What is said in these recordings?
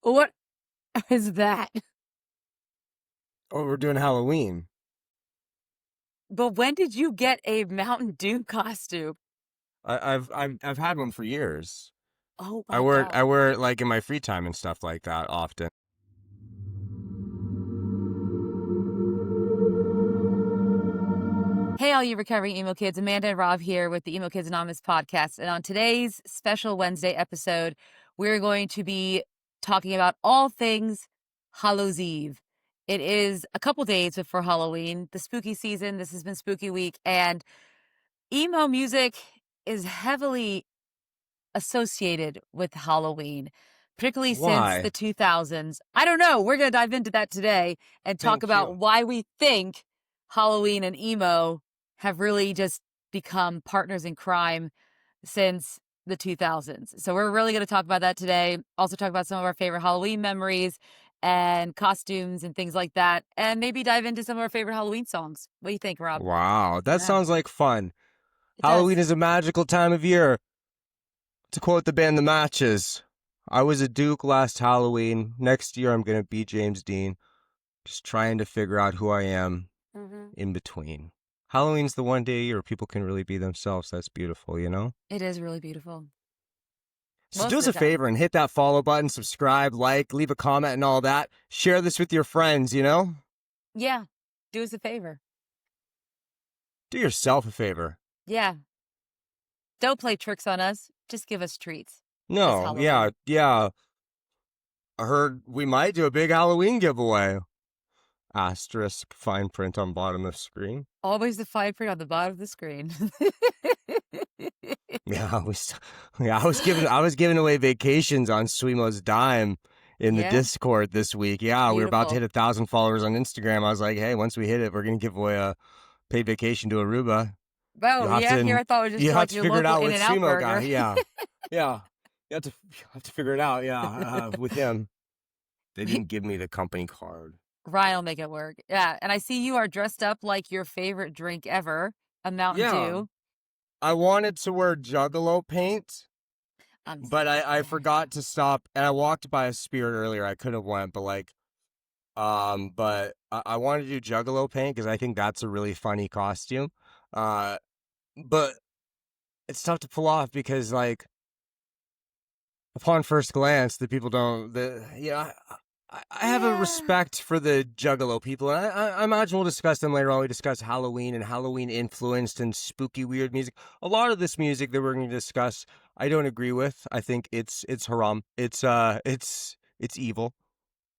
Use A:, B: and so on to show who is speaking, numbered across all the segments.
A: What is that?
B: Oh, we're doing Halloween.
A: But when did you get a Mountain Dew costume?
B: I've had one for years.
A: Oh
B: I
A: my
B: wear it,
A: God.
B: I wear it like in my free time and stuff like that often.
A: Hey, all you recovering emo kids, Amanda and Rob here with the Emo Kids Anonymous podcast. And on today's special Wednesday episode, we're going to be talking about all things Hallows Eve. It is a couple days before Halloween, the spooky season. This has been spooky week, and emo music is heavily associated with Halloween, particularly since the
B: Why?
A: 2000s. I don't know. We're going to dive into that today and talk
B: Thank
A: about
B: you.
A: why we think Halloween and emo have really just become partners in crime since the 2000s. So we're really going to talk about that today. Also talk about some of our favorite Halloween memories and costumes and things like that, and maybe dive into some of our favorite Halloween songs. What do you think, Rob?
B: Wow, that
A: Yeah,
B: sounds like fun.
A: it
B: Halloween
A: does.
B: is a magical time of year. To quote the band The Matches, I was a Duke last Halloween. Next year I'm going to be James Dean. Just trying to figure out who I am
A: Mm-hmm.
B: in between. Halloween's the one day a year people can really be themselves. That's beautiful, you know?
A: It is really beautiful.
B: So
A: Most
B: do
A: of
B: us
A: the
B: a
A: time.
B: favor and hit that follow button, subscribe, like, leave a comment and all that. Share this with your friends, you know?
A: Yeah. Do us a favor.
B: Do yourself a favor.
A: Yeah. Don't play tricks on us. Just give us treats this
B: No,
A: Halloween.
B: yeah. I heard we might do a big Halloween giveaway. Asterisk fine print on bottom of screen.
A: Always the fine print on the bottom of the screen.
B: Yeah, I was giving away vacations on Swimo's dime in the
A: Yeah.
B: Discord this week. Yeah, we were about to
A: Beautiful.
B: hit 1,000 followers on Instagram. I was like, hey, once we hit it, we're gonna give away a paid vacation to Aruba.
A: Oh,
B: You'll have
A: yeah. Here
B: to
A: I thought it was just
B: you
A: to
B: have
A: like
B: to
A: your
B: figure it
A: local
B: out
A: In
B: with
A: and Out
B: Swimo guy.
A: burger.
B: Yeah. You have to figure it out. Yeah, with him. They didn't give me the company card.
A: Ryan will make it work. Yeah. And I see you are dressed up like your favorite drink ever, a Mountain
B: Yeah,
A: Dew.
B: I wanted to wear Juggalo paint,
A: I'm
B: but
A: so
B: I
A: excited.
B: forgot to stop. And I walked by a Spirit earlier. I could have went, but I wanted to do Juggalo paint because I think that's a really funny costume. Uh, but it's tough to pull off because upon first glance, the people don't. I have a
A: Yeah.
B: respect for the Juggalo people, and I imagine we'll discuss them later on. We discuss Halloween and Halloween influenced and spooky weird music. A lot of this music that we're going to discuss, I don't agree with. I think it's haram. It's evil.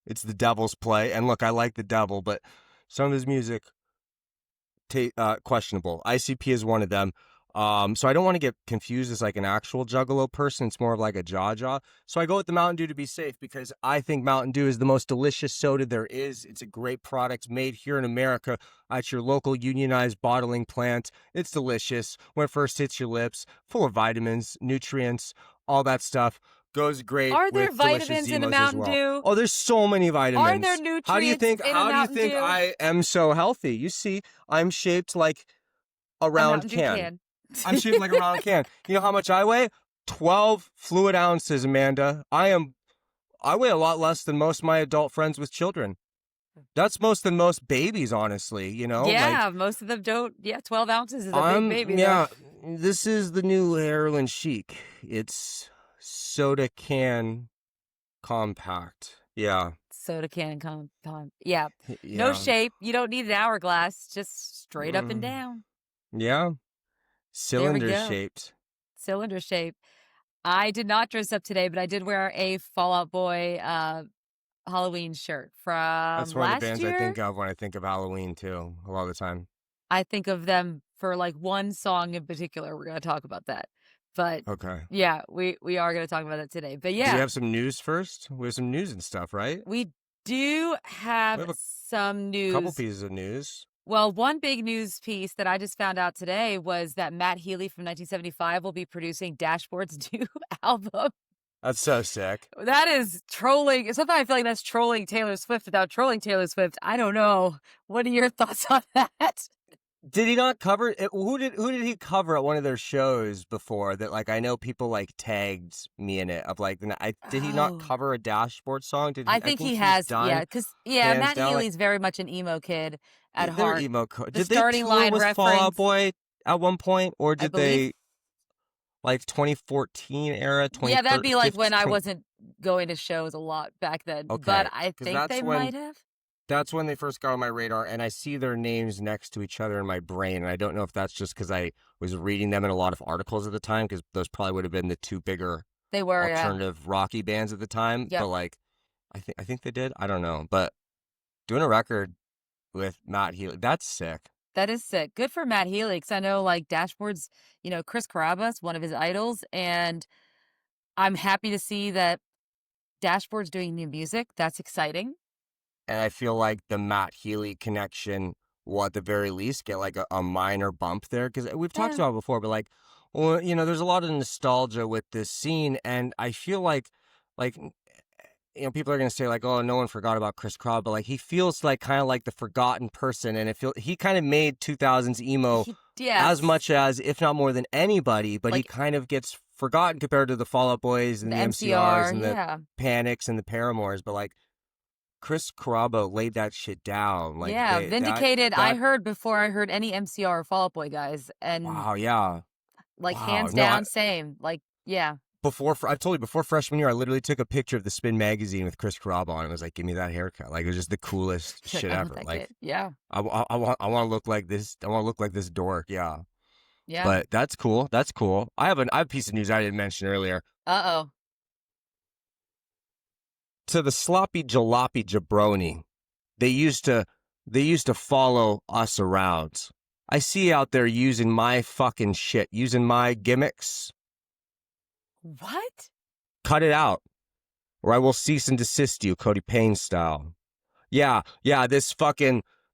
B: It's the devil's play. And look, I like the devil, but some of his music questionable. ICP is one of them. So I don't want to get confused as like an actual Juggalo person. It's more of like a Jaja. So I go with the Mountain Dew to be safe because I think Mountain Dew is the most delicious soda there is. It's a great product made here in America at your local unionized bottling plant. It's delicious when it first hits your lips, full of vitamins, nutrients, all that stuff. Goes great
A: Are there
B: with delicious
A: vitamins in a
B: Zemos as
A: Mountain
B: well.
A: Dew?
B: Oh, there's so many
A: Are there
B: vitamins.
A: nutrients in a
B: How do you
A: Mountain
B: think
A: Dew?
B: I am so healthy? You see, I'm shaped like a
A: A
B: round
A: Mountain Dew
B: can.
A: can.
B: I'm shaped like a round can. You know how much I weigh? 12 fluid ounces, Amanda. I weigh a lot less than most of my adult friends with children. That's most than most babies, honestly, you know?
A: Yeah, most of them don't. Yeah, 12 ounces is a big baby there.
B: Yeah, this is the new heroin chic. It's soda can compact. Yeah.
A: Soda can yeah. No
B: Yeah.
A: shape. You don't need an hourglass. Just straight up and
B: Mm,
A: down.
B: yeah.
A: There we
B: Cylinder
A: go.
B: shaped.
A: Cylinder shape. I did not dress up today, but I did wear a Fall Out Boy Halloween shirt from
B: That's one of the
A: last
B: bands I
A: year.
B: think of when I think of Halloween, too, a lot of the time.
A: I think of them for like one song in particular. We're going to talk about that. But
B: Okay.
A: yeah, we are going to talk about that today. But
B: Do we
A: yeah,
B: have some news first? We have some news and stuff, right?
A: we do
B: We
A: have
B: have a
A: some
B: couple
A: news.
B: pieces of news.
A: Well, one big news piece that I just found out today was that Matt Healy from 1975 will be producing Dashboard's new album.
B: That's so sick.
A: That is trolling. Sometimes I feel like that's trolling Taylor Swift without trolling Taylor Swift. I don't know. What are your thoughts on that?
B: Did he not cover it? Who did he cover at one of their shows before that? Like I know people like tagged me in it of like did he not
A: Oh.
B: cover a Dashboard song? Did
A: I
B: he? I
A: think
B: think
A: he
B: he's
A: has, yeah,
B: done
A: because
B: hands
A: Matt
B: down. Like
A: Healy's very much an emo kid at
B: they're
A: heart.
B: emo.
A: The
B: Did they
A: starting
B: tour
A: line
B: with Fall Out
A: reference,
B: Boy at one point, or
A: I
B: did
A: believe.
B: they like 2014 era,
A: Yeah, that'd be like when I
B: 2015?
A: wasn't going to shows a lot back then, but
B: Okay,
A: I
B: because
A: think they might have.
B: that's when they first got on my radar, and I see their names next to each other in my brain, and I don't know if that's just because I was reading them in a lot of articles at the time, because those probably would have been the two bigger
A: They were, yeah.
B: alternative rocky bands at the time.
A: Yep.
B: But like, I think they did. I don't know, but doing a record with Matt Healy, that's sick.
A: That is sick. Good for Matt Healy, because I know, like, Dashboard's, Chris Carrabba's one of his idols, and I'm happy to see that Dashboard's doing new music. That's exciting.
B: And I feel like the Matt Healy connection will at the very least get like a minor bump there, because we've talked
A: Yeah.
B: about it before, but like, well, there's a lot of nostalgia with this scene, and I feel like people are gonna say like, oh, no one forgot about Chris Crobb, but like he feels like kind of like the forgotten person, and he kind of made 2000s emo as
A: Yes.
B: much as, if not more than anybody, but he
A: Like,
B: kind of gets forgotten compared to the Fall Out Boys and
A: the
B: the MCRs
A: MCR,
B: and the
A: yeah.
B: Panics and the Paramores, but like Chris Carrabba laid that shit down. Like
A: Yeah, Vindicated, I
B: that
A: heard before I heard any MCR or Fall Out Boy guys, and,
B: wow, yeah.
A: like,
B: Wow.
A: hands
B: No,
A: down, same. Like, yeah.
B: I told you before freshman year, I literally took a picture of the Spin magazine with Chris Carrabba on it. It was like, give me that haircut. Like it was just the coolest
A: Like,
B: shit
A: I want
B: ever.
A: that
B: Like
A: kid. Yeah.
B: I want to look like this. I want to look like this dork. Yeah.
A: Yeah.
B: But that's cool. That's cool. I have a piece of news I didn't mention earlier.
A: Uh-oh.
B: To the sloppy jalopy jabroni, they used to follow us around. I see you out there using my fucking shit, using my gimmicks.
A: What?
B: Cut it out, or I will cease and desist you, Cody Payne style. Yeah, this
A: What?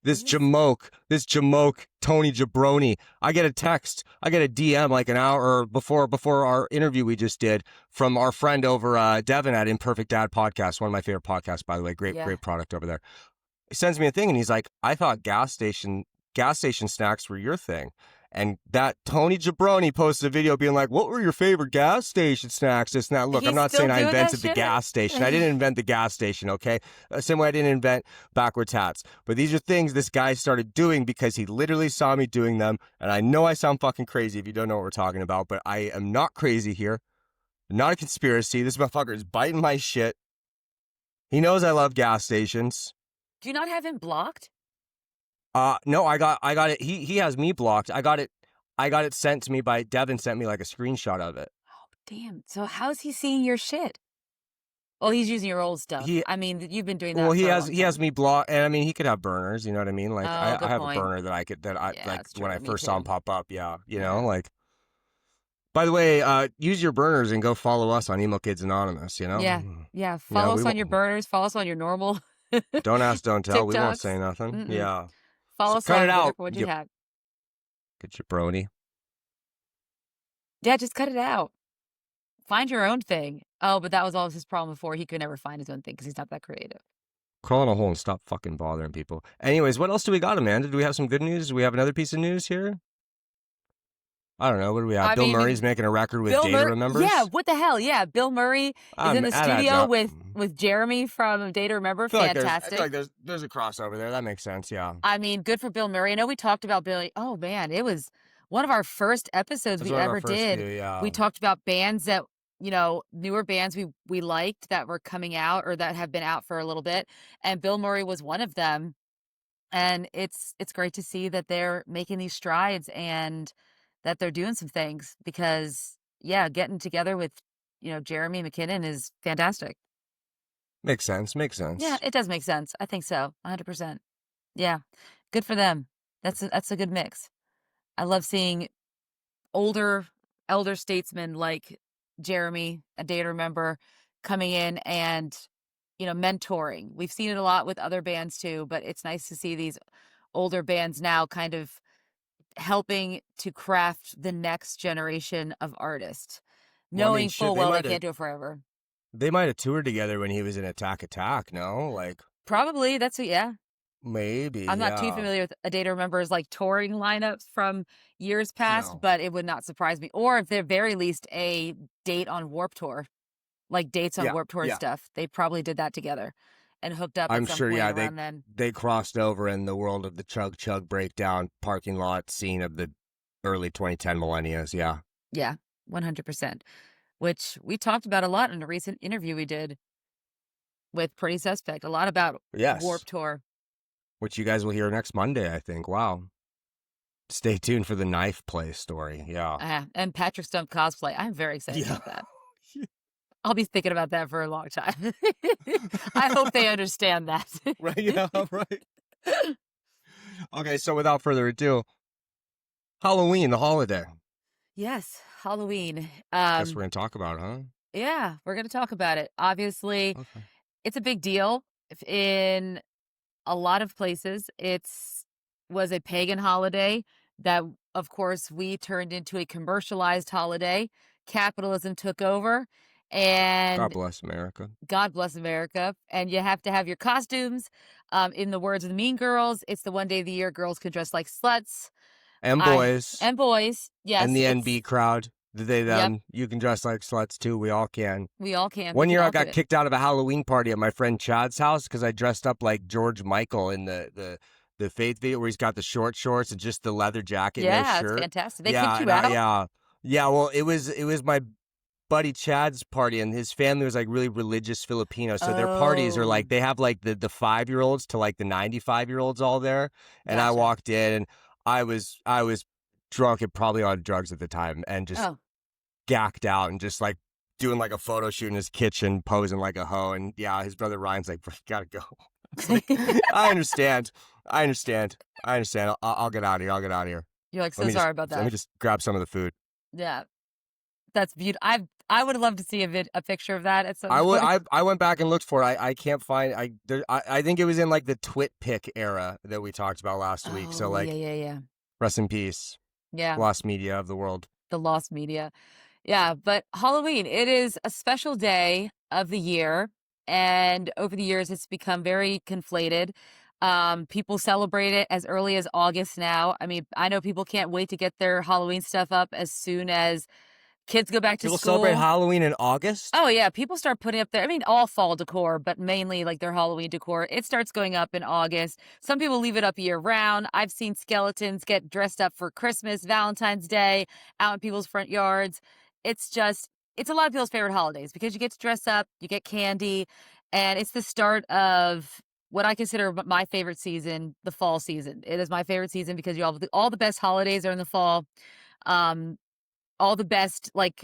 B: Jamoke, Tony Jabroni. I get a text, I get a DM like an hour before our interview we just did from our friend over Devin at Imperfect Dad Podcast, one of my favorite podcasts, by the way. Great,
A: Yeah.
B: great product over there. He sends me a thing and he's like, I thought gas station snacks were your thing. And that Tony Jabroni posted a video being like, what were your favorite gas station snacks? This and that. Look, I'm
A: He's
B: not
A: still
B: saying I
A: doing that
B: invented the
A: shit?
B: gas station. I didn't invent the gas station, okay? Same way I didn't invent backwards hats. But these are things this guy started doing because he literally saw me doing them. And I know I sound fucking crazy if you don't know what we're talking about, but I am not crazy here. Not a conspiracy. This motherfucker is biting my shit. He knows I love gas stations.
A: Do you not have him blocked?
B: No, I got it. He has me blocked. I got it sent to me by Devin. Sent me like a screenshot of it.
A: Oh, damn. So how's he seeing your shit? Well, he's using your old stuff.
B: He
A: I mean, you've been doing that
B: well,
A: for a long
B: he has
A: time.
B: me blocked, and I mean, he could have burners. You know what I mean? Like
A: Oh,
B: I
A: good
B: have a
A: point.
B: burner that I
A: Yeah,
B: like
A: that's
B: when
A: true.
B: I
A: Me
B: first saw him
A: too.
B: pop up. Yeah,
A: Yeah.
B: like. By the way, use your burners and go follow us on Emo Kids Anonymous.
A: Yeah. Yeah.
B: Yeah,
A: Follow
B: we
A: us on
B: won't.
A: your burners. Follow us on your normal
B: Don't ask, don't tell. We won't say
A: TikToks.
B: nothing.
A: Mm-mm.
B: Yeah.
A: Follow
B: So
A: us
B: cut it
A: on
B: out.
A: whatever you
B: You
A: have.
B: get your brony.
A: Yeah, just cut it out. Find your own thing. Oh, but that was always his problem before. He could never find his own thing because he's not that creative.
B: Crawl in a hole and stop fucking bothering people. Anyways, what else do we got, Amanda? Do we have some good news? Do we have another piece of news here? I don't know. What do we have?
A: I
B: Bill
A: mean,
B: Murray's making a record with
A: Bill
B: Data
A: Murray.
B: Remembers?
A: Yeah, what the hell? Yeah, Bill Murray is in the
B: that adds
A: studio
B: up.
A: with Jeremy from Data Remember.
B: I feel
A: Fantastic.
B: like there's a crossover there. That makes sense, yeah.
A: I mean, good for Bill Murray. I know we talked about Billy. Oh man, it was one of our first episodes
B: That's
A: we
B: one of our
A: ever
B: first
A: did.
B: few, yeah.
A: We talked about bands that, newer bands we liked that were coming out or that have been out for a little bit, and Bill Murray was one of them. And it's great to see that they're making these strides and that they're doing some things because yeah, getting together with, Jeremy McKinnon is fantastic.
B: Makes sense.
A: Yeah, it does make sense. I think so. 100%. Yeah. Good for them. That's a good mix. I love seeing older elder statesmen like Jeremy, a day to remember, coming in and, mentoring. We've seen it a lot with other bands too, but it's nice to see these older bands now kind of helping to craft the next generation of artists,
B: Well, I mean,
A: knowing
B: shit,
A: full well they can't do it forever.
B: they might have toured together when he was in Attack, no? Like,
A: Probably. That's what, yeah.
B: Maybe,
A: I'm not too
B: yeah.
A: familiar with A Day to Remember's, like, touring lineups from years past,
B: No.
A: but it would not surprise me. Or at the very least, a date on Warped Tour, like, dates on
B: Yeah,
A: Warped Tour and
B: yeah.
A: stuff. They probably did that together and hooked up at
B: I'm
A: some
B: sure,
A: point
B: yeah,
A: around then.
B: they crossed over in the world of the Chug Chug Breakdown parking lot scene of the early 2010 millennials, yeah.
A: Yeah, 100%, which we talked about a lot in a recent interview we did with Pretty Suspect, a lot about
B: Yes,
A: Warped Tour.
B: which you guys will hear next Monday, I think. Wow. Stay tuned for the knife play story, yeah.
A: And Patrick Stump cosplay. I'm very excited
B: Yeah.
A: about that. I'll be thinking about that for a long time. I hope they understand that.
B: Right, yeah, right. Okay, so without further ado, Halloween, the holiday.
A: Yes, Halloween.
B: Guess we're gonna talk about it, huh?
A: Yeah, we're gonna talk about it. Obviously,
B: Okay.
A: it's a big deal in a lot of places. It's was a pagan holiday that, of course, we turned into a commercialized holiday. Capitalism took over,
B: God
A: and
B: bless America.
A: God bless America. And you have to have your costumes. In the words of the Mean Girls, it's the one day of the year girls can dress like sluts.
B: And
A: I
B: boys.
A: and boys,
B: And
A: yes,
B: the
A: it's
B: NB crowd. They,
A: yep,
B: them. You can dress like sluts too. We all can.
A: we all can. We
B: One
A: can
B: year I
A: all do
B: got
A: it.
B: kicked out of a Halloween party at my friend Chad's house because I dressed up like George Michael in the Faith video where he's got the short shorts and just the leather jacket, no
A: Yeah, it's
B: shirt.
A: fantastic. They
B: Yeah,
A: kicked
B: and
A: you out?
B: yeah. Well, it was my buddy Chad's party, and his family was like really religious Filipino. So their parties are
A: Oh,
B: like they have like the 5-year-olds to like the 95-year-olds all there. And I
A: gotcha.
B: walked in and I was drunk and probably on drugs at the time and just
A: Oh.
B: gacked out and just like doing like a photo shoot in his kitchen, posing like a hoe. And yeah, his brother Ryan's like, "Bro, you gotta go." It's like, I understand. I understand. I understand. I'll get out of here. I'll get out of here.
A: You're like,
B: Let
A: "So
B: me just
A: sorry about
B: let me
A: that."
B: just grab some of the food.
A: Yeah, that's beautiful. I would love to see a picture of that at some
B: I would.
A: point.
B: I went back and looked for it. I can't find. I think it was in like the Twit pick era that we talked about last week. So
A: Oh, yeah,
B: like,
A: yeah, yeah.
B: rest in peace,
A: Yeah,
B: lost media of the world.
A: the lost media. Yeah, but Halloween, it is a special day of the year, and over the years, it's become very conflated. People celebrate it as early as August now. I mean, I know people can't wait to get their Halloween stuff up as soon as kids go back to
B: People celebrate
A: school.
B: Halloween in August.
A: Oh, yeah, people start putting up their I mean, all fall decor, but mainly, like, their Halloween decor. It starts going up in August. Some people leave it up year-round. I've seen skeletons get dressed up for Christmas, Valentine's Day, out in people's front yards. It's just it's a lot of people's favorite holidays because you get to dress up, you get candy, and it's the start of what I consider my favorite season, the fall season. It is my favorite season because you all the best holidays are in the fall. Um, all the best,
B: What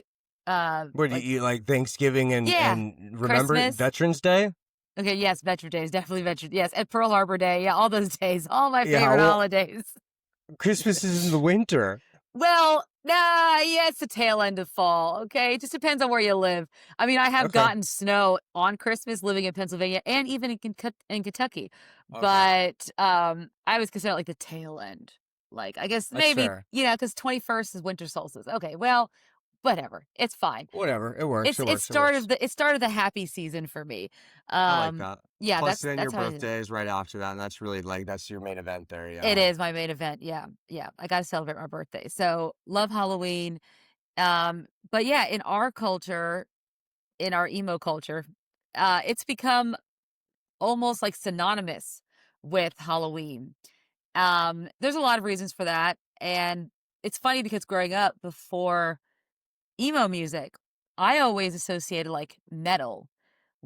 B: do
A: like
B: you like Thanksgiving
A: yeah,
B: and remember
A: Christmas.
B: Veterans Day?
A: Okay, yes, Veterans Day is definitely Veteran yes, and Pearl Harbor Day, yeah, all those days, all my
B: Yeah,
A: favorite
B: well,
A: holidays.
B: Christmas is in the winter.
A: Well, nah, yeah, it's the tail end of fall, okay? It just depends on where you live. I mean, I have
B: Okay.
A: gotten snow on Christmas living in Pennsylvania and even in Kentucky,
B: Okay.
A: but, I was consider it like the tail end. Like, I guess
B: That's
A: maybe,
B: fair.
A: 'cause 21st is winter solstice. Okay, well, whatever, it's fine.
B: Whatever. It works.
A: It's
B: It
A: it
B: works. It
A: started
B: works.
A: the it started the happy season for me.
B: I like
A: Um,
B: that.
A: yeah,
B: Plus, then your
A: that's how I
B: birthday is right after that, and that's really like that's your main event there.
A: it
B: Yeah.
A: is my main event, yeah, yeah, I gotta celebrate my birthday, so love Halloween, but yeah, in our culture, in our emo culture, it's become almost, like, synonymous with Halloween. There's a lot of reasons for that, and it's funny because growing up before emo music, I always associated, like, metal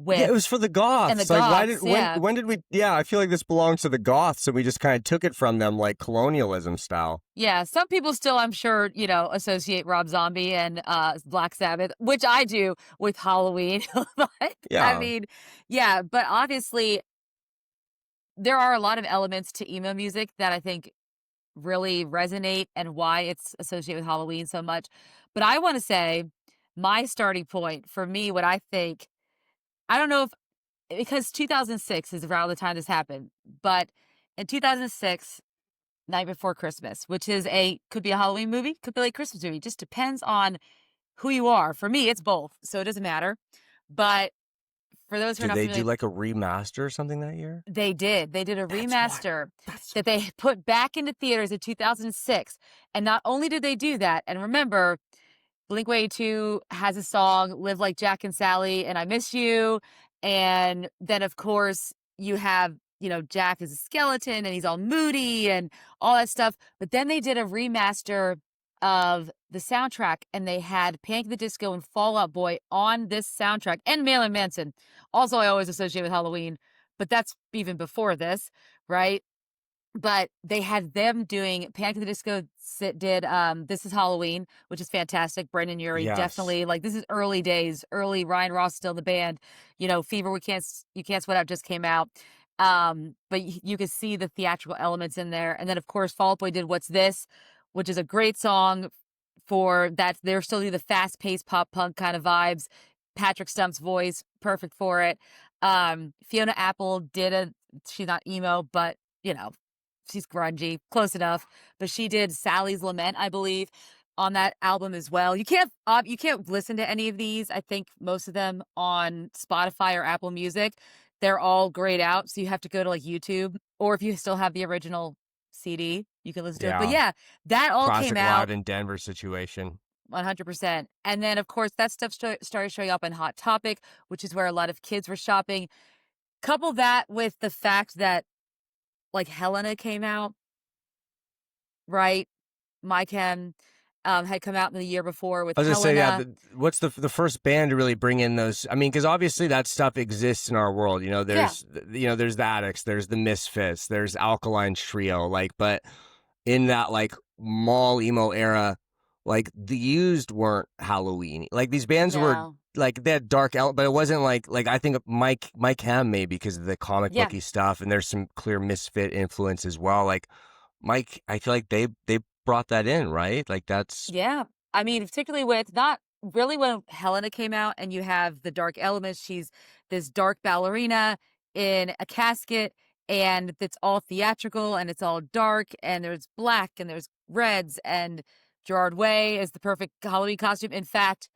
B: Yeah, it
A: with
B: was for the
A: and the
B: goths. Like, why
A: goths,
B: did
A: yeah.
B: when did we? Yeah, I feel like this belongs to the goths, and we just kind of took it from them, like colonialism style.
A: Yeah, some people still, I'm sure, associate Rob Zombie and Black Sabbath, which I do with Halloween. But I
B: Yeah.
A: mean, yeah, but obviously there are a lot of elements to emo music that I think really resonate and why it's associated with Halloween so much. But I want to say my starting point for me, what I think, I don't know if because 2006 is around the time this happened, but in 2006, Night Before Christmas, which is could be a Halloween movie, could be like a Christmas movie. Just depends on who you are. For me, it's both, so it doesn't matter. But for those who are
B: Did
A: not
B: they
A: familiar,
B: do like a remaster or something that year?
A: they did. They did a
B: That's why.
A: remaster
B: That's
A: that they put back into theaters in 2006. And not only did they do that, and remember, Blink-182 has a song, Live Like Jack and Sally, and I Miss You. And then, of course, you have, Jack is a skeleton and he's all moody and all that stuff. But then they did a remaster of the soundtrack and they had Panic! At the Disco and Fall Out Boy on this soundtrack and Marilyn Manson. Also, I always associate with Halloween, but that's even before this, right? But they had them doing Panic! At the Disco did This Is Halloween, which is fantastic. Brendan Urie,
B: yes.
A: definitely, like, this is early days, early Ryan Ross still in the band. Fever, You Can't Sweat Out just came out. But you could see the theatrical elements in there. And then of course Fall Out Boy did What's This, which is a great song for that. They're still doing the fast-paced pop punk kind of vibes. Patrick Stump's voice, perfect for it. Fiona Apple she's not emo, but she's grungy, close enough. But she did Sally's Lament, I believe, on that album as well. You can't listen to any of these. I think most of them on Spotify or Apple Music. They're all grayed out, so you have to go to like YouTube, or if you still have the original CD, you can listen to it. But
B: Yeah.
A: yeah, that all came
B: Classic
A: out
B: Live in Denver situation.
A: 100%. And then of course that stuff started showing up on Hot Topic, which is where a lot of kids were shopping. Couple that with the fact that like Helena came out, right? My Chem had come out in the year before with
B: I was gonna say, yeah.
A: Helena.
B: What's the first band to really bring in those? I mean, because obviously that stuff exists in our world.
A: Yeah.
B: There's the Addicts, there's the Misfits, there's Alkaline Trio. Like, but in that like mall emo era, like the Used weren't Halloween. Like these bands were
A: No.
B: like they had dark, but it wasn't like I think Mike Hem maybe because of the comic
A: Yeah.
B: booky stuff, and there's some clear Misfit influence as well. Like Mike, I feel like they brought that in, right? Like that's
A: Yeah. I mean, particularly with not really when Helena came out and you have the dark elements. She's this dark ballerina in a casket and it's all theatrical and it's all dark and there's black and there's reds and Gerard Way is the perfect Halloween costume. In fact,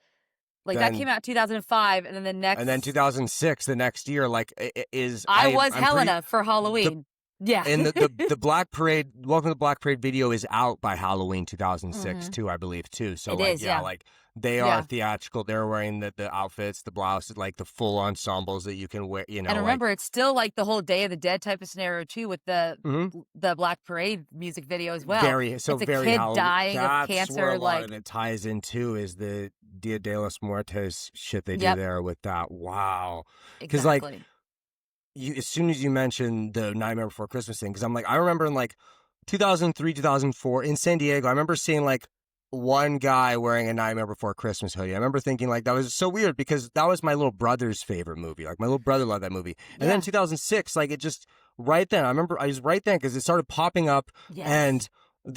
A: like that came
B: then
A: out in 2005 and then the
B: and then
A: next
B: 2006, the next year, like is
A: I was
B: I'm pretty
A: Helena for
B: the
A: Halloween. Yeah.
B: and the Black Parade, Welcome to the Black Parade video is out by Halloween 2006
A: Mhm.
B: too, I believe too. So
A: It
B: like
A: is,
B: yeah,
A: yeah.
B: like they are
A: Yeah.
B: theatrical. They're wearing the outfits, the blouses, like the full ensembles that you can wear.
A: And
B: Like
A: remember, it's still like the whole Day of the Dead type of scenario too, with the
B: mhm.
A: the Black Parade music video as well.
B: Very
A: It's a
B: very
A: kid
B: Halloween.
A: dying of
B: That's where a
A: cancer,
B: lot
A: like
B: of it ties into is the Dia de los Muertos shit they do
A: yep,
B: there with that. Wow, because like
A: exactly.
B: as soon as you mentioned the Nightmare Before Christmas thing, because I'm like, I remember in like 2003, 2004 in San Diego, I remember seeing like one guy wearing a Nightmare Before Christmas hoodie. I remember thinking like that was so weird because that was my little brother's favorite movie. Like my little brother loved that movie. And then
A: Yeah.
B: 2006, like it just right then, I remember I was right then because it started popping up
A: Yes.
B: and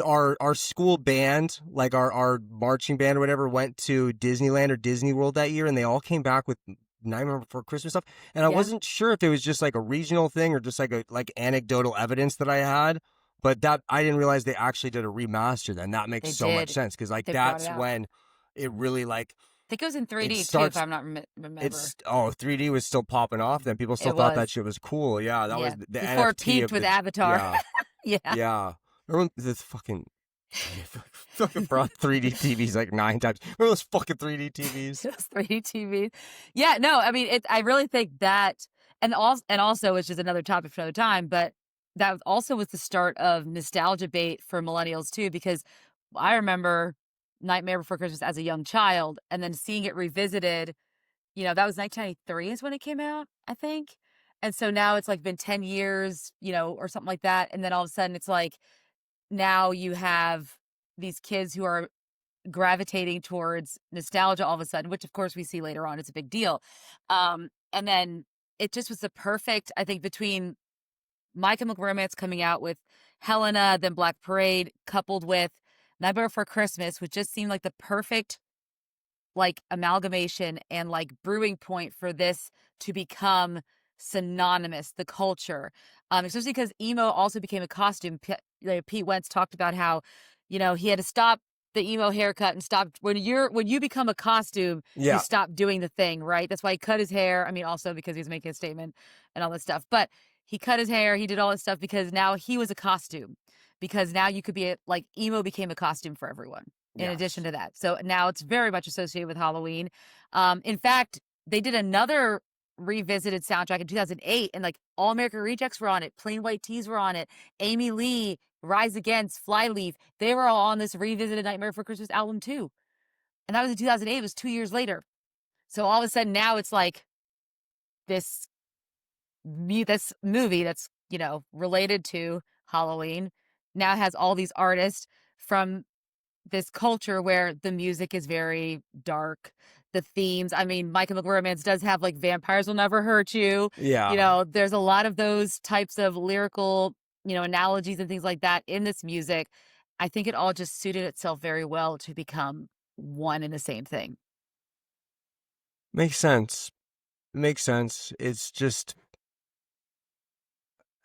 B: our school band, like our marching band or whatever, went to Disneyland or Disney World that year, and they all came back with Nightmare Before Christmas stuff, and I
A: Yeah.
B: wasn't sure if it was just like a regional thing or just like a anecdotal evidence that I had, but that I didn't realize they actually did a remaster. Then that makes
A: They
B: so much
A: did.
B: sense because like
A: They brought it
B: that's
A: out.
B: when it really like
A: I think it was in
B: it
A: 3D too, if
B: starts.
A: I'm not remember.
B: It's 3D was still popping off. Then people still
A: It
B: thought that
A: was.
B: shit was cool. Yeah, that was
A: Yeah.
B: the
A: Before it
B: NFT
A: peaked
B: of
A: with
B: the
A: Avatar.
B: yeah.
A: Yeah.
B: Yeah. Remember this fucking fucking brought 3D TVs like 9 times. Remember those fucking 3D TVs?
A: Those 3D TVs. Yeah, no, I mean, I really think that, and also, it's just another topic for another time, but that also was the start of nostalgia bait for millennials too, because I remember Nightmare Before Christmas as a young child, and then seeing it revisited. That was 1993 is when it came out, I think, and so now it's like been 10 years, or something like that, and then all of a sudden it's like now you have these kids who are gravitating towards nostalgia all of a sudden, which of course we see later on. It's a big deal. And then it just was the perfect, I think, between My Chemical Romance coming out with Helena, then Black Parade, coupled with Nightmare Before Christmas, which just seemed like the perfect like amalgamation and like brewing point for this to become synonymous, the culture. Especially because emo also became a costume. Pete Wentz talked about how, he had to stop the emo haircut and stopped when you become a costume, you
B: Yeah.
A: stop doing the thing, right? That's why he cut his hair. I mean, also because he was making a statement and all this stuff. But he cut his hair, he did all this stuff because now he was a costume. Because now you could be like emo became a costume for everyone in addition
B: Yes.
A: to that. So now it's very much associated with Halloween. In fact, they did another revisited soundtrack in 2008 and like All American Rejects were on it, Plain White Tees were on it, Amy Lee, Rise Against, Flyleaf, they were all on this revisited Nightmare Before Christmas album too. And that was in 2008, it was 2 years later. So all of a sudden now it's like this this movie that's, related to Halloween now has all these artists from this culture where the music is very dark. The themes, I mean, My Chemical Romance does have like vampires will never hurt you.
B: Yeah.
A: There's a lot of those types of lyrical, analogies and things like that in this music. I think it all just suited itself very well to become one and the same thing.
B: Makes sense. Makes sense. It's just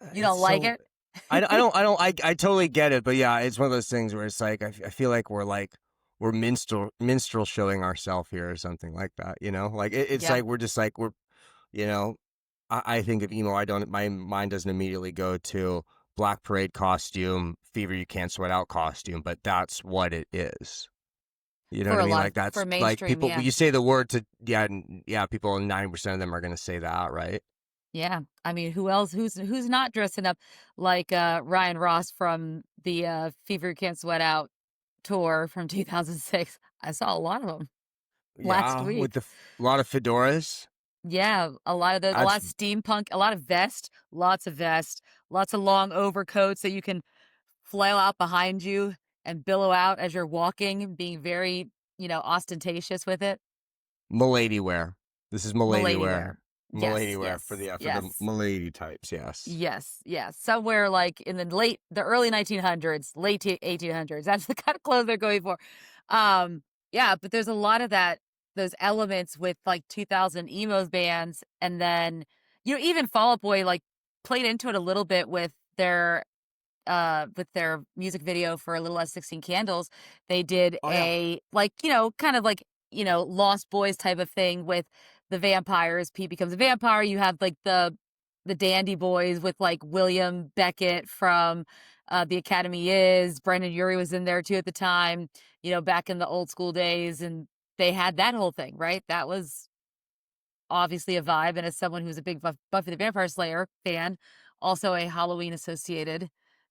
A: You
B: it's
A: don't like
B: so
A: it?
B: I totally get it, but yeah, it's one of those things where it's like I feel like we're minstrel showing ourselves here or something like that, like it's
A: Yeah.
B: like we're just like we're you know I think of emo, my mind doesn't immediately go to Black Parade costume, Fever You Can't Sweat Out costume, but that's what it is. You know
A: For
B: what I
A: a
B: mean?
A: lot
B: Like
A: of for
B: that's like
A: mainstream,
B: people
A: yeah.
B: when you say the word to yeah, people 90% of them are gonna say that, right?
A: Yeah. I mean, who else who's not dressing up like Ryan Ross from the Fever You Can't Sweat Out tour from 2006? I saw a lot of them last
B: Yeah, with
A: week.
B: a lot of fedoras.
A: Yeah, a lot of those, a lot
B: That's
A: of steampunk, a lot of vest, lots of long overcoats that you can flail out behind you and billow out as you're walking, being very, ostentatious with it.
B: milady wear. This is milady
A: Milady
B: wear.
A: wear.
B: Milady
A: Yes,
B: wear for
A: yes,
B: the
A: yes.
B: milady types, yes.
A: Yes, yes. Somewhere like in the early 1900s, late 1800s. That's the kind of clothes they're going for. Yeah, but there's a lot of those elements with like 2000 emos bands, and then even Fall Out Boy like played into it a little bit with their music video for A Little Less 16 Candles. They did
B: Oh yeah.
A: a like, kind of like, Lost Boys type of thing with the vampires. Pete becomes a vampire. You have like the Dandy Boys with like William Beckett from The Academy Is. Brendan Urie was in there too at the time, back in the old school days. And they had that whole thing, right? That was obviously a vibe. And as someone who's a big Buffy the Vampire Slayer fan, also a Halloween associated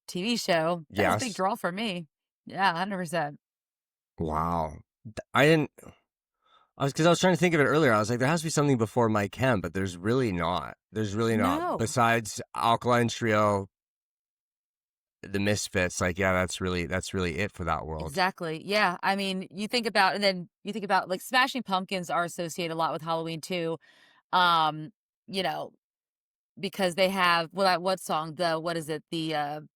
A: TV show, that was a big
B: Yes.
A: draw for me. Yeah, 100%.
B: Wow. I didn't because I was trying to think of it earlier. I was like, there has to be something before Mike Hem, but there's really not. There's really not.
A: No,
B: Besides Alkaline Trio, the Misfits, like yeah, that's really it for that world.
A: exactly. Yeah. I mean, and then you think about like Smashing Pumpkins are associated a lot with Halloween too. Um, you know, because they have, well, that what song? What is it? The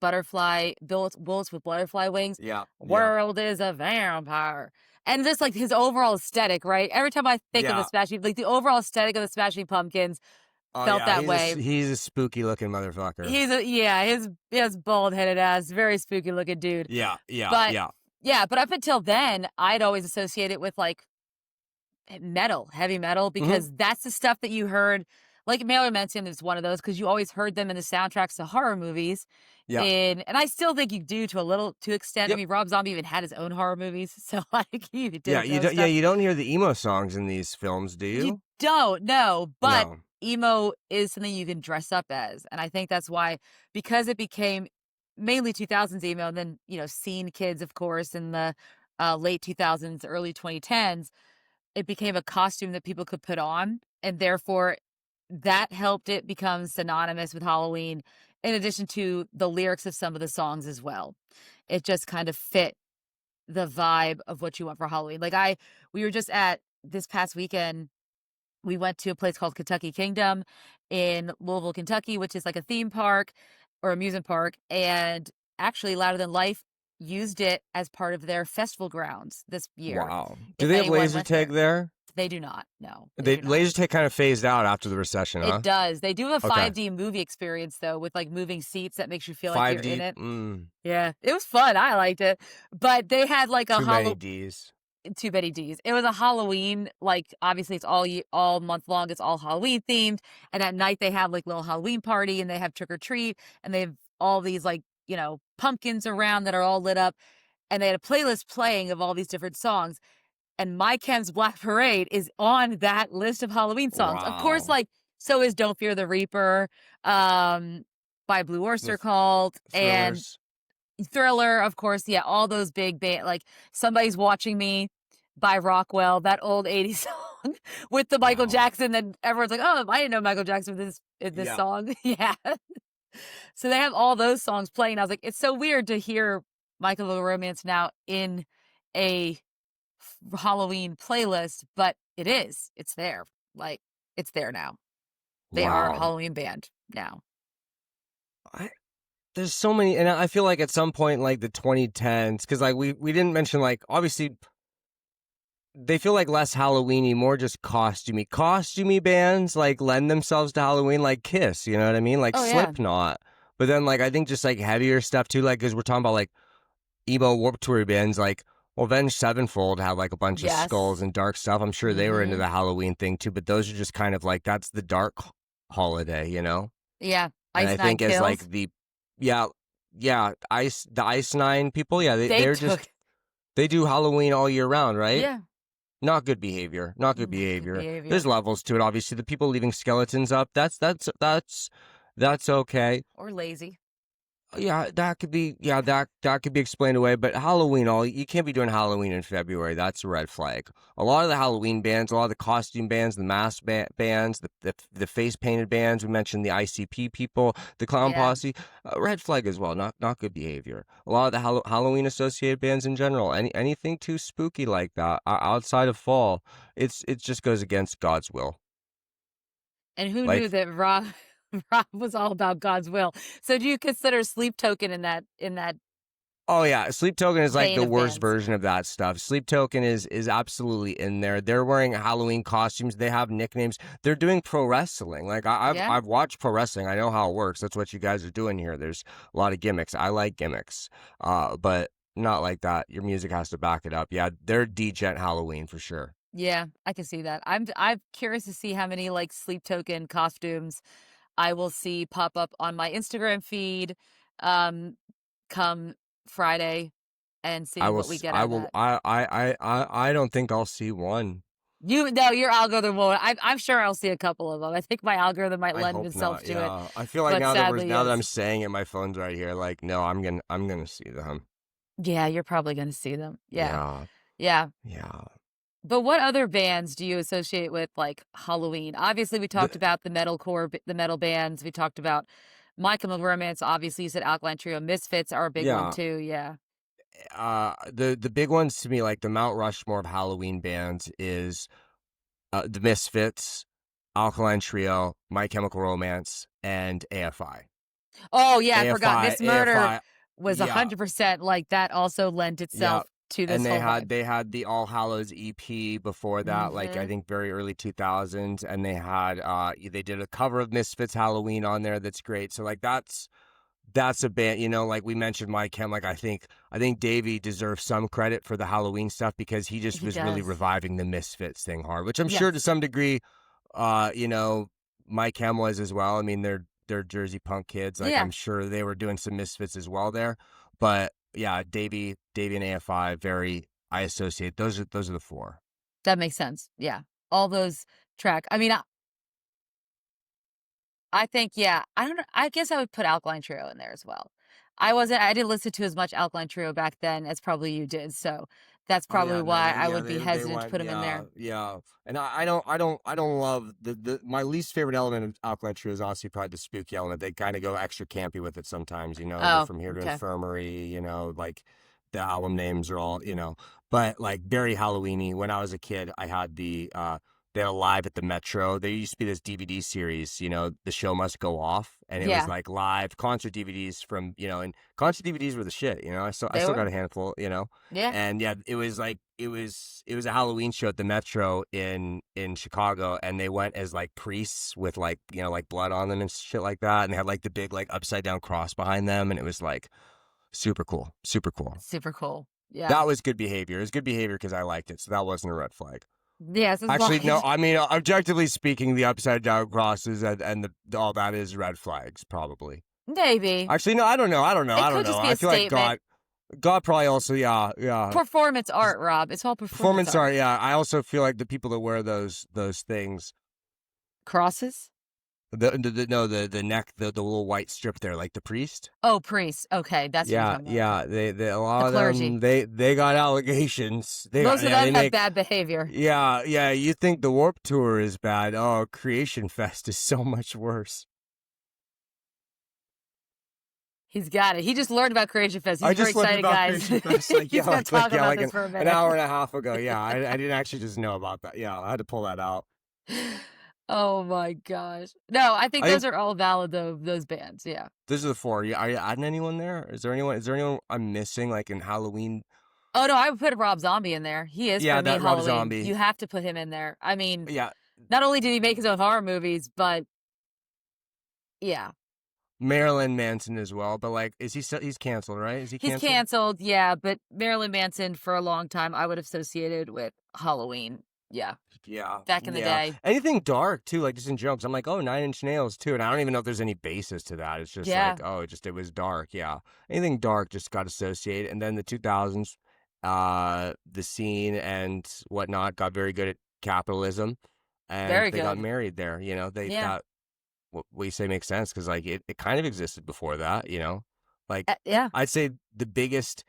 A: butterfly bullets with butterfly wings.
B: Yeah, yeah.
A: World is a vampire. And just like his overall aesthetic, right? Every time I think of the
B: Yeah.
A: Smashing, like the overall aesthetic of the Smashing Pumpkins
B: Oh
A: felt
B: yeah,
A: that way.
B: he's a spooky looking motherfucker.
A: Yeah, his bald headed ass, very spooky looking dude.
B: Yeah, yeah,
A: But
B: yeah.
A: yeah, but up until then, I'd always associate it with like metal, heavy metal,
B: Mhm.
A: because that's the stuff that you heard. Like Mailer Mention is one of those because you always heard them in the soundtracks to horror movies.
B: Yeah.
A: And I still think you do to extent. I
B: Yep.
A: mean, Rob Zombie even had his own horror movies, so like he did
B: Yeah,
A: his own stuff.
B: you don't hear the emo songs in these films, do
A: You
B: you?
A: don't know, but
B: No.
A: emo is something you can dress up as, and I think that's why, because it became mainly 2000s emo, and then scene kids, of course, in the late 2000s, early 2010s. It became a costume that people could put on, and therefore that helped it become synonymous with Halloween, in addition to the lyrics of some of the songs as well. It just kind of fit the vibe of what you want for Halloween. We were just at this past weekend, we went to a place called Kentucky Kingdom in Louisville, Kentucky, which is like a theme park or amusement park. And actually, Louder Than Life used it as part of their festival grounds this year.
B: Wow. Do
A: If
B: they have
A: anyone
B: laser
A: went
B: tag
A: there,
B: there?
A: They do not. No, they
B: They
A: do not.
B: laser tag kind of phased out after the recession,
A: It
B: huh?
A: does. They do a
B: Okay.
A: 5D movie experience though, with like moving seats that makes you feel like you're in
B: 5D.
A: it. Yeah, it was fun. I liked it. But they had like a
B: Too many D's.
A: too many D's. It was a Halloween, like obviously it's all month long. It's all Halloween themed, and at night they have like little Halloween party, and they have trick or treat, and they have all these like pumpkins around that are all lit up, and they had a playlist playing of all these different songs, and My Chem's Black Parade is on that list of Halloween songs. Of course,
B: Wow.
A: like so is Don't Fear the Reaper, um, by Blue
B: The
A: Oyster Cult, and
B: thrillers.
A: Thriller, of course, yeah, all those big like Somebody's Watching Me by Rockwell, that old 80s song with the Michael
B: Wow.
A: Jackson, then everyone's like, "Oh, I didn't know Michael Jackson was in this
B: Yeah.
A: song." Yeah. So they have all those songs playing. I was like, it's so weird to hear Michael Chemical Romance now in a Halloween playlist, but it is. It's there. Like, it's there now. They are a
B: Wow.
A: Halloween band now.
B: I, there's so many, and I feel like at some point, like the 2010s, because like we didn't mention, like, obviously they feel like less Halloweeny, more just costumey bands like lend themselves to Halloween, like Kiss, you know what I mean, like
A: Oh yeah.
B: Slipknot. But then like I think just like heavier stuff too, like because we're talking about like emo Warped Tour bands, like well, Avenged Sevenfold had like a bunch of skulls
A: Yes.
B: and dark stuff. I'm sure they were into
A: Mm-hmm.
B: the Halloween thing too, but those are just kind of like that's the dark holiday, you know.
A: Yeah.
B: And I
A: Ice Nine
B: think as
A: Kills.
B: like yeah, the Ice Nine people, yeah,
A: They
B: they're
A: took
B: just they do Halloween all year round, right?
A: yeah.
B: Not good behavior. Not good
A: Not good
B: behavior. There's
A: behavior.
B: levels to it. Obviously, the people leaving skeletons up. That's okay.
A: Or lazy.
B: Yeah, that could be. Yeah, that could be explained away. But Halloween, all you can't be doing Halloween in February. That's a red flag. A lot of the Halloween bands, a lot of the costume bands, the mask bands, the face painted bands. We mentioned the ICP people, the clown
A: Yeah.
B: posse. Red flag as well. Not good behavior. A lot of the Halloween associated bands in general. Anything too spooky like that outside of fall, it just goes against God's will.
A: And who knew
B: Like
A: that Rob Rob was all about God's will? So do you consider Sleep Token in that
B: oh yeah, Sleep Token is like
A: vein
B: the
A: of
B: worst
A: bands?
B: version of that stuff. Sleep Token is absolutely in there. They're wearing Halloween costumes. They have nicknames. They're doing pro wrestling. Like
A: Yeah.
B: I've watched pro wrestling. I know how it works. That's what you guys are doing here. There's a lot of gimmicks. I like gimmicks, but not like that. Your music has to back it up. Yeah, they're degent Halloween for sure.
A: Yeah, I can see that. I'm curious to see how many like Sleep Token costumes I will see pop up on my Instagram feed um come Friday and
B: I
A: see
B: will.
A: what we get out of that.
B: I don't think I'll see one.
A: You know, your algorithm will. I'm sure I'll see a couple of them. I think my algorithm might
B: I
A: lend
B: hope
A: itself
B: not.
A: to it,
B: Yeah, I feel like
A: but sadly,
B: now that I'm
A: yes.
B: saying it, my phone's right here. Like, no, I'm gonna see them.
A: Yeah, you're probably going to see them. Yeah,
B: Yeah,
A: yeah.
B: yeah.
A: But what other bands do you associate with like Halloween? Obviously, we
B: The
A: talked about the metal bands. We talked about My Chemical Romance. Obviously, you said Alkaline Trio. Misfits are a big one
B: yeah.
A: too. Yeah.
B: The big ones to me, like the Mount Rushmore of Halloween bands, is the Misfits, Alkaline Trio, My Chemical Romance, and AFI.
A: Oh yeah, I forgot.
B: AFI,
A: Miss Murder
B: AFI.
A: was
B: Yeah,
A: 100% like that. Also lent
B: yeah.
A: itself to
B: And
A: this whole vibe.
B: they had the All Hallows EP before that, like I
A: Hmm.
B: think very early 2000s, and they had they did a cover of Misfits Halloween on there that's great. So like that's a band, you know, like we mentioned My Chem, like I think Davey deserves some credit for the Halloween stuff because he just
A: He
B: was really
A: does.
B: reviving the Misfits thing hard, which I'm sure to
A: Yes.
B: some degree you know, My Chem was as well. I mean, they're Jersey punk kids. Like
A: Yeah,
B: I'm sure they were doing some Misfits as well there. But yeah, Davey and AFI very I associate those are the four.
A: that makes sense. Yeah. All those track. I mean, I think, yeah, I don't know. I guess I would put Alkaline Trio in there as well. I didn't listen to as much Alkaline Trio back then as probably you did. So that's
B: Oh
A: probably
B: yeah, no,
A: why I would be
B: they
A: hesitant to
B: went,
A: put them in
B: yeah,
A: there.
B: yeah. And I don't love the my least favorite element of Alkaline Trio is honestly probably the spooky element. They kind of go extra campy with it sometimes, you know, the
A: Oh,
B: From Here to
A: okay.
B: Infirmary, you know, like the album names are all, you know, but like very Halloweeny. When I was a kid, I had they had a live at the Metro. There used to be this DVD series, you know, The Show Must Go Off, and it was like live concert DVDs from, you know, and concert DVDs were the shit, you know. I still got a handful, you know.
A: Yeah.
B: And yeah, it was a Halloween show at the Metro in Chicago, and they went as like priests with like, you know, like blood on them and shit like that, and they had like the big like upside down cross behind them, and it was like super cool, super cool.
A: Super cool. Yeah.
B: That was good behavior. It was good behavior because I liked it, so that wasn't a red flag.
A: Yes.
B: Actually, no. I mean, objectively speaking, the upside down crosses and all that is red flags, probably.
A: Maybe.
B: Actually, no. I don't know. I don't know. I feel like God probably also, yeah.
A: Performance art, Rob. It's all performance
B: art. Yeah. I also feel like the people that wear those things,
A: crosses.
B: The neck, the little white strip there, like the priest.
A: Oh, priest. Okay, that's
B: yeah. They a lot of
A: clergy.
B: them. They got allegations.
A: Most of them have bad behavior.
B: Yeah. You think the Warped Tour is bad? Oh, Creation Fest is so much worse.
A: He's got it. He just learned about Creation Fest. He's
B: very
A: excited, guys.
B: He's gonna
A: talk about this for a minute.
B: An hour and a half ago. Yeah, I didn't actually just know about that. Yeah, I had to pull that out.
A: Oh my gosh. No, I think those are all valid though, those bands, yeah.
B: Those are the four. Are you adding anyone there? Is there anyone I'm missing, like in Halloween?
A: Oh no, I would put Rob Zombie in there. He is for me Halloween.
B: Rob Zombie.
A: You have to put him in there. I mean,
B: yeah.
A: Not only did he make his own horror movies, but yeah.
B: Marilyn Manson as well, but like, is he still, he's canceled, right? Is he canceled?
A: He's canceled, yeah, but Marilyn Manson for a long time I would have associated with Halloween. Yeah.
B: Yeah.
A: Back in the day.
B: Anything dark too, like just in jokes. I'm like, oh, 9 Inch Nails too. And I don't even know if there's any basis to that. It's just like, oh, it was dark. Yeah. Anything dark just got associated. And then the 2000s, the scene and whatnot got very good at capitalism. And they got married there. You know, that what you say makes sense because like it kind of existed before that, you know? Like, I'd say the biggest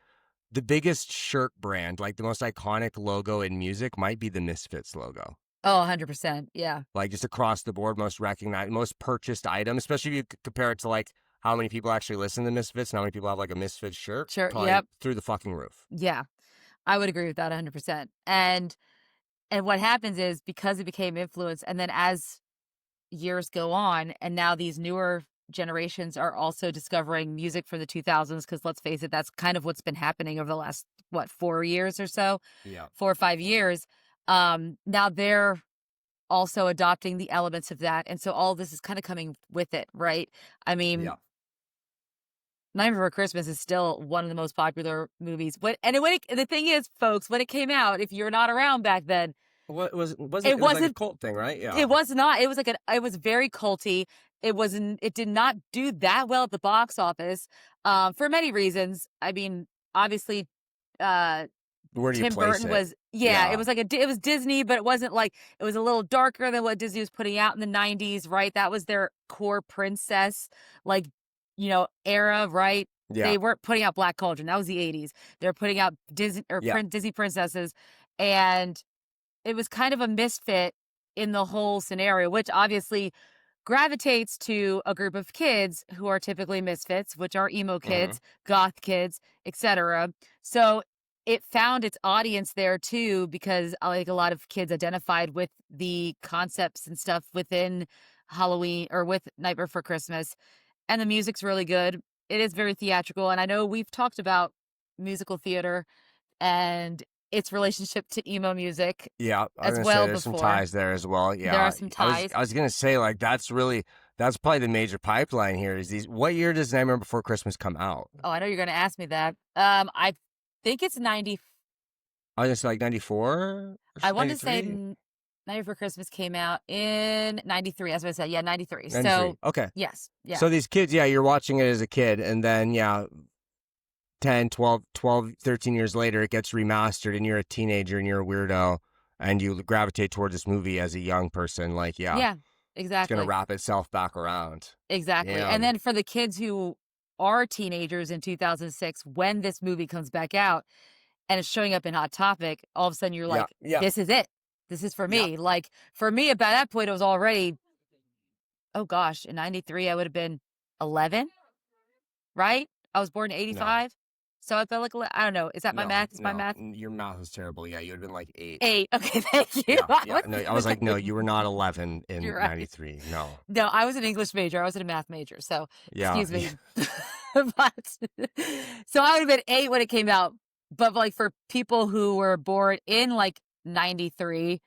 B: shirt brand, like the most iconic logo in music might be the Misfits logo.
A: Oh, 100%. Yeah.
B: Like just across the board, most recognized, most purchased item, especially if you compare it to like how many people actually listen to Misfits and how many people have like a Misfits shirt.
A: Sure.
B: Through the fucking roof.
A: Yeah. I would agree with that 100%. And what happens is because it became influence and then as years go on and now these newer generations are also discovering music from the 2000s because let's face it, that's kind of what's been happening over the last 4 years or so. 4 or 5 years. Now they're also adopting the elements of that, and so all this is kind of coming with it, right? I mean, Nightmare Before Christmas is still one of the most popular movies. The thing is, folks, when it came out, if you're not around back then,
B: it wasn't like a cult thing, right? Yeah.
A: It was not. It was it was very culty. It did not do that well at the box office, for many reasons. I mean, obviously,
B: where do you
A: Tim
B: place
A: Burton
B: it?
A: was, it was like it was Disney, but it wasn't like, it was a little darker than what Disney was putting out in the 90s, right? That was their core princess, like, era, right?
B: Yeah.
A: They weren't putting out Black Cauldron. That was the 80s. They're putting out Disney Disney princesses, and it was kind of a misfit in the whole scenario, which obviously gravitates to a group of kids who are typically misfits, which are emo kids, goth kids, etc. So it found its audience there too, because like a lot of kids identified with the concepts and stuff within Halloween or with Nightmare Before Christmas. And the music's really good. It is very theatrical. And I know we've talked about musical theater and its relationship to emo music.
B: Yeah,
A: as well.
B: There's some ties there as well. Yeah,
A: there are some ties.
B: I was gonna say like that's probably the major pipeline here. Is what year does Nightmare Before Christmas come out?
A: Oh, I know you're gonna ask me that. I think it's 90.
B: I was gonna say like 94.
A: I want to say Nightmare Before Christmas came out in 93. As I said, 93.
B: 93.
A: So
B: okay,
A: yes, yeah.
B: So these kids, you're watching it as a kid, and then 10, 12, 13 years later, it gets remastered and you're a teenager and you're a weirdo and you gravitate towards this movie as a young person. Like,
A: yeah, exactly.
B: It's going to wrap itself back around.
A: Exactly. Yeah. And then for the kids who are teenagers in 2006, when this movie comes back out and it's showing up in Hot Topic, all of a sudden you're like, this is it. This is for me. Yeah. Like, for me, by that point, it was already, oh gosh, in 93, I would have been 11, right? I was born in 85. So I felt like I don't know. Is that my
B: No,
A: math? Is my math
B: your math is terrible. Yeah, you would have been like 8.
A: 8? Okay, thank you.
B: Yeah, yeah. No, I was like, no,
A: Okay,
B: you were not 11
A: you're
B: in
A: right.
B: 93. No.
A: No, I was an English major. I wasn't a math major. So
B: Yeah,
A: excuse
B: yeah.
A: me. But so I would have been 8 when it came out. But like for people who were born in like 93,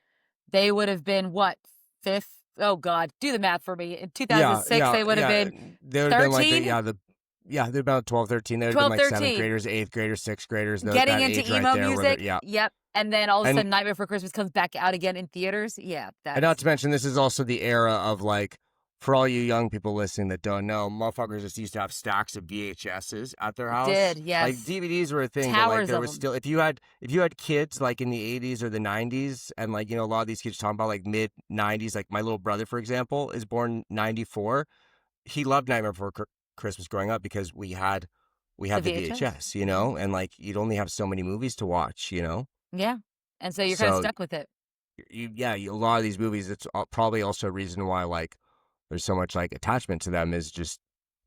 A: they would have been what, fifth? Oh God, do the math for me. In
B: Yeah,
A: 2006,
B: yeah,
A: they would have
B: yeah.
A: been
B: They would have been like
A: 13,
B: they're about 12, 13. They would have been
A: 12,
B: like 7th
A: 13,
B: graders, 8th graders, 6th graders,
A: getting
B: that
A: into
B: age right
A: emo
B: there where they're,
A: music.
B: yeah.
A: Yep. And then all of a
B: And
A: sudden, Nightmare Before Christmas comes back out again in theaters. Yeah,
B: And not
A: that's
B: to mention, this is also the era of like, for all you young people listening that don't know, motherfuckers just used to have stacks of VHSs at their house.
A: did.
B: Like
A: Yes.
B: DVDs were a thing, but like
A: Towers
B: there
A: of
B: was
A: them.
B: still if you had kids like in the 80s or the 90s, and like a lot of these kids talking about like mid 90s, like my little brother for example is born 94. He loved Nightmare Before Christmas growing up because we had
A: The
B: the
A: VHS.
B: VHS, and like you'd only have so many movies to watch.
A: Yeah. And so you're kind of
B: So
A: stuck with it.
B: a lot of these movies, it's probably also a reason why like there's so much like attachment to them is just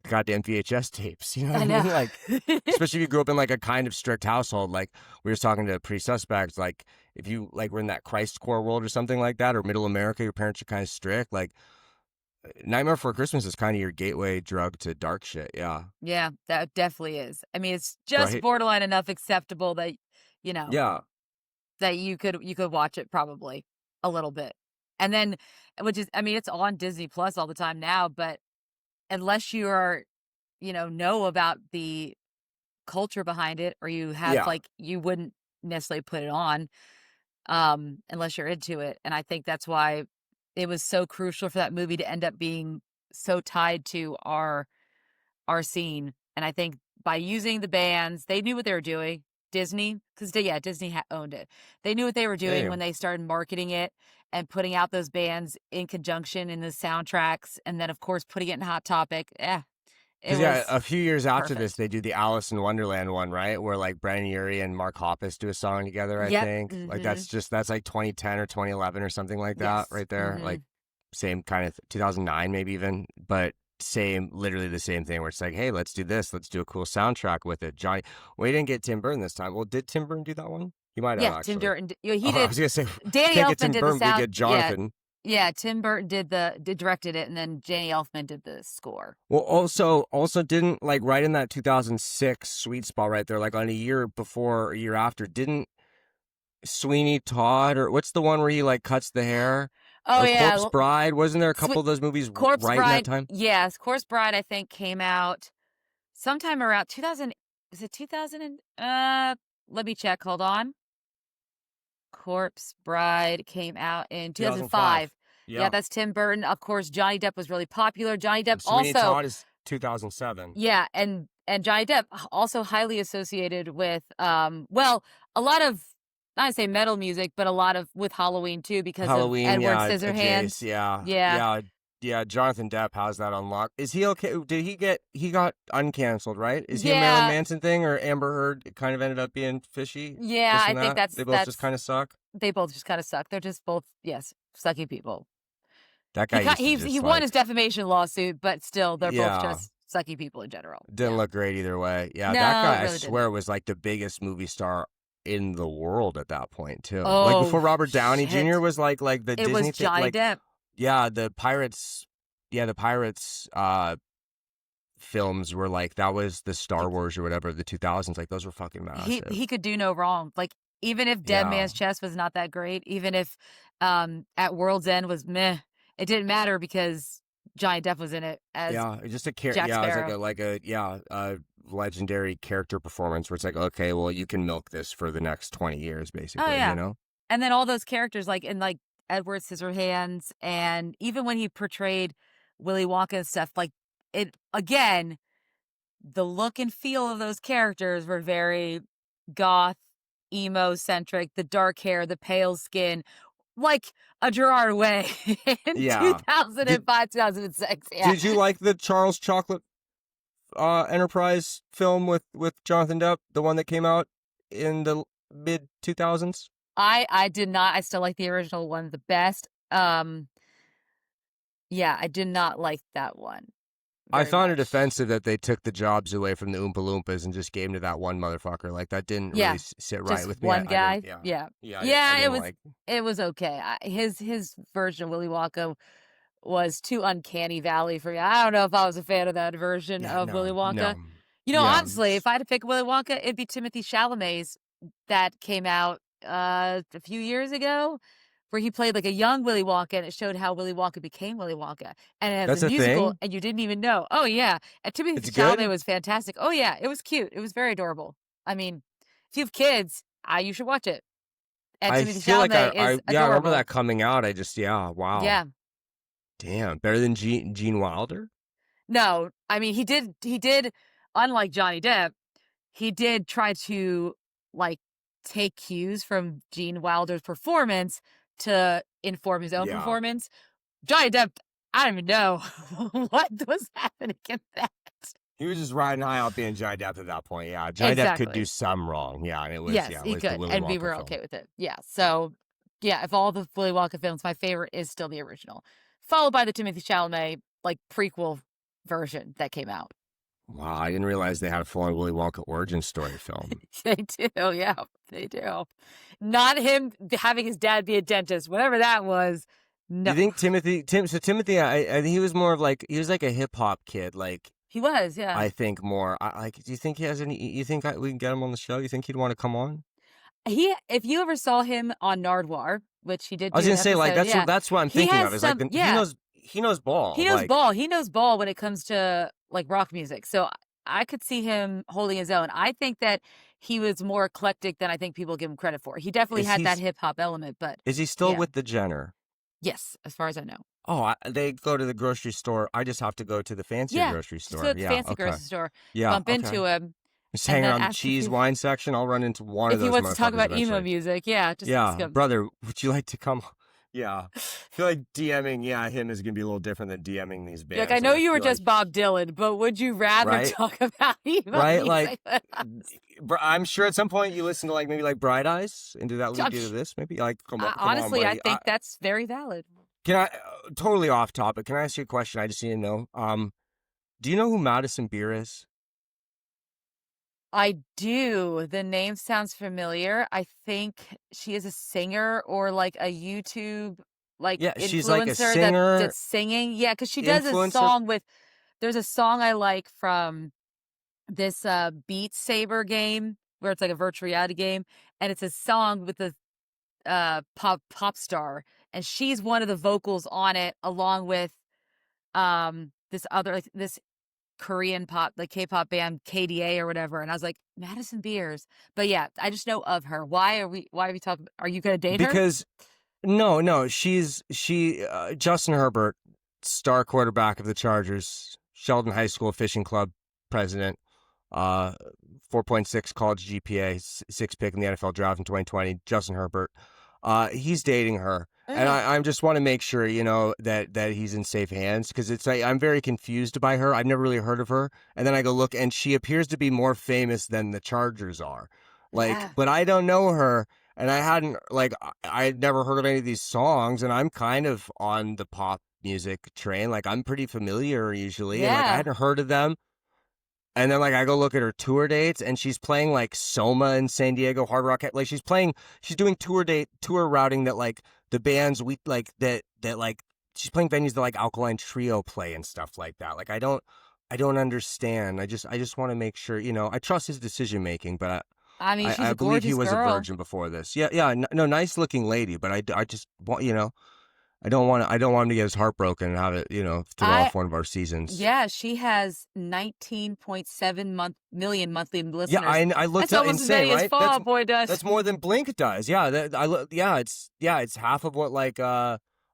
B: goddamn VHS tapes. You know what
A: I
B: I
A: know.
B: mean? Like, especially if you grew up in like a kind of strict household. Like we were talking to pre-suspects, like if you like were in that Christ core world or something like that, or middle America, your parents are kind of strict. Like Nightmare Before Christmas is kind of your gateway drug to dark shit. Yeah.
A: Yeah, that definitely is. I mean, it's just
B: Right.
A: borderline enough acceptable that, you know,
B: Yeah.
A: that you could watch it probably a little bit. And then which is I mean, it's on Disney Plus all the time now, but unless you are, know about the culture behind it or you have
B: Yeah.
A: like you wouldn't necessarily put it on unless you're into it. And I think that's why it was so crucial for that movie to end up being so tied to our scene. And I think by using the bands, they knew what they were doing. Disney, because yeah, Disney owned it. They knew what they were doing when
B: Damn.
A: they started marketing it and putting out those bands in conjunction in the soundtracks, and then of course putting it in Hot Topic. Yeah, it
B: Because yeah,
A: was
B: a few years after this,
A: perfect.
B: they do the Alice in Wonderland one, right? Where like Brennan Urie and Mark Hoppus do a song together. I
A: Yep.
B: think like
A: Mm-hmm.
B: that's like 2010 or 2011 or something like that,
A: Yes.
B: right there.
A: Mm-hmm.
B: Like same kind of 2009 maybe even, but literally the same thing. Where it's like, hey, let's do this. Let's do a cool soundtrack with it. Johnny, we didn't get Tim Burton this time. Well, did Tim Burton do that one? He might have
A: Yeah, Tim
B: actually.
A: Burton. He
B: Oh, I
A: did.
B: was gonna say,
A: Danny
B: can't get
A: Elfman
B: Tim
A: did the
B: Burton. We
A: sound.
B: get
A: Yeah,
B: Jonathan.
A: yeah. Tim Burton did directed it, and then Danny Elfman did the score.
B: Well, also didn't like right in that 2006 sweet spot right there, like on a year before or a year after, didn't Sweeney Todd or what's the one where he like cuts the hair
A: Oh
B: or
A: yeah,
B: Corpse Bride? Wasn't there a couple
A: Sweet
B: of those movies
A: Corpse
B: right in that
A: Bride.
B: time?
A: Yes, Corpse Bride. I think came out sometime around 2000. Is it 2000? Let me check. Hold on. Corpse Bride came out in
B: 2005.
A: 2005. Yeah,
B: Yeah.
A: that's Tim Burton. Of course, Johnny Depp was really popular. Johnny Depp
B: And Sweeney
A: also,
B: Todd is 2007.
A: yeah, and Johnny Depp also highly associated with well, a lot of not to say metal music, but a lot of with Halloween too because of
B: Halloween,
A: Edward
B: yeah, a Jace,
A: Scissorhands.
B: yeah,
A: Yeah.
B: yeah, yeah. Jonathan Depp has that unlocked. Is he okay? He got uncanceled, right? Is he a Marilyn
A: Yeah.
B: Manson thing or Amber Heard? It kind of ended up being fishy,
A: Yeah,
B: this
A: I
B: and
A: think
B: that.
A: that's
B: They both just
A: that's
B: kind of suck.
A: they both just kind of suck. They're just both, yes, sucky people.
B: That guy used to
A: He
B: just
A: won his
B: like,
A: defamation lawsuit, but still, they're both
B: yeah,
A: just sucky people in general.
B: didn't
A: Yeah.
B: look great either way. Yeah, that
A: No,
B: guy, I
A: really didn't.
B: swear, was like the biggest movie star in the world at that point too. Like
A: Oh
B: before Robert Downey Jr.
A: shit!
B: was like the
A: It was
B: Disney thing.
A: Johnny
B: Like
A: Depp.
B: yeah, the Pirates films were like that was the Star
A: He
B: Wars or whatever of the 2000s. Like those were fucking
A: he
B: massive.
A: he could do no wrong. Like even if Dead
B: Yeah,
A: Man's Chest was not that great, even if At World's End was meh, it didn't matter because Johnny Depp was in it as
B: yeah, just a
A: Jack
B: yeah, it was like
A: Sparrow.
B: a legendary character performance where it's like okay, well you can milk this for the next 20 years
A: Oh
B: basically, you
A: yeah,
B: know?
A: and then all those characters like in like Edward Scissorhands, and even when he portrayed Willy Wonka and stuff, like it again, the look and feel of those characters were very goth, emo centric, the dark hair, the pale skin, like a Gerard Way in
B: Yeah. Did
A: 2005, 2006. Yeah.
B: did you like the Charles Chocolate Enterprise film with Jonathan Depp, the one that came out in the mid 2000s?
A: I did not. I still like the original one the best. Yeah, I did not like that one.
B: I
A: very
B: found it
A: much.
B: offensive that they took the jobs away from the Oompa Loompas and just gave them to that one motherfucker. Like that didn't really
A: Yeah,
B: sit right
A: just
B: with me.
A: one
B: I didn't.
A: guy.
B: Yeah,
A: Yeah.
B: yeah. I
A: Yeah,
B: didn't like.
A: it was okay. His version of Willy Wonka was too uncanny valley for me. I don't know if I was a fan of that version
B: Yeah,
A: of Willy
B: no,
A: Wonka.
B: no.
A: You know,
B: Yeah,
A: honestly, if I had to pick Willy Wonka, it'd be Timothy Chalamet's that came out a few years ago, where he played like a young Willy Wonka, and it showed how Willy Wonka became Willy Wonka, and it has a
B: that's a
A: musical,
B: thing.
A: and you didn't even know. Oh yeah, and Timothy
B: It's
A: Chalamet
B: good.
A: was fantastic. Oh yeah, it was cute. It was very adorable. I mean, if you have kids, you should watch it. And
B: I
A: Timothy
B: feel like
A: Chalamet is
B: yeah, I remember
A: adorable.
B: that coming out. I just, yeah, wow.
A: Yeah.
B: Damn. Better than Gene Wilder?
A: No, I mean he did unlike Johnny Depp, he did try to like take cues from Gene Wilder's performance to inform his own
B: Yeah.
A: performance. Johnny Depp, I don't even know what was happening in that.
B: He was just riding high out being Johnny Depp at that point. Yeah. Johnny Depp could do
A: Exactly.
B: some wrong. Yeah. And
A: Yes,
B: it
A: he
B: was the
A: could,
B: Willy
A: and we
B: Wonka
A: were
B: film.
A: okay with it. Yeah. So, yeah, if all the Willy Wonka films, my favorite is still the original, followed by the Timothy Chalamet like prequel version that came out.
B: Wow. I didn't realize they had a full on Willy Wonka origin story film.
A: They do, yeah, they do. Not him having his dad be a dentist, whatever that was.
B: Do
A: No,
B: you think Timothy, I he was more of like, he was like a hip hop kid. Like,
A: he was, yeah.
B: I think more. Like, do you think he has any? You think we can get him on the show? You think he'd want to come on?
A: If you ever saw him on Nardwar, which he did
B: I was
A: do an
B: gonna say like
A: episode, yeah,
B: that's what I'm
A: he
B: thinking
A: has
B: of. Is like
A: some,
B: he
A: yeah,
B: knows ball.
A: he knows
B: Like,
A: ball. He knows ball when it comes to like rock music. So I could see him holding his own. I think that he was more eclectic than I think people give him credit for. He definitely
B: is
A: had
B: he
A: that hip hop element, but
B: is he still
A: yeah,
B: with the Jenner?
A: yes, as far as I know.
B: Oh, they go to the grocery store. I just have to go to the fancier
A: Yeah,
B: grocery
A: just go
B: store.
A: to the
B: Yeah,
A: fancy
B: okay.
A: grocery store,
B: Yeah,
A: bump
B: okay.
A: into him,
B: Just
A: and
B: hanging
A: then
B: around the
A: ask
B: cheese wine section. I'll run into one of
A: if he
B: those
A: wants to talk
B: motherfuckers
A: about emo
B: eventually.
A: music. Yeah, just ask
B: Yeah,
A: him.
B: brother, would you like to come? Yeah, I feel like DMing, him is gonna be a little different than DMing these bands.
A: Like, I know
B: Like,
A: you were
B: feel
A: just Bob Dylan, but would you rather
B: right,
A: talk about emo
B: right,
A: music?
B: like, I'm sure at some point you listen to like maybe like Bright Eyes and do that lead you to this. Maybe like, come on,
A: Honestly, I
B: buddy.
A: think that's very valid.
B: Can I totally off topic? Can I ask you a question? I just need to know. Do you know who Madison Beer is?
A: I do. The name sounds familiar. I think she is a singer or like a YouTube like
B: Yeah, she's like a
A: influencer
B: singer,
A: that's singing. Yeah, because she does a
B: influencer.
A: song with. There's a song I like from this Beat Saber game where it's like a virtual reality game, and it's a song with the pop star, and she's one of the vocals on it, along with this other like this Korean pop, like K-pop band KDA or whatever. And I was like, Madison Beers. But yeah, I just know of her. Why are we talking? Are you gonna date her?
B: Because no, Justin Herbert, star quarterback of the Chargers, Sheldon High School Fishing Club president, 4.6 college GPA, six pick in the NFL draft in 2020. Justin Herbert, he's dating her. And I just want to make sure, that he's in safe hands, because it's like, I'm very confused by her. I've never really heard of her. And then I go look, and she appears to be more famous than the Chargers are. Like,
A: Yeah.
B: but I don't know her, and I had never heard of any of these songs, and I'm kind of on the pop music train. Like, I'm pretty familiar usually, and like I
A: Yeah.
B: hadn't heard of them. And then, like, I go look at her tour dates, and she's playing, like, Soma in San Diego, Hard Rock. Like, she's doing tour routing that, like, the bands she's playing venues that, like, Alkaline Trio play and stuff like that. Like, I don't understand. I just want to make sure, I trust his decision making, but
A: I mean, she's
B: I
A: a
B: believe he
A: gorgeous
B: was
A: girl.
B: a virgin before this. Yeah, no, nice looking lady, but I just want, I don't want him to get his heart broken and have it, throw off one of our seasons.
A: Yeah, she has 19.7 million monthly listeners.
B: Yeah, I looked
A: That's
B: up
A: almost
B: insane,
A: as many
B: right?
A: as Fall Out Boy does.
B: That's more than Blink does. Yeah, it's half of what like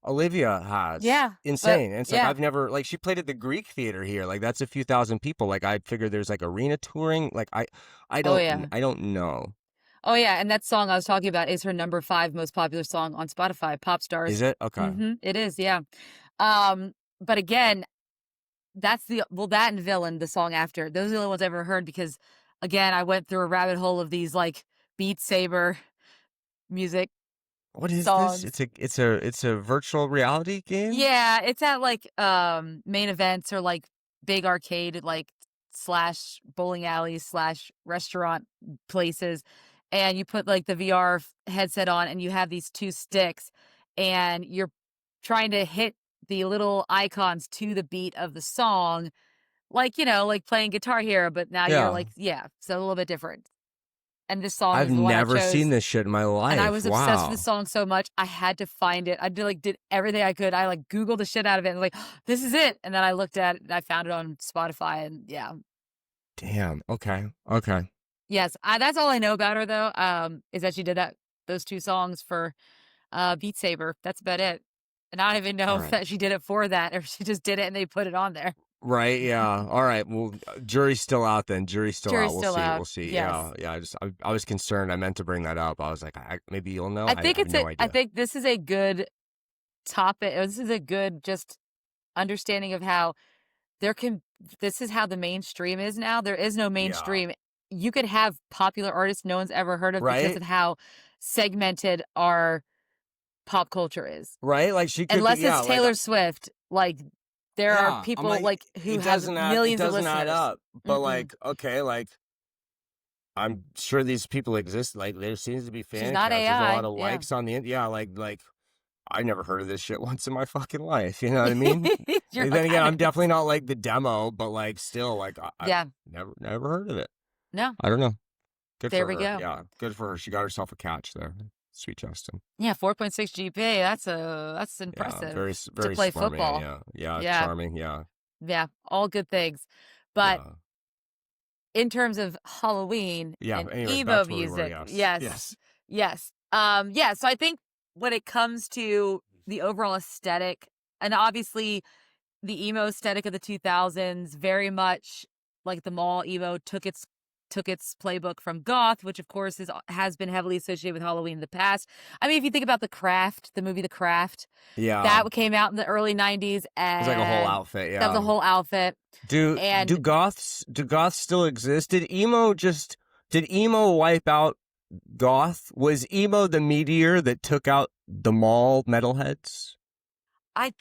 B: Olivia has.
A: Yeah,
B: Insane. And it's like
A: yeah.
B: I've never she played at the Greek Theater here. Like that's a few thousand people. Like I figured there's like arena touring. Like I
A: Oh,
B: don't
A: yeah.
B: I don't know.
A: Oh yeah, and that song I was talking about is her number 5 most popular song on Spotify, Pop Stars.
B: Is it? Okay.
A: It is, yeah. But again, that's that and Villain, the song after. Those are the only ones I ever heard because, again, I went through a rabbit hole of these like Beat Saber music.
B: What is
A: songs.
B: this? It's a virtual reality game?
A: Yeah, it's at like main events or like big arcade like slash bowling alleys slash restaurant places, and you put like the VR headset on, and you have these two sticks, and you're trying to hit the little icons to the beat of the song, like, like playing Guitar Hero, but now you're
B: Yeah.
A: like, yeah, so a little bit different. And this song
B: I've
A: is the one I
B: never seen
A: chose.
B: this shit in my
A: And I
B: life.
A: was obsessed with the
B: Wow.
A: song so much, I had to find it. Did everything I could. I like Googled the shit out of it and like, this is it. And then I looked at it and I found it on Spotify, and yeah.
B: Damn. Okay. Okay.
A: Yes, that's all I know about her though. Is that she did those two songs for Beat Saber. That's about it. And I don't even know
B: All
A: if
B: right.
A: that she did it for that, or she just did it and they put it on there.
B: Right. Yeah. All right. Well, jury's still out then. Jury's still
A: Jury's
B: out. We'll
A: still
B: see.
A: out.
B: We'll see.
A: Yes.
B: Yeah. Yeah. I was concerned. I meant to bring that up. I was like, maybe you'll know.
A: I
B: I
A: think
B: have no
A: I
B: idea.
A: think this is a good topic. This is a good just understanding of how this is how the mainstream is now. There is no
B: Yeah.
A: mainstream. You could have popular artists no one's ever heard of because
B: Right.
A: of how segmented our pop culture is.
B: Right. Like she could
A: Unless
B: be, yeah,
A: it's
B: like,
A: Taylor Swift, like there are
B: yeah.
A: people
B: I'm like,
A: like who
B: it
A: have
B: doesn't
A: millions of
B: add
A: listeners.
B: up. But
A: Mm-mm.
B: like, okay, like I'm sure these people exist. Like there seems to be
A: She's
B: fan
A: not
B: counts. There's a
A: AI.
B: lot of
A: Yeah.
B: likes on the yeah. Like I never heard of this shit once in my fucking life. You know what I mean?
A: You're
B: Then
A: like,
B: again,
A: I
B: I'm
A: didn't.
B: definitely not like the demo, but like still, like I
A: Yeah.
B: never heard of it.
A: No.
B: I don't know. Good
A: There
B: for
A: we
B: her.
A: go.
B: Yeah, good for her. She got herself a catch there. Sweet Justin.
A: Yeah, 4.6 GPA. That's
B: Yeah,
A: impressive
B: very
A: to play
B: smart
A: football.
B: man. Yeah,
A: Yeah.
B: charming. Yeah,
A: Yeah, all good things. But
B: yeah,
A: in terms of Halloween
B: yeah.
A: and
B: Anyways,
A: emo
B: back to where we were.
A: music,
B: Yes,
A: yes.
B: yes.
A: Yes. Yeah, so I think when it comes to the overall aesthetic, and obviously the emo aesthetic of the 2000s, very much like the mall emo took its playbook from goth, which of course has been heavily associated with Halloween in the past. I mean, if you think about the movie The Craft,
B: Yeah,
A: that came out in the early 90s,
B: it's like a whole
A: and
B: outfit.
A: that was a
B: Yeah.
A: whole outfit.
B: Do
A: And
B: goths still exist? Did emo wipe out goth? Was emo the meteor that took out the mall metalheads?
A: I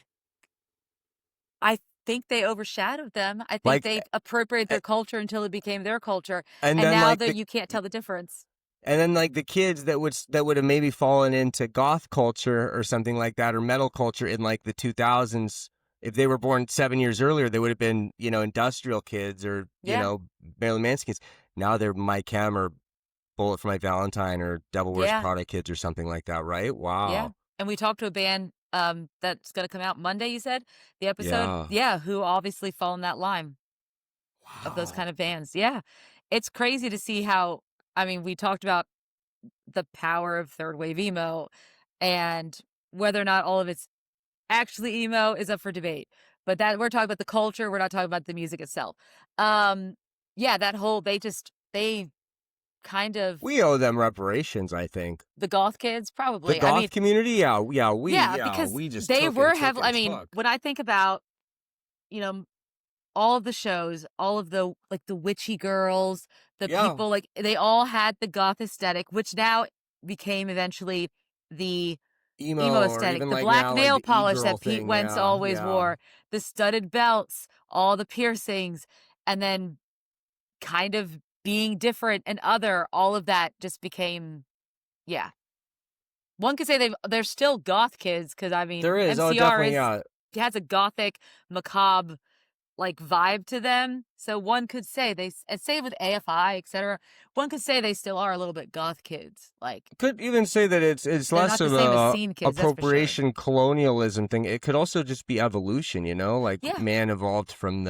A: I think they overshadowed them. I think
B: Like,
A: they appropriated
B: a-
A: their culture until it became their culture,
B: and
A: and
B: then
A: now
B: like
A: that you can't tell the difference.
B: and then like the kids that would have maybe fallen into goth culture or something like that, or metal culture in like the 2000s. If they were born 7 years earlier, they would have been, industrial kids or,
A: Yeah.
B: Marilyn Manson kids. Now they're Mike Hem or Bullet for My Valentine or Devil Wears
A: Yeah.
B: Prada kids or something like that, right? Wow.
A: Yeah. And we talked to a band that's going to come out Monday, you said? The episode?
B: Yeah.
A: Yeah, who obviously fall in that line of those
B: Wow.
A: kind of bands. Yeah. It's crazy to see how, I mean, we talked about the power of third wave emo, and whether or not all of it's actually emo is up for debate. But that we're talking about the culture, we're not talking about the music itself. Yeah, that whole they kind of
B: We owe them reparations, I think.
A: the goth kids
B: The
A: probably.
B: goth
A: I mean,
B: community,
A: because
B: we just
A: they
B: took
A: were
B: and took
A: heavily.
B: and
A: I mean,
B: took.
A: when I think about, you know, all of the shows, all of the like the witchy girls, the
B: Yeah.
A: people like they all had the goth aesthetic, which now became eventually the emo
B: Or
A: aesthetic,
B: even
A: the
B: like
A: black
B: now,
A: nail
B: like the
A: polish
B: e-girl
A: that Pete
B: thing.
A: Wentz
B: Yeah,
A: always
B: yeah.
A: wore, the studded belts, all the piercings, and then kind of being different and other, all of that just became, yeah. One could say they're still goth kids because I mean
B: There is. Oh,
A: MCR
B: definitely, yeah.
A: has a gothic, macabre like vibe to them. So one could say and same with AFI, etc. One could say they still are a little bit goth kids. Like
B: Could even say that it's
A: they're
B: less
A: not the
B: of
A: same as
B: a
A: scene kids, that's for sure.
B: appropriation colonialism thing. It could also just be evolution, like
A: Yeah.
B: man evolved from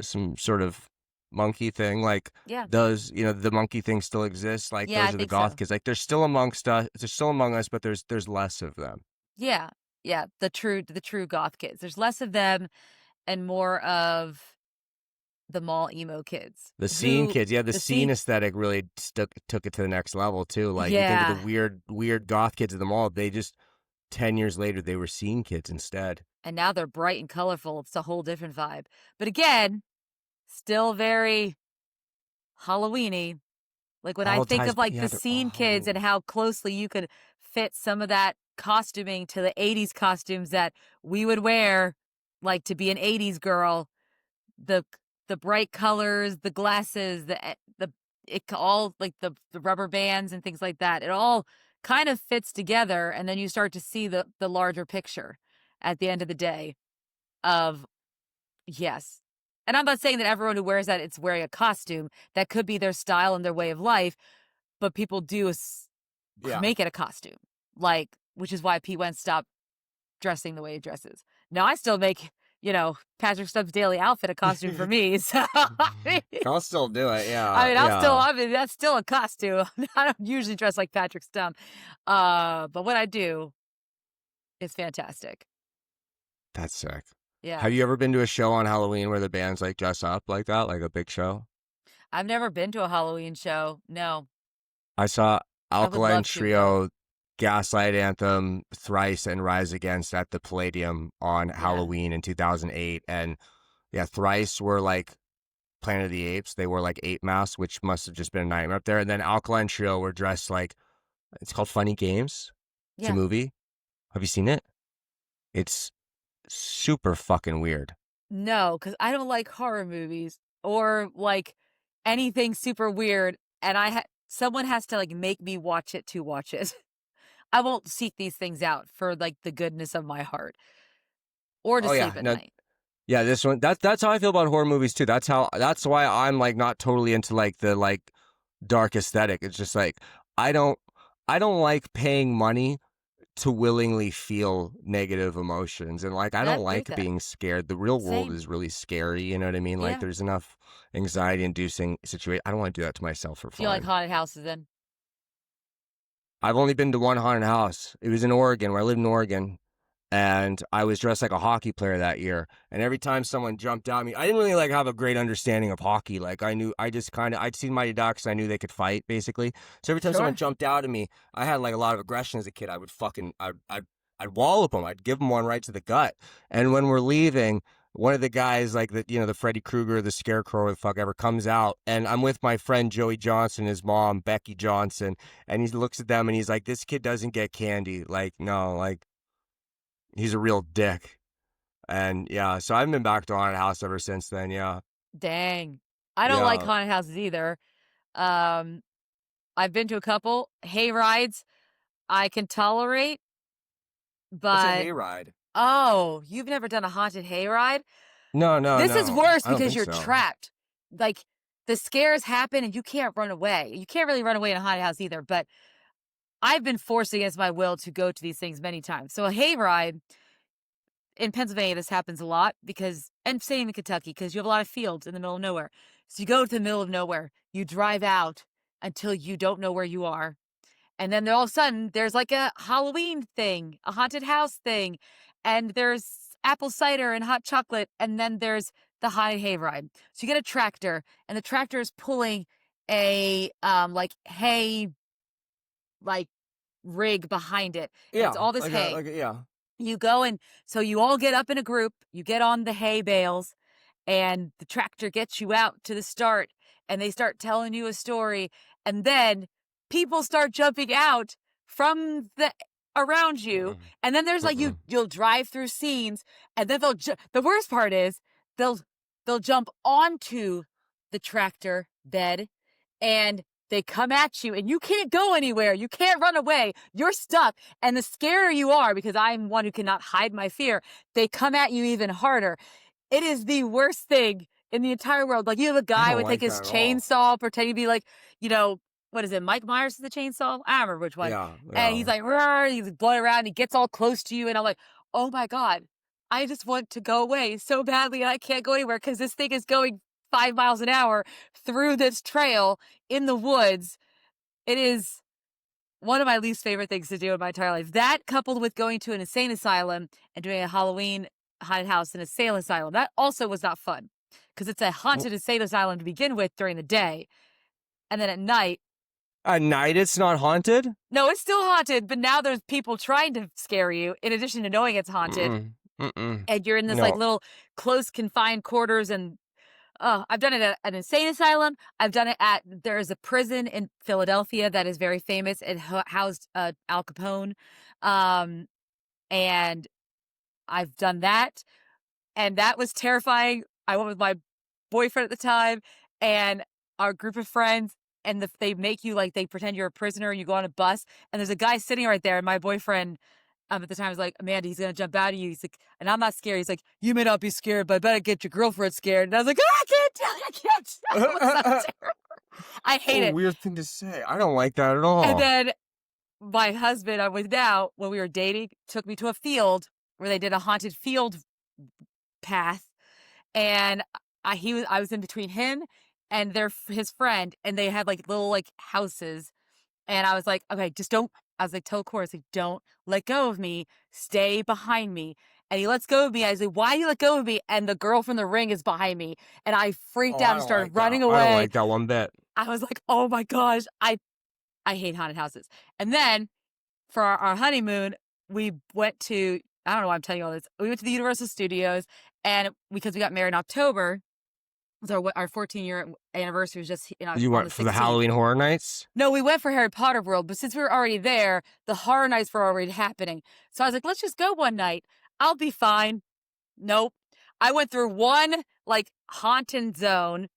B: some sort of monkey thing. Like
A: Yeah.
B: does the monkey thing still exists? Like
A: Yeah, I
B: those are the
A: think
B: goth
A: so.
B: kids. Like they're still amongst us. They're still among us, but there's less of them.
A: Yeah. Yeah. The true goth kids. There's less of them and more of the mall emo kids.
B: The scene
A: Who
B: kids, yeah, the
A: the
B: scene
A: scene
B: aesthetic really took it to the next level too. Like you think of
A: Yeah.
B: the weird goth kids at the mall, they just 10 years later they were scene kids instead.
A: And now they're bright and colorful. It's a whole different vibe. But again, still very Halloweeny. Like when I
B: All
A: think
B: ties,
A: of like
B: yeah,
A: the
B: they're
A: scene
B: all
A: kids and
B: Halloween.
A: how closely you could fit some of that costuming to the 80s costumes that we would wear, like to be an 80s girl. the bright colors, the glasses, it all like the rubber bands and things like that. It all kind of fits together, and then you start to see the larger picture at the end of the day of yes. And I'm not saying that everyone who wears that it's wearing a costume. That could be their style and their way of life, but people do
B: Yeah.
A: make it a costume. Like, which is why Pete Wentz stopped dressing the way he dresses. Now I still make, Patrick Stubbs' daily outfit a costume for me. So
B: I'll still do it. Yeah.
A: I mean, that's still a costume. I don't usually dress like Patrick Stubbs. But when I do, it's fantastic.
B: That's sick.
A: Yeah.
B: Have you ever been to a show on Halloween where the bands like dress up like that, like a big show?
A: I've never been to a Halloween show. No.
B: I saw
A: I would
B: Alkaline
A: love to, though.
B: Trio, Gaslight Anthem, Thrice, and Rise Against at the Palladium on Halloween in 2008. And yeah, Thrice were like Planet of the Apes. They wore like ape masks, which must have just been a nightmare up there. And then Alkaline Trio were dressed like, it's called Funny Games. It's a movie. Have you seen it? It's super fucking weird.
A: No, because I don't like horror movies or like anything super weird. And someone has to like make me watch it to watch it. I won't seek these things out for like the goodness of my heart or to sleep at night.
B: Yeah, this one that's how I feel about horror movies too. That's why I'm like not totally into like the like dark aesthetic. It's just like I don't like paying money to willingly feel negative emotions, and like I don't like being scared. The real world is really scary, you know what I mean? Like there's enough anxiety inducing situation. I don't want to do that to myself for fun.
A: Do you like haunted houses then?
B: I've only been to one haunted house. It was in Oregon, where I lived in Oregon. And I was dressed like a hockey player that year. And every time someone jumped out at me, I didn't really like have a great understanding of hockey. Like I'd seen Mighty Ducks. I knew they could fight basically. So every time someone jumped out at me, I had like a lot of aggression as a kid. I would I'd wallop them. I'd give them one right to the gut. And when we're leaving, one of the guys like the Freddy Krueger, the Scarecrow, or the fuck ever comes out, and I'm with my friend Joey Johnson, his mom, Becky Johnson, and he looks at them and he's like, this kid doesn't get candy. Like, no, like, he's a real dick. And yeah, so I've been back to haunted house ever since then. Yeah.
A: Dang. I don't like haunted houses either. I've been to a couple hay rides. I can tolerate, but
B: what's a hayride?
A: Oh, you've never done a haunted hayride?
B: No.
A: This is worse
B: I don't
A: because
B: think
A: you're
B: so.
A: trapped. Like the scares happen and you can't run away. You can't really run away in a haunted house either, but I've been forced against my will to go to these things many times. So a hayride in Pennsylvania, this happens a lot and same in Kentucky, because you have a lot of fields in the middle of nowhere. So you go to the middle of nowhere, you drive out until you don't know where you are. And then all of a sudden there's like a Halloween thing, a haunted house thing, and there's apple cider and hot chocolate. And then there's the haunted hayride. So you get a tractor, and the tractor is pulling a like hay like rig behind it.
B: Yeah,
A: it's all this
B: like
A: hay.
B: yeah.
A: You go, and so you all get up in a group, you get on the hay bales, and the tractor gets you out to the start, and they start telling you a story. And then people start jumping out from around you. And then there's like, you'll drive through scenes, and then the worst part is they'll jump onto the tractor bed, and they come at you, and you can't go anywhere. You can't run away. You're stuck. And the scarier you are, because I'm one who cannot hide my fear, they come at you even harder. It is the worst thing in the entire world. Like, you have a guy with like his chainsaw pretending to be like, what is it? Mike Myers is the chainsaw? I don't remember which one. Yeah. And he's like, he's blowing around, and he gets all close to you. And I'm like, oh my God, I just want to go away so badly, and I can't go anywhere because this thing is going 5 miles an hour through this trail in the woods. It is one of my least favorite things to do in my entire life. That, coupled with going to an insane asylum and doing a Halloween haunted house in a insane asylum, that also was not fun, because it's a haunted insane asylum to begin with during the day, and then at night.
B: At night, it's not haunted?
A: No, it's still haunted, but now there's people trying to scare you in addition to knowing it's haunted. And you're in this like little close confined quarters, and I've done it at an insane asylum. I've done it there's a prison in Philadelphia that is very famous. It housed Al Capone. And I've done that. And that was terrifying. I went with my boyfriend at the time and our group of friends, and they make you like they pretend you're a prisoner. And you go on a bus, and there's a guy sitting right there. And my boyfriend at the time was like, Amanda, he's gonna jump out of you. He's like, and I'm not scared. He's like, you may not be scared, but I better get your girlfriend scared. And I was like, oh, I can't tell you, I can't tell. It was so terrible. I hate
B: Oh,
A: it.
B: weird thing to say. I don't like that at all.
A: And then my husband, I was now when we were dating, took me to a field where they did a haunted field path, and I was in between him and his friend, and they had like little like houses, and I was like, okay, just don't. I was like, tell Corey, like, don't let go of me, stay behind me. And he lets go of me. I was like, why do you let go of me? And the girl from the ring is behind me, and I freaked out and started running away.
B: I don't like that one bit.
A: I was like, oh my gosh, I hate haunted houses. And then for our honeymoon, we went to, I don't know why I'm telling you all this. We went to the Universal Studios, and because we got married in October, it was our 14-year anniversary was just
B: You went for the Halloween Horror Nights?
A: No, we went for Harry Potter World, but since we were already there, the Horror Nights were already happening. So I was like, let's just go one night. I'll be fine. Nope. I went through one like haunted zone,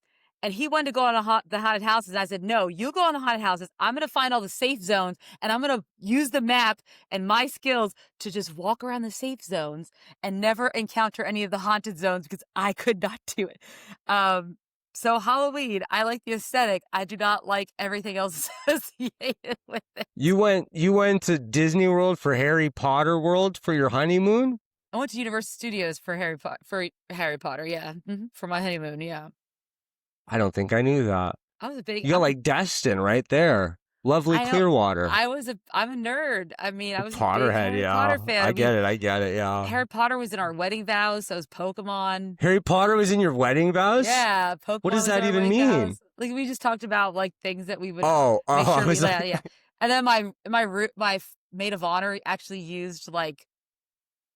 A: and he wanted to go on the haunted houses. I said, no, you go on the haunted houses. I'm going to find all the safe zones, and I'm going to use the map and my skills to just walk around the safe zones and never encounter any of the haunted zones because I could not do it. So Halloween, I like the aesthetic. I do not like everything else associated with it.
B: You went to Disney World for Harry Potter World for your honeymoon?
A: I went to Universal Studios for Harry Potter, yeah. For my honeymoon, yeah.
B: I don't think I knew that.
A: I was a big...
B: You got like Destin right there. Lovely Clearwater.
A: I'm a nerd. I mean, I was a big
B: Potterhead,
A: Harry
B: yeah.
A: Potter fan.
B: I get it, yeah.
A: Harry Potter was in our wedding vows, so was Pokemon.
B: Harry Potter was in your wedding vows?
A: Yeah, Pokemon.
B: What does that even mean?
A: Vows. Like we just talked about like things that we would
B: make
A: sure we yeah. And then my maid of honor actually used like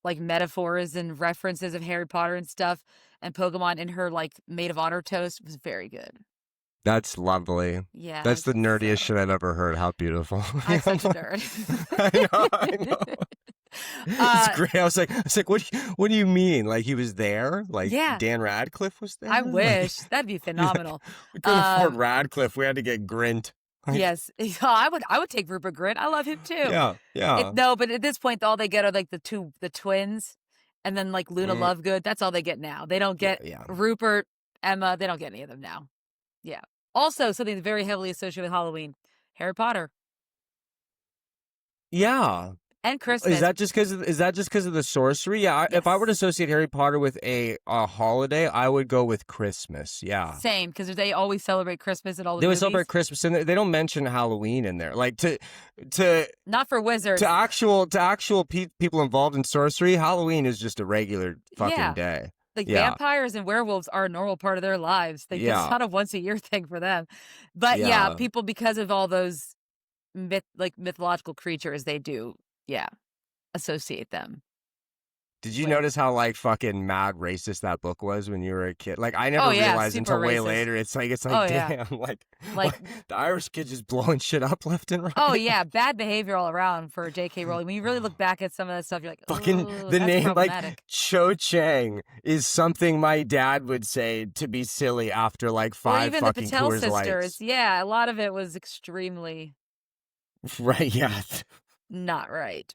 A: metaphors and references of Harry Potter and stuff and Pokemon in her like maid of honor toast. It was very good.
B: That's lovely.
A: Yeah.
B: That's the nerdiest shit I've ever heard. How beautiful.
A: I'm such a nerd.
B: I know. It's great. I was like, what do you mean? Like he was there? Like Dan Radcliffe was there?
A: I wish. That'd be phenomenal.
B: We couldn't afford Radcliffe. We had to get Grint.
A: Yes. I would take Rupert Grint. I love him too.
B: Yeah.
A: No, but at this point, all they get are like the twins and then like Luna Lovegood. That's all they get now. They don't get Rupert, Emma. They don't get any of them now. Yeah. Also, something that's very heavily associated with Halloween, Harry Potter.
B: Yeah.
A: And Christmas.
B: Is that just because of the sorcery? Yeah.
A: Yes.
B: If I were to associate Harry Potter with a holiday, I would go with Christmas. Yeah.
A: Same, because they always celebrate Christmas at all the
B: They
A: movies.
B: would celebrate Christmas, and they don't mention Halloween in there. Like to
A: not for wizards.
B: To actual people involved in sorcery, Halloween is just a regular fucking day.
A: Like vampires and werewolves are a normal part of their lives. It's not a once a year thing for them. But people, because of all those mythological creatures, they do associate them.
B: Did you notice how like fucking mad racist that book was when you were a kid? Like I never realized until way later. It's like damn, like the Irish kid just blowing shit up left and right.
A: Oh yeah, bad behavior all around for J.K. Rowling. When you really look back at some of that stuff, you're like,
B: fucking the name like Cho Chang is something my dad would say to be silly after like 5
A: or even
B: fucking
A: the Patel
B: Coors
A: sisters.
B: Lights.
A: Yeah, a lot of it was extremely
B: right. Yeah,
A: not right.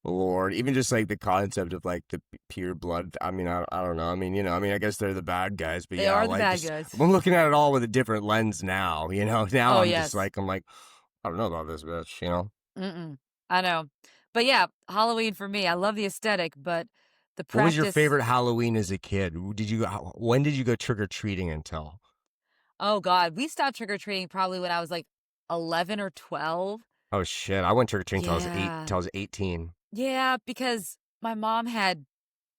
B: Lord, even just like the concept of like the pure blood. I mean, I don't know. I mean, I guess they're the bad guys, but
A: they are the bad guys.
B: I'm looking at it all with a different lens now. Now
A: just
B: like I don't know about this bitch.
A: I know, but yeah, Halloween for me. I love the aesthetic, but the practice.
B: What was your favorite Halloween as a kid? When did you go trick or treating until?
A: Oh God, we stopped trick or treating probably when I was like 11 or 12.
B: Oh shit, I went trick or treating till I was 18.
A: Yeah, because my mom had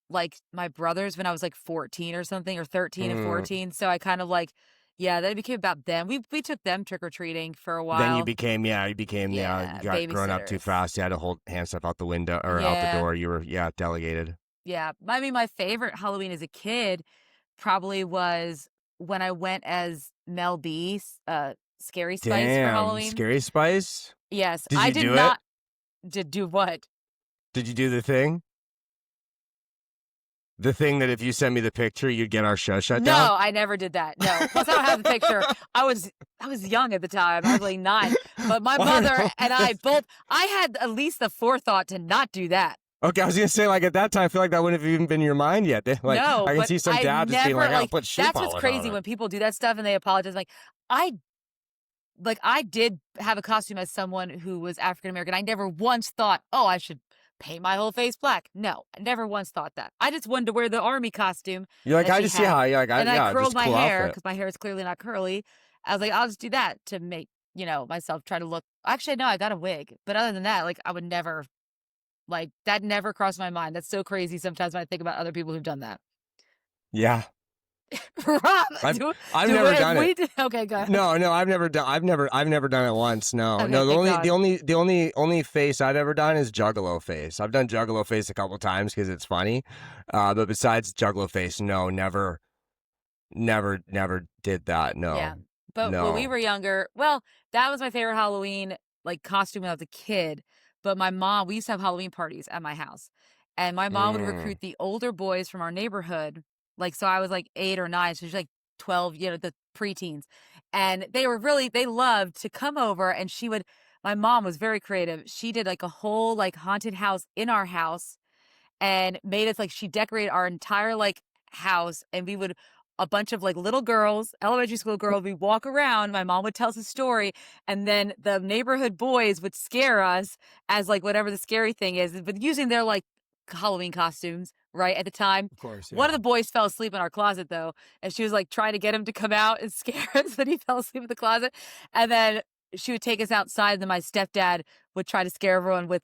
A: like my brothers when I was like 14 or something, or 13 and 14. So I kind of like, then it became about them. We took them trick or treating for a while.
B: Then you became you got grown up too fast. You had to hold hand stuff out the window or out the door. You were delegated.
A: Yeah, I mean, my favorite Halloween as a kid probably was when I went as Mel B, Scary Spice for Halloween.
B: Scary Spice?
A: Yes,
B: I did
A: not. Did do what?
B: Did you do the thing? The thing that if you send me the picture, you'd get our show shut down?
A: No, I never did that. No. Plus, I don't have the picture. I was young at the time. I was like 9. But my mother and I both, I had at least the forethought to not do that.
B: Okay, I was gonna say, like, at that time, I feel like that wouldn't have even been in your mind yet. Like,
A: No,
B: I can
A: but
B: see some
A: I
B: dad just being
A: never,
B: like, "I'll put shoe
A: that's
B: polish
A: what's crazy
B: on
A: when people do that stuff and they apologize. I I did have a costume as someone who was African American. I never once thought, oh, I should paint my whole face black. No, I never once thought that. I just wanted to wear the army costume.
B: You're like,
A: that
B: I
A: she
B: just see
A: had,
B: how, yeah,
A: and I curled
B: just
A: my
B: cool
A: hair
B: outfit.
A: because my hair is clearly not curly. I was like, I'll just do that to make, myself try to look. Actually, no, I got a wig. But other than that, I would never, that never crossed my mind. That's so crazy sometimes when I think about other people who've done that.
B: Yeah.
A: Rob,
B: I've never done it.
A: Okay, go ahead.
B: No, I've never done it once. No,
A: Okay,
B: no.
A: thank God.
B: The only face I've ever done is Juggalo face. I've done Juggalo face a couple times because it's funny. But besides Juggalo face, no, never did that. No.
A: Yeah. But when we
B: No.
A: were younger, well, that was my favorite Halloween costume when I was a kid. But my mom, we used to have Halloween parties at my house. And my mom would recruit the older boys from our neighborhood. So I was 8 or 9, so she's 12, the preteens. And they loved to come over, and my mom was very creative. She did a whole haunted house in our house and made us she decorated our entire house, and we would a bunch of little girls, elementary school girls, we walk around, my mom would tell us a story, and then the neighborhood boys would scare us as whatever the scary thing is, but using their Halloween costumes, right, at the time.
B: Of course, yeah.
A: One of the boys fell asleep in our closet though, and she was trying to get him to come out and scare us, but he fell asleep in the closet. And then she would take us outside, and then my stepdad would try to scare everyone with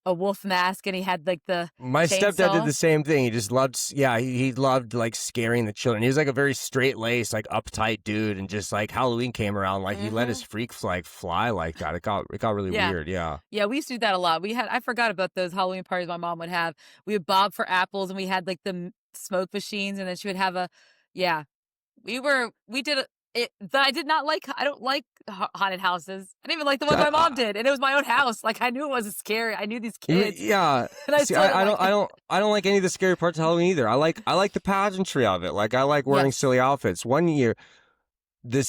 A: a wolf mask, and he had the
B: My
A: chainsaw.
B: stepdad did the same thing. He just loved, he loved scaring the children. He was a very straight laced, uptight dude, and just Halloween came around, he let his freaks fly like that. It got really weird. Yeah.
A: Yeah, we used to do that a lot. I forgot about those Halloween parties my mom would have. We would bob for apples, and we had the smoke machines, and then she would have we did it, but I did not I don't like haunted houses. I didn't even like the one my mom did, and it was my own house. I knew it wasn't scary. I knew these kids.
B: Yeah.
A: And
B: I don't like any of the scary parts of Halloween either. I like the pageantry of it. I like wearing silly outfits. One year, the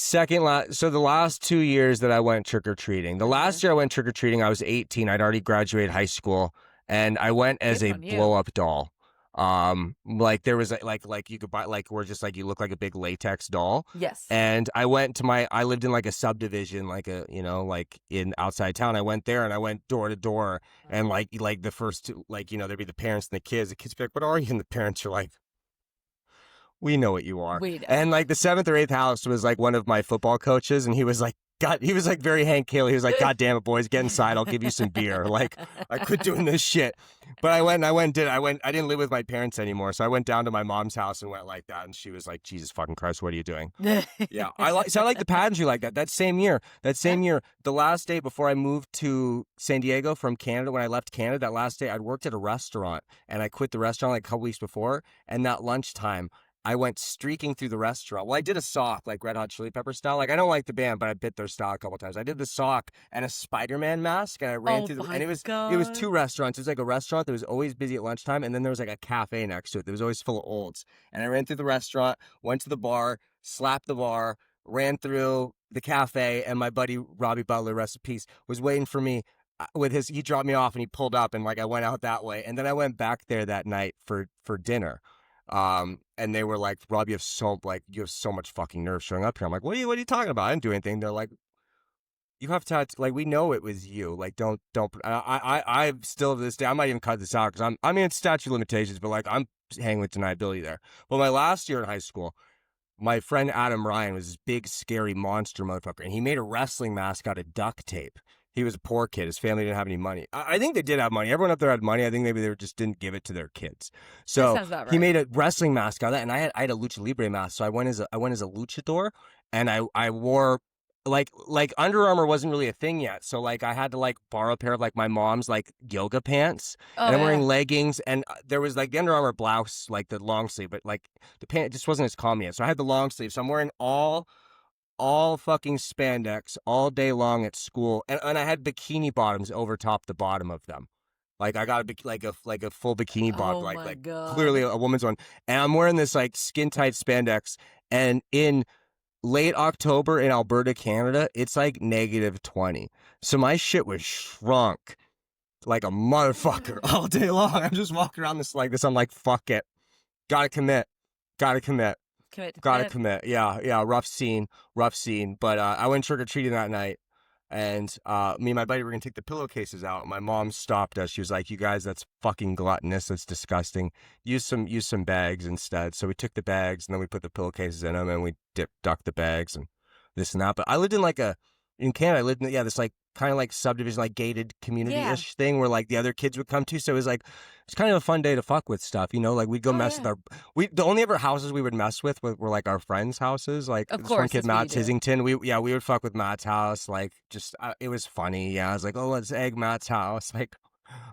B: last 2 years that I went trick-or-treating. The last year I went trick-or-treating, I was 18. I'd already graduated high school, and I went as a blow-up doll. There was you could buy where just you look like a big latex doll.
A: Yes.
B: And I lived in a subdivision, in outside town. I went there and I went door to door, and the first two, there'd be the parents and the kids. The kids be like, "What are you?" And the parents are like, "We know what you are." And the 7th or 8th house was one of my football coaches, and he was very Hank Hill. He was like, "God damn it, boys, get inside. I'll give you some beer." I quit doing this shit. But I didn't live with my parents anymore. So I went down to my mom's house and went like that. And she was like, "Jesus fucking Christ, what are you doing?" Yeah. I like the pageantry like that. That same year, the last day before I moved to San Diego from Canada, when I left Canada, that last day I'd worked at a restaurant, and I quit the restaurant a couple weeks before. And that lunchtime, I went streaking through the restaurant. Well, I did a sock, Red Hot Chili Pepper style. I don't like the band, but I bit their style a couple times. I did the sock and a Spider-Man mask, and I ran through and it was 2 restaurants. It was a restaurant that was always busy at lunchtime, and then there was a cafe next to it that was always full of olds. And I ran through the restaurant, went to the bar, slapped the bar, ran through the cafe, and my buddy Robbie Butler, rest in peace, was waiting for me. He dropped me off and he pulled up, and I went out that way, and then I went back there that night for dinner. And they were like, "Rob, you have so much fucking nerve showing up here." I'm like, what are you talking about? I didn't do anything. They're like, "You have to, we know it was you. Don't, I still to this day, I might even cut this out because it's statute of limitations, but I'm hanging with deniability there." But my last year in high school, my friend Adam Ryan was this big, scary monster motherfucker, and he made a wrestling mask out of duct tape. He was a poor kid. His family didn't have any money. I think they did have money. Everyone up there had money. I think maybe they just didn't give it to their kids. So he made a wrestling mask out of that, and I had a lucha libre mask. So I went as a luchador, and I wore Under Armour wasn't really a thing yet. So I had to borrow a pair of my mom's yoga pants, and I'm wearing leggings, and there was the Under Armour blouse, the long sleeve, but the pant just wasn't as calm yet. So I had the long sleeve. So I'm wearing all fucking spandex all day long at school, and I had bikini bottoms over top the bottom of them. Like I got like a full bikini bob,
A: Oh my
B: clearly
A: God.
B: a woman's one, and I'm wearing this like skin tight spandex, and in late October in Alberta, Canada, it's like -20. So my shit was shrunk like a motherfucker all day long. I'm just walking around this like this. I'm like, fuck it. Gotta commit. Gotta commit.
A: Commit to
B: Gotta
A: commit.
B: commit. Yeah, yeah. Rough scene. Rough scene. But I went trick or treating that night. And me and my buddy were gonna take the pillowcases out. My mom stopped us. She was like, "You guys, that's fucking gluttonous. That's disgusting. Use some bags instead." So we took the bags and then we put the pillowcases in them and we ducked the bags and this and that. But I lived in Canada. I lived in this like kind of like subdivision, like gated
A: Yeah.
B: community-ish thing where like the other kids would come to. So it was like it's kind of a fun day to fuck with stuff, Like we'd go
A: Oh
B: mess with
A: yeah.
B: the only ever houses we would mess with were like our friends' houses. Like
A: Of
B: this one
A: course,
B: kid,
A: that's what you
B: Matt
A: do.
B: Tisington. We would fuck with Matt's house. Like just it was funny. Yeah, I was like, oh, let's egg Matt's house. Like,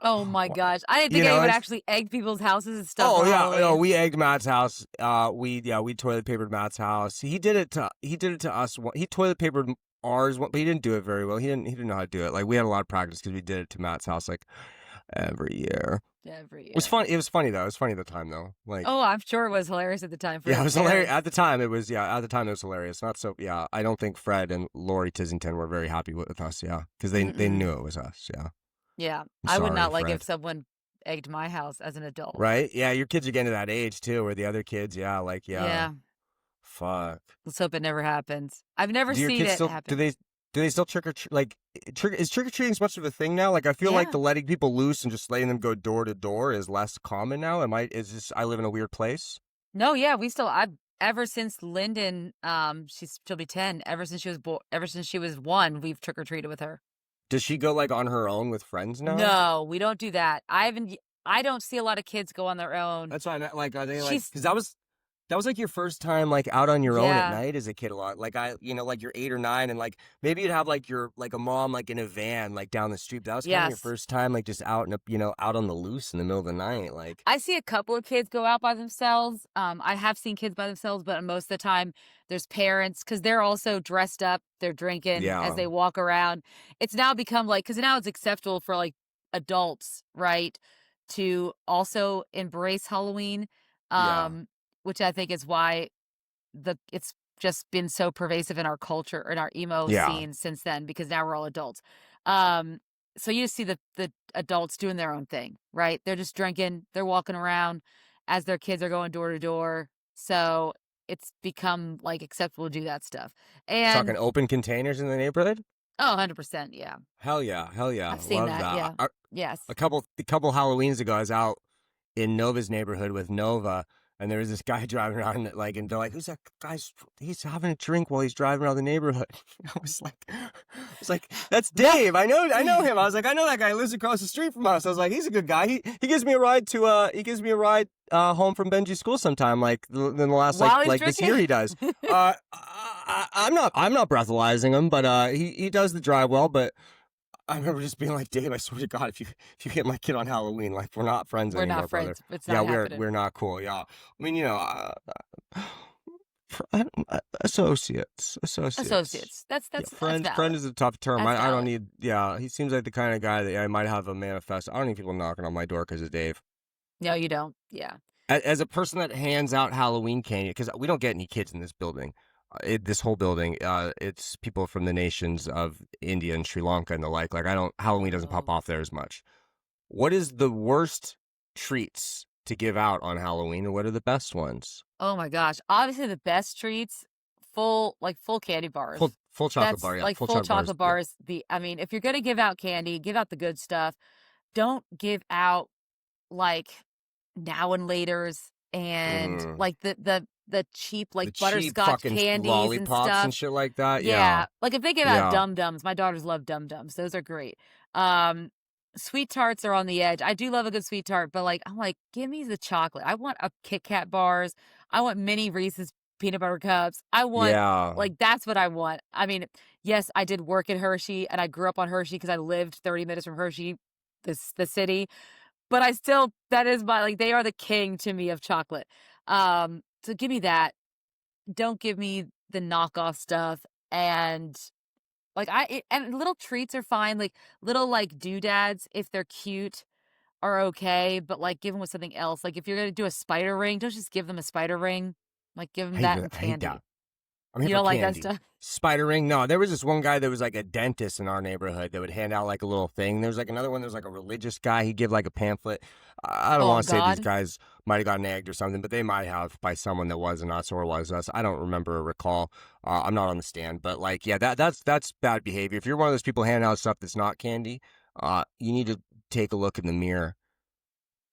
A: Oh my gosh. I didn't
B: you
A: think
B: know,
A: anyone
B: it's
A: actually egged people's houses and stuff
B: oh
A: for
B: yeah, no,
A: Halloween.
B: we egged Matt's house. We toilet papered Matt's house. He did it to us. He toilet papered ours, but he didn't do it very well. He didn't know how to do it. Like we had a lot of practice because we did it to Matt's house like every year.
A: Every
B: It was
A: year.
B: fun. It was funny though. It was funny at the time though. Like
A: Oh, I'm sure it was hilarious at the time for
B: yeah, it
A: his
B: was hilarious
A: parents.
B: at the time. It was At the time it was hilarious. Not so. Yeah, I don't think Fred and Lori Tisington were very happy with us. Yeah, because they
A: Mm-mm.
B: knew it was us. Yeah,
A: Yeah.
B: I'm
A: I would
B: sorry,
A: not like if
B: Fred.
A: someone egged my house as an adult.
B: Right? Yeah, your kids are getting to that age too, where the other kids, yeah.
A: Yeah.
B: Fuck.
A: Let's hope it never happens. I've never
B: Do your
A: seen
B: kids
A: it
B: still
A: happen.
B: do they still trick or like is trick or treating as much of a thing now? Like I feel like
A: Yeah.
B: the letting people loose and just letting them go door to door is less common now. I live in a weird place?
A: No, yeah, I've ever since Lyndon, she'll be 10, ever since she was 1, we've trick or treated with her.
B: Does she go like on her own with friends now?
A: No, we don't do that. I don't see a lot of kids go on their own.
B: That's why I meant, like, are they like,
A: She's
B: because that was like your first time like out on your own at
A: Yeah.
B: night as a kid a lot. Like like you're 8 or 9 and like maybe you'd have like a mom like in a van like down the street. That was kind of your
A: Yes.
B: first time like just out in out on the loose in the middle of the night. Like
A: I see a couple of kids go out by themselves. I have seen kids by themselves, but most of the time there's parents because they're also dressed up. They're drinking as
B: yeah,
A: they walk around. It's now become like, because now it's acceptable for like adults, right, to also embrace Halloween,
B: yeah,
A: um, which I think is why it's just been so pervasive in our culture, in our emo
B: yeah.
A: scene since then, because now we're all adults. Um, so you just see the adults doing their own thing, right? They're just drinking, they're walking around as their kids are going door to door. So it's become like acceptable to do that stuff.
B: Talking
A: And
B: open containers in the neighborhood.
A: oh, 100%, yeah.
B: Hell yeah,
A: I've seen
B: love
A: that.
B: that.
A: Yeah. Yes.
B: A couple Halloweens ago, I was out in Nova's neighborhood with Nova, and there was this guy driving around, and they're like, "Who's that guy's? He's having a drink while he's driving around the neighborhood." I was like, "That's Dave. I know him." I was like, "I know that guy. He lives across the street from us." I was like, "He's a good guy. He gives me a ride home from Benji's school sometime. Like in the last
A: While he's
B: this year
A: drinking.
B: he does." I'm not breathalyzing him, but he does the drive well, but. I remember just being like, Dave, I swear to God, if you hit my kid on Halloween, like we're not friends
A: We're
B: anymore,
A: not
B: brother.
A: friends. It's
B: Yeah,
A: not
B: we're
A: happening.
B: we're not cool. Yeah, I mean, associates.
A: Associates.
B: Yeah,
A: That's
B: friend
A: valid.
B: is a tough term.
A: That's
B: I don't
A: valid.
B: need. Yeah, he seems like the kind of guy that I might have a manifesto. I don't need people knocking on my door because of Dave.
A: No, you don't. Yeah.
B: As a person that hands out Halloween candy, because we don't get any kids in this building. This whole building, it's people from the nations of India and Sri Lanka and the like. Like Halloween doesn't pop
A: Oh.
B: off there as much. What is the worst treats to give out on Halloween, and what are the best ones?
A: Oh my gosh. Obviously the best treats, full candy bars.
B: Full chocolate
A: That's
B: bar, yeah.
A: like
B: Full
A: full
B: chocolate bars,
A: chocolate
B: yeah.
A: bars. I mean, if you're gonna give out candy, give out the good stuff. Don't give out like now and laters and
B: Mm.
A: like the cheap like
B: The cheap
A: butterscotch
B: fucking
A: candies and
B: lollipops
A: stuff.
B: and shit like that. Yeah,
A: Yeah. Like if they give out
B: yeah.
A: Dum Dums, my daughters love Dum Dums. Those are great. Um, Sweet tarts are on the edge. I do love a good sweet tart, but like I'm like, give me the chocolate. I want a Kit Kat bars. I want mini Reese's peanut butter cups. I want
B: Yeah.
A: like that's what I want. I mean, yes, I did work at Hershey and I grew up on Hershey because I lived 30 minutes from Hershey, the city. But I still that is my like they are the king to me of chocolate. So give me that. Don't give me the knockoff stuff. And and little treats are fine, like little like doodads if they're cute. are okay, but, like, give them with something else. Like, if you're gonna do a spider ring, don't just give them a spider ring. Like, give them that and
B: I hate
A: candy.
B: that. I'm here
A: You
B: for
A: don't like that
B: candy.
A: stuff?
B: Spider ring? No, there was this one guy that was like a dentist in our neighborhood that would hand out like a little thing. There was like another one that was like a religious guy. He'd give like a pamphlet. I don't
A: Oh,
B: want to say these
A: God.
B: guys might have gotten egged or something, but they might have by someone that wasn't us or was us. I don't remember or recall. I'm not on the stand, but like, yeah, that's bad behavior. If you're one of those people handing out stuff that's not candy, you need to take a look in the mirror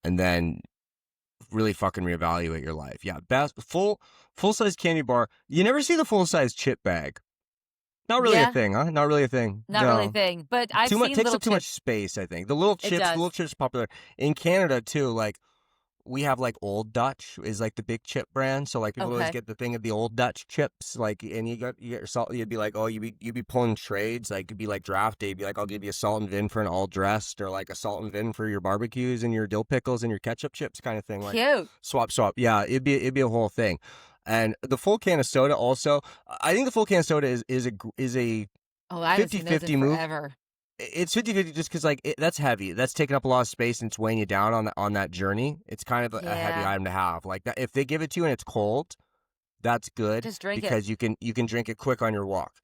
B: and then really fucking reevaluate your life. Yeah, best full size candy bar. You never see the full size chip bag. Not really a
A: Yeah,
B: thing, huh? Not really a thing.
A: not really a
B: No.
A: thing, but I've
B: Too much
A: seen
B: takes
A: little
B: up too much
A: chips.
B: space, I think.
A: It
B: The little
A: does.
B: chips are popular in Canada too. Like we have like Old Dutch is like the big chip brand. So like people always
A: Okay.
B: get the thing of the Old Dutch chips. Like and you get your salt. You'd be like, oh, you'd be pulling trades. Like it'd be like draft day. You'd be like, I'll give you a salt and vin for an all dressed, or like a salt and vin for your barbecues and your dill pickles and your ketchup chips, kind of thing. Like
A: Cute.
B: swap. Yeah, it'd be a whole thing. And the full can of soda also. I think the full can of soda is a
A: Oh, I haven't seen those in
B: 50-50 move.
A: forever.
B: It's 50-50 just because like that's heavy. That's taking up a lot of space and it's weighing you down on that journey. It's kind of a heavy
A: Yeah.
B: item to have. Like that, if they give it to you and it's cold, that's good
A: Just drink it.
B: because you can drink it quick on your walk.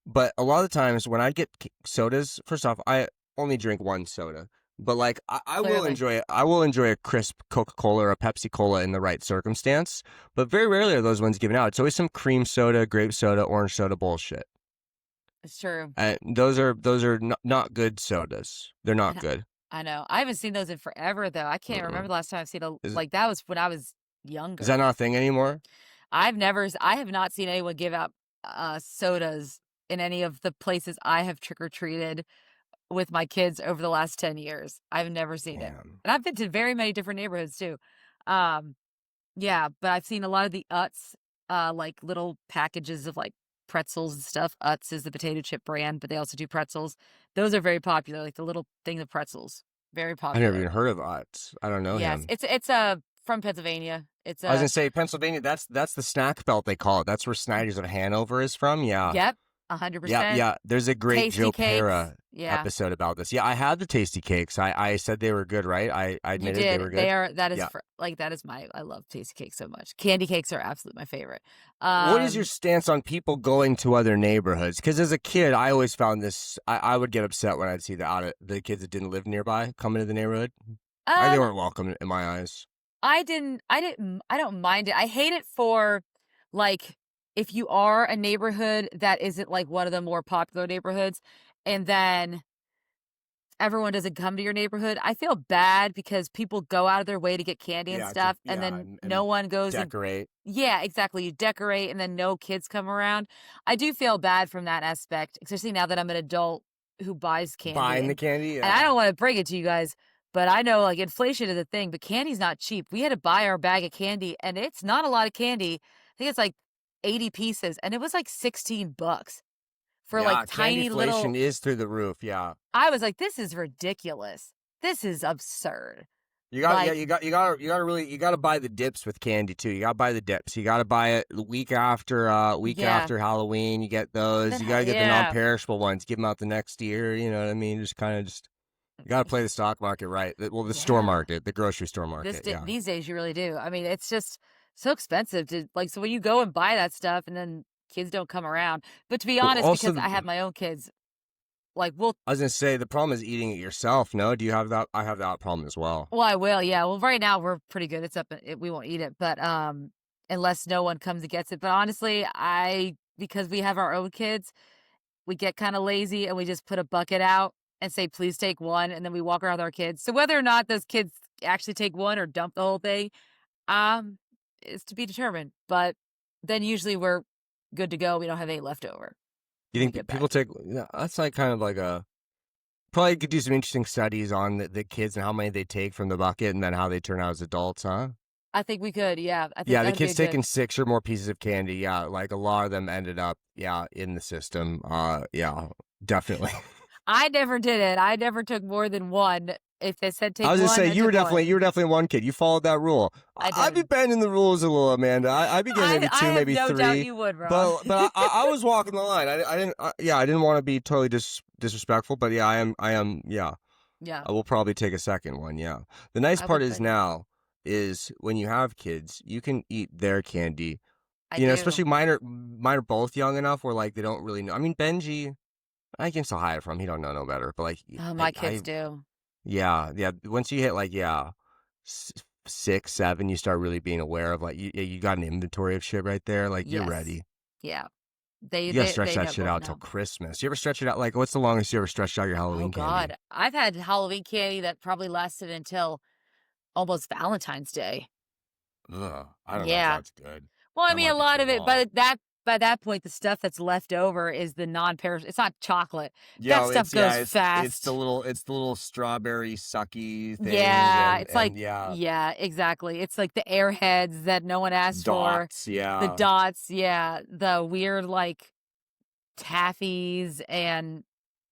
B: But a lot of the times when I get sodas, first off, I only drink one soda. But like I will
A: Clearly.
B: enjoy it. I will enjoy a crisp Coca-Cola or a Pepsi Cola in the right circumstance. But very rarely are those ones given out. It's always some cream soda, grape soda, orange soda bullshit.
A: It's true.
B: And those are not good sodas. They're
A: I
B: not
A: know.
B: good.
A: I know. I haven't seen those in forever, though. I can't remember
B: Mm-mm.
A: the last time I've seen a
B: Is
A: like, that was when I was
B: is that
A: younger.
B: not a thing anymore?
A: I have not seen anyone give out, sodas in any of the places I have trick or treated with my kids over the last 10 years. I've never seen it.
B: Damn.
A: And I've been to very many different neighborhoods too. Um, yeah, but I've seen a lot of the Utz, like little packages of like pretzels and stuff. Utz is the potato chip brand, but they also do pretzels. Those are very popular, like the little thing of pretzels. Very
B: I never
A: popular.
B: even heard of Utz. I don't know
A: Yes,
B: him.
A: it's from Pennsylvania. It's
B: I was gonna
A: a
B: say Pennsylvania. That's the snack belt they call it. That's where Snyder's of Hanover is from. Yeah,
A: yep,
B: yeah,
A: 100%.
B: yeah. There's a great
A: Tasty
B: Joe
A: cakes.
B: Pera
A: Yeah.
B: episode about this. Yeah, I had the tasty cakes. I said they were good, right? I
A: You
B: admitted they were
A: did.
B: good.
A: That is
B: Yeah.
A: that is I love tasty cakes so much. Candy cakes are absolutely my favorite.
B: What is your
A: Um,
B: stance on people going to other neighborhoods? Because as a kid, I always found this. I would get upset when I'd see the kids that didn't live nearby come into the neighborhood. They
A: um,
B: weren't welcome in my eyes.
A: I don't mind it. I hate it for, like, if you are a neighborhood that isn't, like, one of the more popular neighborhoods, and then everyone doesn't come to your neighborhood. I feel bad because people go out of their way to get candy and stuff, and then no
B: And
A: one goes and
B: decorate.
A: yeah, exactly. You decorate and then no kids come around. I do feel bad from that aspect, especially now that I'm an adult who buys candy
B: Buying the candy,
A: and I
B: yeah.
A: don't want to bring it to you guys, but I know like inflation is a thing, but candy's not cheap. We had to buy our bag of candy and it's not a lot of candy. I think it's like 80 pieces and it was like 16 bucks for like
B: Yeah,
A: tiny little
B: candyflation is through the roof, yeah.
A: I was like, this is ridiculous. This is absurd. Like,
B: You gotta buy the dips with candy too. You gotta buy the dips. You gotta buy it the week
A: yeah.
B: after Halloween. You get those. You gotta get the
A: Yeah.
B: non-perishable ones. Give them out the next year. You know what I mean? Just kind of just you gotta play the stock market right. Well, the store
A: Yeah.
B: market, the grocery store market. Yeah.
A: These days you really do. I mean, it's just so expensive to like so when you go and buy that stuff and then kids don't come around. But to be
B: Well,
A: honest,
B: also,
A: because I have my own kids, like we'll
B: I was gonna say the problem is eating it yourself. No, do you have that? I have that problem as well.
A: well, I will, yeah. Well, right now we're pretty good. It's up we won't eat it, but unless no one comes and gets it. But honestly, I because we have our own kids, we get kind of lazy and we just put a bucket out and say, please take one. And then we walk around with our kids. So whether or not those kids actually take one or dump the whole thing, is to be determined. But then usually we're good to go. We don't have any left over
B: You
A: when we
B: think
A: get back.
B: people take? Yeah, that's like kind of like a. Probably could do some interesting studies on the kids and how many they take from the bucket and then how they turn out as adults, huh?
A: I think we could. Yeah. I think
B: Yeah, the
A: that'd be a
B: kids
A: good.
B: taking 6 or more pieces of candy. Yeah, like a lot of them ended up, yeah, in the system. Yeah, definitely.
A: I never did it. I never took more than one. If they said take
B: I was gonna
A: one,
B: say
A: I took one.
B: you were definitely one kid. You followed that rule.
A: I
B: I'd be
A: did.
B: bending the rules a little, Amanda. I'd be getting maybe
A: I
B: 2,
A: have
B: maybe
A: no doubt
B: 3.
A: you would, Rob.
B: But I was walking the line. I didn't. Yeah, I didn't want to be totally disrespectful. But yeah, I am. Yeah.
A: Yeah.
B: I will probably take a second one. Yeah. The nice
A: I
B: part
A: would
B: is
A: play that.
B: now is when you have kids, you can eat their candy.
A: I do.
B: Especially mine are both young enough where like they don't really know. I mean, Benji, I can still hide it from him. He don't know no better. But like,
A: Oh, my
B: I
A: kids do.
B: yeah, yeah. Once you hit like s- 6, 7, you start really being aware of like you got an inventory of shit right there. Like you're
A: Yes.
B: ready.
A: Yeah. They
B: You gotta
A: they
B: stretch
A: they
B: that
A: know
B: shit
A: both
B: out till
A: now.
B: Christmas. You ever stretch it out? Like, what's the longest you ever stretched out your
A: Oh
B: Halloween candy?
A: God. I've had Halloween candy that probably lasted until almost Valentine's Day.
B: I don't know if
A: Yeah.
B: that's good.
A: Well, I
B: That
A: mean, a
B: might be
A: lot
B: too
A: of it,
B: long.
A: by that point, the stuff that's left over is the non-perishable. It's not chocolate. That stuff goes
B: It's the
A: fast.
B: little strawberry sucky things
A: Yeah,
B: and
A: it's like,
B: yeah,
A: yeah, exactly. It's like the airheads that no one asked for,
B: dots,
A: the
B: yeah.
A: dots, yeah, the weird like taffies and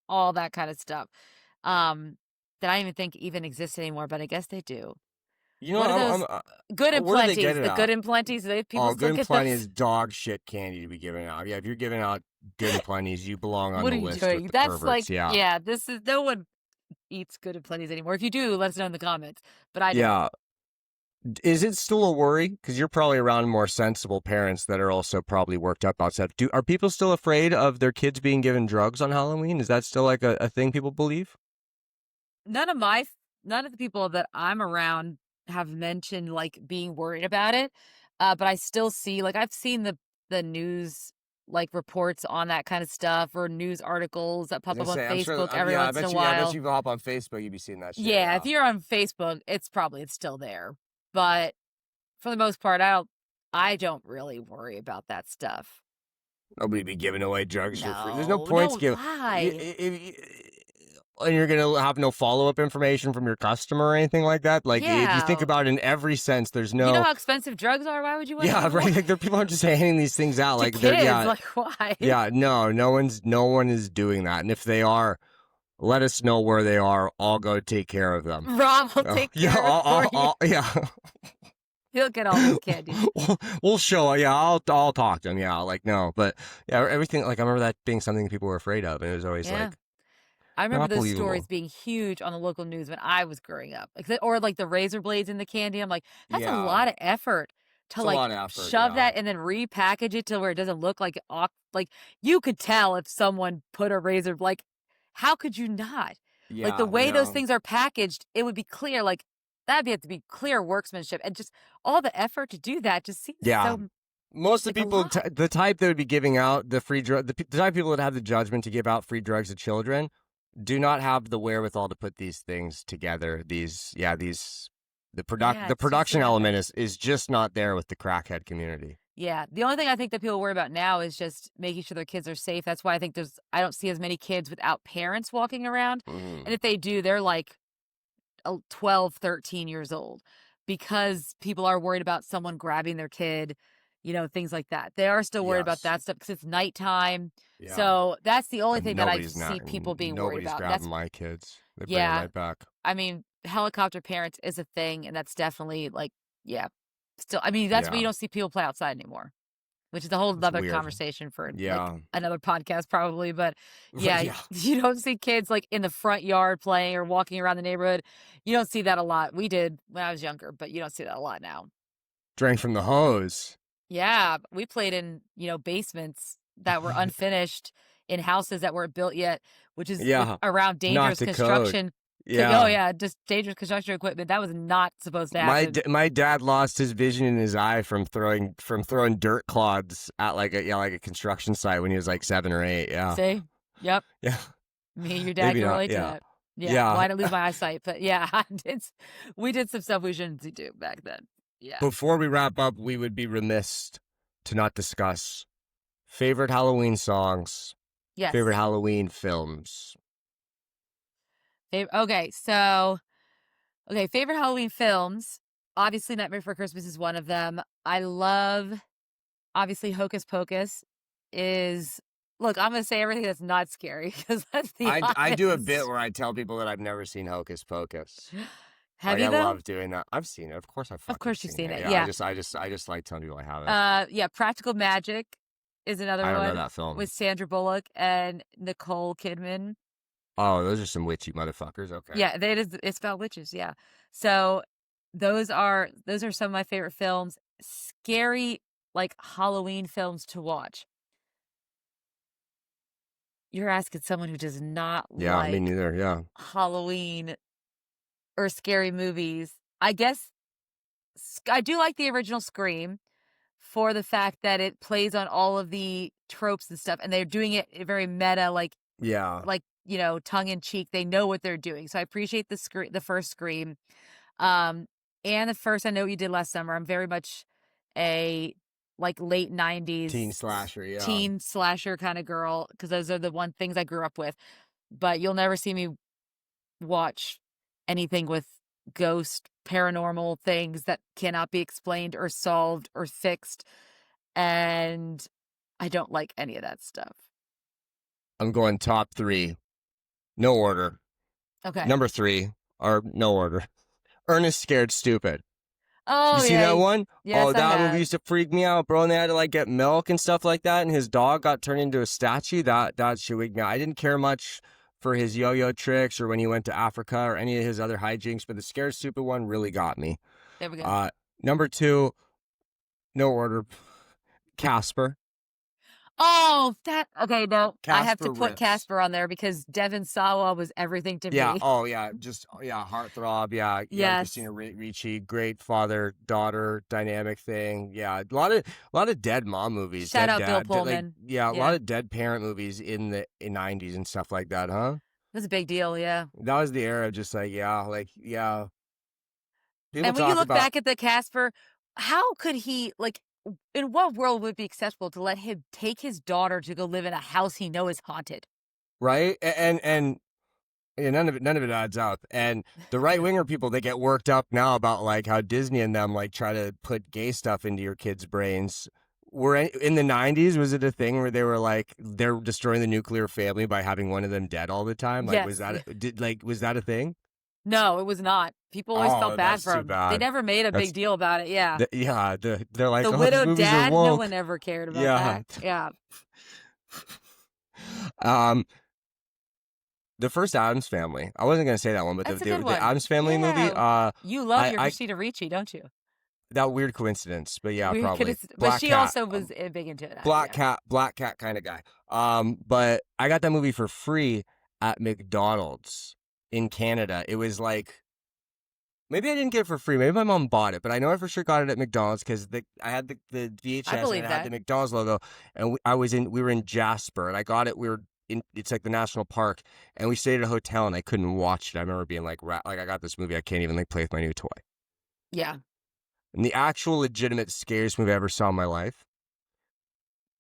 A: all that kind of stuff. Um, that I don't even think even exist anymore, but I guess they do.
B: You know,
A: What are
B: I'm
A: those Good and
B: where do they get
A: Plenties?
B: it
A: The
B: at?
A: Good and Plenties, they people
B: Oh,
A: still
B: Good and
A: get
B: Plenty
A: those?
B: is dog shit candy to be giving out. Yeah, if you're giving out Good and Plenties, you belong on
A: What
B: the
A: are you
B: list with
A: doing?
B: the
A: That's
B: perverts.
A: like,
B: Yeah,
A: yeah, this is no one eats Good and Plenties anymore. If you do, let us know in the comments, but I don't.
B: yeah. Is it still a worry? Because you're probably around more sensible parents that are also probably worked up about stuff. Are people still afraid of their kids being given drugs on Halloween? Is that still like a thing people believe?
A: None of my none of the people that I'm around have mentioned like being worried about it. But I still see like I've seen the news like reports on that kind of stuff or news articles that
B: As
A: pop
B: I
A: up on
B: say, I'm sure.
A: Facebook every
B: Yeah,
A: once in a
B: I bet
A: while.
B: you go hop on Facebook, you'd be seeing that shit.
A: Yeah, if
B: Yeah,
A: you're on Facebook, it's still there. But for the most part, I don't really worry about that stuff.
B: nobody be giving away drugs for free. There's no
A: No,
B: point to
A: no,
B: give.
A: why?
B: And you're gonna have no follow up information from your customer or anything like that. Like if you think
A: Yeah.
B: about it in every sense, there's
A: You know
B: no.
A: how expensive drugs are? Why would you want to
B: Yeah,
A: give them away
B: right. Like there, people aren't just handing these things out.
A: to
B: Like they're
A: kids?
B: yeah,
A: Like, why?
B: yeah. No one is doing that. And if they are, let us know where they are. I'll go take care of them.
A: Rob will
B: Oh,
A: take
B: yeah,
A: care of it for you.
B: yeah.
A: He'll get all those candies.
B: We'll show. Yeah, I'll talk to them. Yeah, like no, but yeah, everything. Like I remember that being something people were afraid of, and it was always
A: Yeah.
B: like
A: I remember
B: not
A: those stories
B: believable.
A: being huge on the local news when I was growing up. Or like the razor blades in the candy. I'm like, that's a
B: Yeah,
A: lot of effort to
B: it's a
A: like
B: lot of effort.
A: shove
B: Yeah,
A: that and then repackage it to where it doesn't look like like you could tell if someone put a razor like how could you not? Like the
B: yeah,
A: way those
B: no,
A: things are packaged, it would be clear like that'd have to be clear workmanship and just all the effort to do that just seems
B: yeah.
A: so
B: Most of
A: like
B: the
A: a
B: people,
A: lot.
B: the type that would be giving out the free drug, the type of people that have the judgment to give out free drugs to children, do not have the wherewithal to put these things together.
A: Yeah,
B: The
A: it's just
B: production
A: not
B: element
A: there.
B: is just not there with the crackhead community.
A: Yeah, the only thing I think that people worry about now is just making sure their kids are safe. That's why I don't see as many kids without parents walking around. And
B: Mm.
A: if they do, they're like 12, 13 years old because people are worried about someone grabbing their kid, things like that. They are still worried about
B: Yes.
A: that stuff because it's nighttime.
B: Yeah.
A: So that's the only
B: And
A: thing that I see people being worried
B: nobody's
A: about.
B: grabbing my kids. They bring them
A: Yeah,
B: right back.
A: I mean, helicopter parents is a thing. And that's definitely like, yeah, still, I mean, that's why you
B: Yeah.
A: don't see people play outside anymore. Which is a whole
B: It's
A: other
B: weird.
A: conversation for, like,
B: Yeah.
A: another podcast probably, but, yeah,
B: Yeah.
A: you don't see kids, like, in the front yard playing or walking around the neighborhood. You don't see that a lot. We did when I was younger, but you don't see that a lot now.
B: Drank from the hose.
A: Yeah, we played in, basements that were unfinished in houses that weren't built yet, which is with
B: Yeah.
A: around
B: Not
A: dangerous
B: the code.
A: construction. Oh,
B: Yeah.
A: yeah, just dangerous construction equipment. That was not supposed to happen.
B: My dad lost his vision in his eye from throwing dirt clods at like a construction site when he was like 7 or 8. Yeah.
A: See? Yep.
B: Yeah.
A: Me and your dad
B: Maybe
A: can
B: not.
A: relate to
B: Yeah.
A: that. Yeah. Well,
B: Yeah.
A: I didn't lose my eyesight, but yeah, we did some stuff we shouldn't do back then. Yeah.
B: Before we wrap up, we would be remiss to not discuss favorite Halloween songs, favorite
A: Yes.
B: Halloween films.
A: Favorite Halloween films. Obviously, Nightmare Before Christmas is one of them. I love, obviously, Hocus Pocus is, look, I'm going to say everything that's not scary because let's be
B: I do a bit
A: honest.
B: where I tell people that I've never seen Hocus Pocus.
A: Have
B: Like
A: you
B: I
A: though?
B: love doing that. I've seen it. Of course I
A: Of
B: fucking
A: course you've
B: seen
A: seen
B: it.
A: it.
B: Yeah,
A: Yeah.
B: I just like telling people I haven't.
A: Yeah. Practical Magic is another
B: I don't know
A: one
B: that film.
A: with Sandra Bullock and Nicole Kidman.
B: Oh, those are some witchy motherfuckers. Okay.
A: Yeah, it's about witches, yeah. So those are some of my favorite films. Scary, like, Halloween films to watch. You're asking someone who does not
B: Yeah, me
A: like
B: neither. Yeah.
A: Halloween or scary movies. I guess I do like the original Scream for the fact that it plays on all of the tropes and stuff, and they're doing it very meta,
B: Yeah.
A: tongue in cheek. They know what they're doing. So I appreciate the first Scream. And the first I Know What You Did Last Summer. I'm very much a late 90s
B: Teen slasher. Yeah.
A: teen slasher kind of girl because those are the one things I grew up with. But you'll never see me watch anything with ghost paranormal things that cannot be explained or solved or fixed. And I don't like any of that stuff.
B: I'm going top 3. No order.
A: Okay.
B: Number 3, or no order. Ernest Scared Stupid. You
A: Oh,
B: seen
A: yeah.
B: that one?
A: Yes,
B: Oh,
A: I
B: that movie
A: have.
B: used to freak me out, bro. And they had to get milk and stuff like that, and his dog got turned into a statue. That shit wigged me out. I didn't care much for his yo-yo tricks or when he went to Africa or any of his other hijinks, but the Scared Stupid one really got me.
A: There we go.
B: Number 2, no order. Casper.
A: Oh, okay, no. I have to
B: Casper
A: put
B: rips.
A: Casper on there because Devon Sawa was everything to
B: Yeah.
A: me.
B: Oh, yeah. Just, yeah. Heartthrob. Yeah. Yeah.
A: Yes.
B: Christina Ricci. Great father-daughter dynamic thing. Yeah. A lot of dead mom movies.
A: Shout
B: Dead
A: out Bill
B: dad.
A: Pullman.
B: A lot of dead parent movies in the 90s and stuff like that, huh?
A: It was a big deal, yeah.
B: That was the era of just yeah. People
A: And when you
B: talk
A: look
B: about,
A: back at the Casper, how could he, in what world would it be acceptable to let him take his daughter to go live in a house he know is haunted?
B: right? And yeah, none of it adds up. And the right winger people, they get worked up now about how Disney and them try to put gay stuff into your kids' brains. In the 90s, was it a thing where they were they're destroying the nuclear family by having one of them dead all the time?
A: Yes.
B: Was that a thing?
A: No, it was not. People always felt bad
B: that's
A: for
B: too
A: him. They
B: bad.
A: never made a big deal about it. Yeah.
B: They're like,
A: The
B: oh, these
A: widowed
B: movies are
A: dad, no
B: woke.
A: one ever cared about
B: Yeah.
A: that. Yeah.
B: The first Addams Family. I wasn't gonna say that one, but
A: That's a
B: the
A: good one.
B: Addams Family movie.
A: You love your
B: I
A: Christina Ricci, don't you?
B: that weird coincidence, but yeah,
A: Weird
B: probably.
A: but she
B: Cat.
A: also was big into it.
B: Black Cat kind of guy. But I got that movie for free at McDonald's in Canada. It was maybe I didn't get it for free. Maybe my mom bought it, but I know I for sure got it at McDonald's because I had the VHS
A: I believe
B: and it had
A: that.
B: the McDonald's logo, and we were in Jasper, and I got it. It's like the national park, and we stayed at a hotel, and I couldn't watch it. I remember being like I got this movie, I can't even play with my new toy.
A: Yeah.
B: And the actual legitimate scariest movie I ever saw in my life.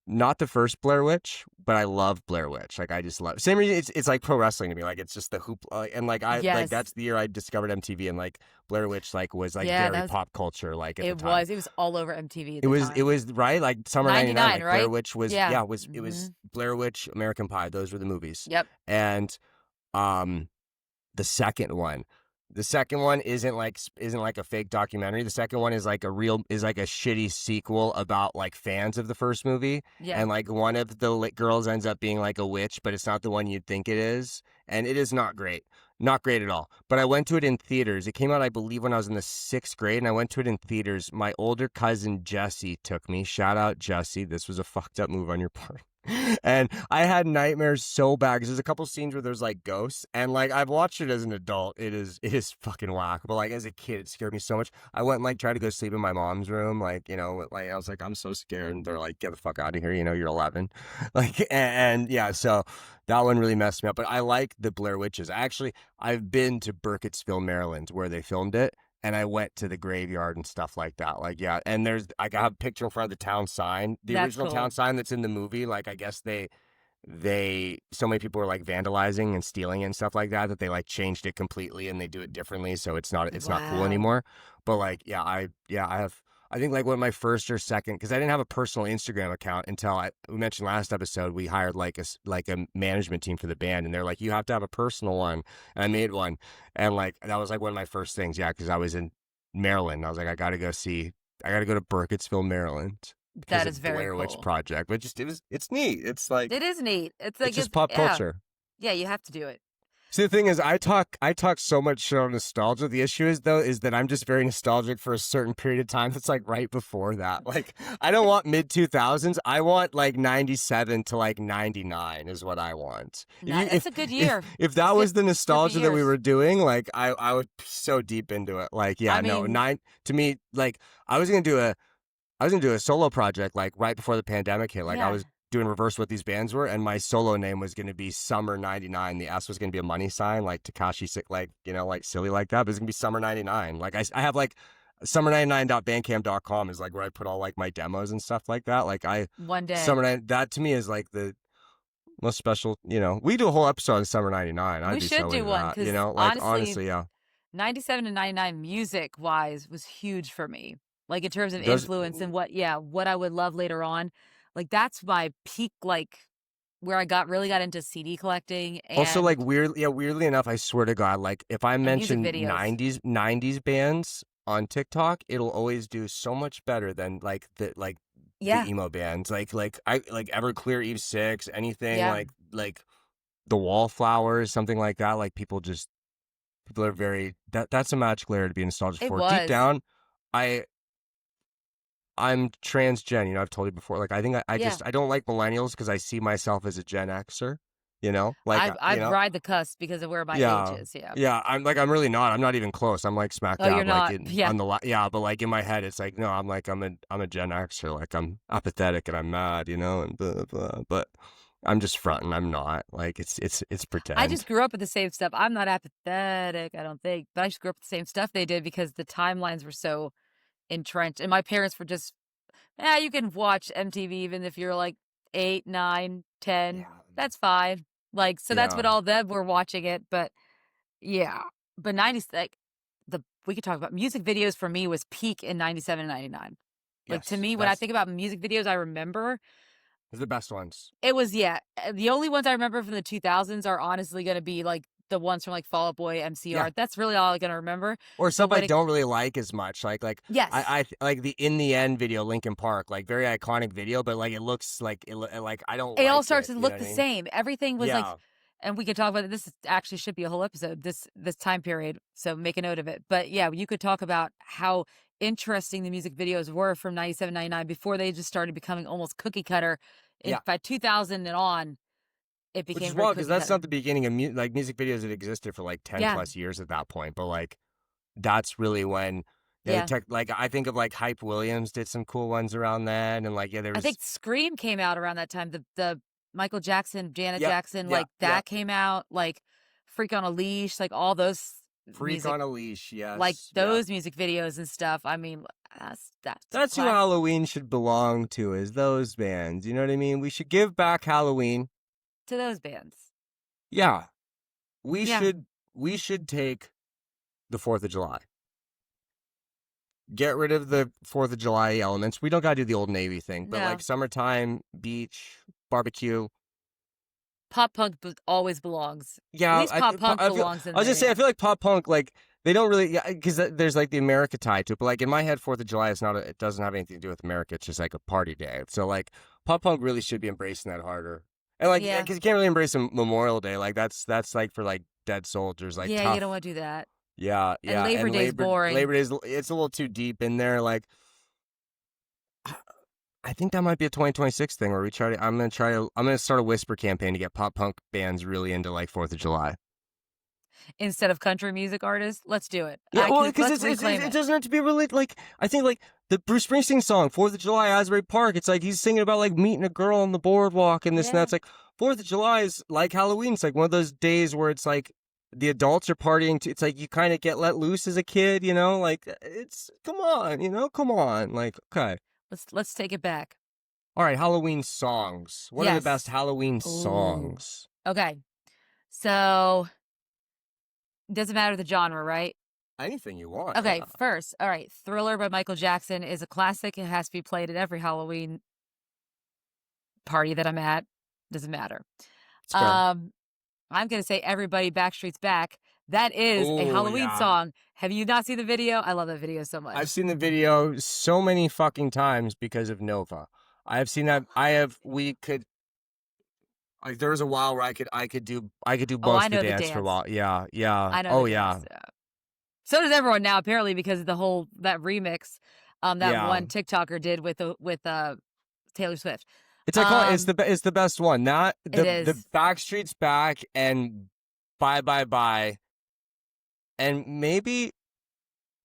B: Not the first Blair Witch, but I love Blair Witch. I just love same reason it's like pro wrestling to me. It's just the hoop and
A: Yes.
B: that's the year I discovered MTV and Blair Witch was very pop culture at the
A: It
B: time.
A: was all over MTV.
B: It was right summer 99
A: right?
B: Blair Witch was
A: Mm-hmm.
B: it was Blair Witch, American Pie. Those were the movies.
A: Yep.
B: And the second one isn't like a fake documentary. The second one is like a shitty sequel about fans of the first movie.
A: Yeah.
B: And one of the girls ends up being a witch, but it's not the one you'd think it is. And it is not great. Not great at all. But I went to it in theaters. It came out, I believe, when I was in the 6th grade, and I went to it in theaters. My older cousin Jesse took me. Shout out Jesse. This was a fucked up move on your part. And I had nightmares so bad because there's a couple scenes where there's ghosts, and I've watched it as an adult. It is fucking whack. But as a kid, it scared me so much. I went and tried to go sleep in my mom's room. I was I'm so scared, and they're like, get the fuck out of here. You're 11. And yeah, so that one really messed me up. But I like the Blair Witches. I've been to Burkittsville, Maryland, where they filmed it. And I went to the graveyard and stuff like that. Yeah. And I got a picture in front of the town sign, the original town sign that's in the movie. I guess so many people were vandalizing and stealing it and stuff like that they changed it completely and they do it differently. So it's not cool anymore. But I have, I think one of my first or second, because I didn't have a personal Instagram account until we mentioned last episode, we hired a management team for the band, and they're like, you have to have a personal one. And I made one. And that was one of my first things. Yeah. Cause I was in Maryland. I was like, I got to go to Burkittsville, Maryland.
A: That is very
B: Blair
A: cool.
B: Witch Project. But it's neat. It's
A: it is neat. It's
B: just pop culture.
A: Yeah, you have to do it.
B: See, the thing is, I talk so much shit on nostalgia. The issue is though, is that I'm just very nostalgic for a certain period of time that's like right before that. Like, I don't want mid 2000s. I want like 97 to like 99 is what I want.
A: That's a good year.
B: If that
A: It's
B: was the
A: good for
B: nostalgia that we
A: years.
B: were doing, like I would be so deep into it. Like, yeah,
A: I
B: no,
A: mean,
B: to me, like I was gonna do a solo project like right before the pandemic hit. Like I
A: yeah.
B: was doing reverse what these bands were, and my solo name was gonna be Summer '99. The S was gonna be a money sign, like Takashi, like like silly like that. But it's gonna be Summer '99. Like I have like summer99.bandcamp.com is like where I put all like my demos and stuff like that. Like
A: One day.
B: Summer 9 that to me is like the most special. We do a whole episode on Summer '99. I'd
A: We
B: be
A: should
B: so
A: do
B: into
A: one
B: that.
A: because
B: Like
A: honestly,
B: honestly, yeah.
A: 97 to 99 music wise was huge for me. Like in terms of
B: Those
A: influence and what I would love later on. Like that's my peak, like where I really got into CD collecting
B: Also, like
A: and
B: weirdly enough, I swear to God, like if I
A: music
B: mention
A: videos.
B: '90s bands on TikTok, it'll always do so much better than the
A: Yeah.
B: emo bands, I like Everclear, Eve Six, anything
A: Yeah.
B: like the Wallflowers, something like that. Like people are very that's a magical era to be nostalgic
A: It
B: for. Deep
A: was.
B: down, I I'm transgen. I've told you before. Like I think I
A: Yeah.
B: just I don't like millennials because I see myself as a Gen Xer. Like
A: I've ride the cusp because of where my age
B: yeah.
A: is. Yeah.
B: Yeah, I'm really not. I'm not even close. I'm like smack
A: Oh, you're
B: dab like
A: not.
B: in
A: Yeah.
B: on the yeah, but like in my head it's like no, I'm a Gen Xer. Like I'm apathetic and I'm mad, and blah blah. But I'm just fronting. I'm not. Like it's
A: I
B: pretend.
A: just grew up with the same stuff. I'm not apathetic, I don't think, but I just grew up with the same stuff they did because the timelines were so entrenched. And my parents were just, yeah, you can watch MTV even if you're like 8, 9, 10.
B: Yeah.
A: That's fine. Like, so that's
B: Yeah.
A: what all them were watching it. But yeah, but 90s, like, we could talk about music videos for me was peak in 97 and 99. Like, to
B: Yes.
A: me, when I think about music videos, I remember
B: Those are the best ones.
A: it was, yeah. The only ones I remember from the 2000s are honestly going to be like the ones from like Fall Out Boy,
B: Yeah.
A: MCR. That's really all I'm going to remember.
B: Or
A: But
B: stuff I
A: when it,
B: don't really like as much.
A: yes,
B: I like the In the End video, Linkin Park, like very iconic video, but like it looks like like I don't
A: it all
B: like
A: starts
B: it.
A: to
B: You know
A: look
B: what
A: the
B: I mean?
A: same. Everything was like,
B: Yeah.
A: and we could talk about it. Actually should be a whole episode, this time period. So make a note of it. But yeah, you could talk about how interesting the music videos were from 97, 99 before they just started becoming almost cookie cutter.
B: Yeah.
A: By 2000 and on, it
B: Which
A: became
B: is
A: very
B: wild because
A: cookie
B: that's
A: cutter.
B: not the beginning of like music videos that existed for like 10
A: Yeah,
B: plus years at that point. But like that's really when the
A: yeah.
B: tech, like I think of like Hype Williams did some cool ones around then. And like, yeah, there
A: I think
B: was,
A: Scream came out around that time. The Michael Jackson, Janet
B: yep,
A: Jackson,
B: yeah,
A: like
B: yeah.
A: that came out, like Freak on a Leash, like all those
B: Freak
A: music,
B: on a Leash.
A: like
B: Yes. Yeah.
A: those music videos and stuff. I mean, that's
B: That's who
A: class
B: Halloween should belong to is those bands. You know what I mean? We should give back Halloween.
A: to those bands.
B: Yeah. We
A: Yeah,
B: should, we should take the 4th of July. Get rid of the 4th of July elements. We don't got to do the Old Navy thing, but like
A: no,
B: summertime, beach, barbecue.
A: pop punk always belongs. At
B: Yeah,
A: least pop punk belongs
B: I
A: in
B: was
A: there.
B: just say I
A: Yeah,
B: feel like pop punk like they don't really because there's like the America tie to it. But like in my head, 4th of July is not it doesn't have anything to do with America. It's just like a party day. So like pop punk really should be embracing that harder. And like
A: yeah,
B: because you can't really embrace a Memorial Day. Like that's like for like dead soldiers, like
A: yeah. You don't
B: tough.
A: want to do that.
B: Yeah,
A: And
B: yeah.
A: Labor
B: And
A: Day's boring.
B: Labor Day's it's a little too deep in there. Like I think that might be a 2026 thing where we try to. I'm gonna start a whisper campaign to get pop punk bands really into like 4th of July.
A: Instead of country music artists, let's do it.
B: Yeah, well, because
A: Let's reclaim
B: it
A: it.
B: doesn't have to be really like I think like the Bruce Springsteen song 4th of July Asbury Park. It's like he's singing about like meeting a girl on the boardwalk and this and that.
A: Yeah.
B: It's like 4th of July is like Halloween. It's like one of those days where it's like the adults are partying. It's like you kind of get let loose as a kid, Like it's come on, come on. Like okay,
A: Let's take it back.
B: all right. Halloween songs. What are the best
A: Yes.
B: Halloween
A: Ooh.
B: songs?
A: Okay. So, doesn't matter the genre, right?
B: Anything you want.
A: Okay,
B: Yeah.
A: first, all right. Thriller by Michael Jackson is a classic. It has to be played at every Halloween party that I'm at. Doesn't matter.
B: It's fair.
A: I'm going to say Everybody Backstreet's Back. That is a
B: Oh
A: Halloween
B: yeah.
A: song. Have you not seen the video? I love that video so much.
B: I've seen the video so many fucking times because of Nova. I have seen that. We could. Like there was a while where I could do
A: Oh, I
B: both the
A: know the
B: dance for a
A: dance.
B: while. Yeah, yeah.
A: I know the
B: Oh
A: dance.
B: yeah,
A: So does everyone now, apparently, because of that remix, that
B: yeah.
A: one TikToker did with Taylor Swift.
B: It's iconic.
A: Um,
B: It's the best one. That
A: it
B: the
A: is
B: Backstreet's Back and Bye Bye Bye, and maybe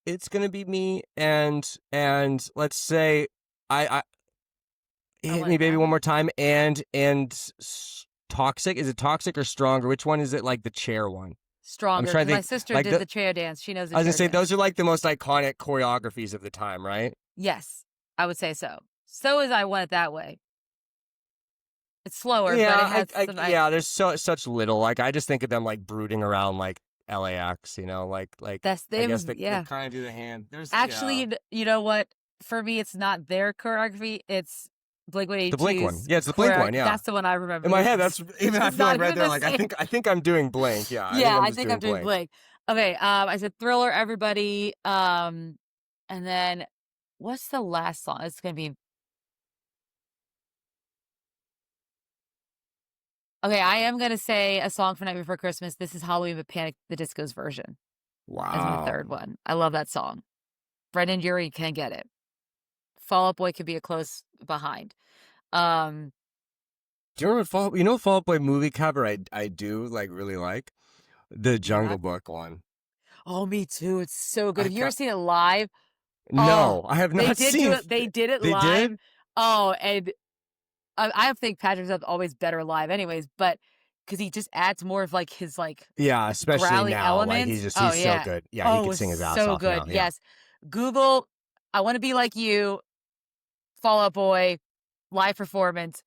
B: it's gonna be me and let's say I
A: I
B: hit
A: Want
B: me
A: It
B: baby
A: That
B: one
A: Way.
B: more time Toxic. Is it Toxic or Stronger? Which one is it? Like the chair one? I'm
A: Stronger,
B: trying
A: because
B: to
A: my
B: think.
A: sister
B: Like
A: did
B: the
A: the chair dance. She knows the
B: I was gonna
A: chair
B: say those are
A: dance.
B: like the most iconic choreographies of the time, right?
A: Yes, I would say so. So is I Want It That Way. It's slower, but it
B: Yeah,
A: has some
B: yeah. There's such little. Like I just think of them like brooding around like LAX,
A: that's
B: I
A: them.
B: guess they
A: Yeah.
B: kind of do the hand. There's
A: Actually,
B: yeah.
A: you know what? For me, it's not their choreography. It's Blink
B: The Blink one.
A: 182's
B: Yeah, it's the Blink
A: choreo.
B: one, yeah.
A: That's the one I remember.
B: In my head, that's
A: Which
B: even I
A: is
B: feel
A: not
B: like right
A: even
B: there,
A: the
B: like
A: same.
B: I think I'm doing Blink. Yeah, I think
A: Yeah,
B: I'm
A: I
B: just
A: think I'm
B: doing
A: doing
B: Blink.
A: Blink. Okay, I said Thriller, Everybody, and then what's the last song? It's gonna be okay. I am gonna say a song for Night Before Christmas. This is Halloween, but Panic the Disco's version as my
B: Wow.
A: third one. I love that song. Brendan Urie can get it. Fall Out Boy could be a close behind. Um,
B: Do you remember Fall Out Boy movie cover I do like really like? The Jungle
A: not
B: Book one.
A: oh, me too. It's so good.
B: I
A: Have you ever
B: got
A: seen it live? Oh,
B: no, I have
A: they
B: not
A: did do
B: seen.
A: it. They did it
B: They
A: live.
B: did?
A: Oh, and I think Patrick Stubbs always better live, anyways. But because he just adds more of like his like
B: Yeah, especially
A: growly
B: now. Like
A: elements.
B: he's
A: Oh
B: so
A: yeah.
B: good. Yeah, he
A: Oh, it
B: could
A: was
B: sing his ass
A: so
B: off
A: good.
B: now. Yeah.
A: Yes. Google. I want to be like you. Fall Out Boy live performance.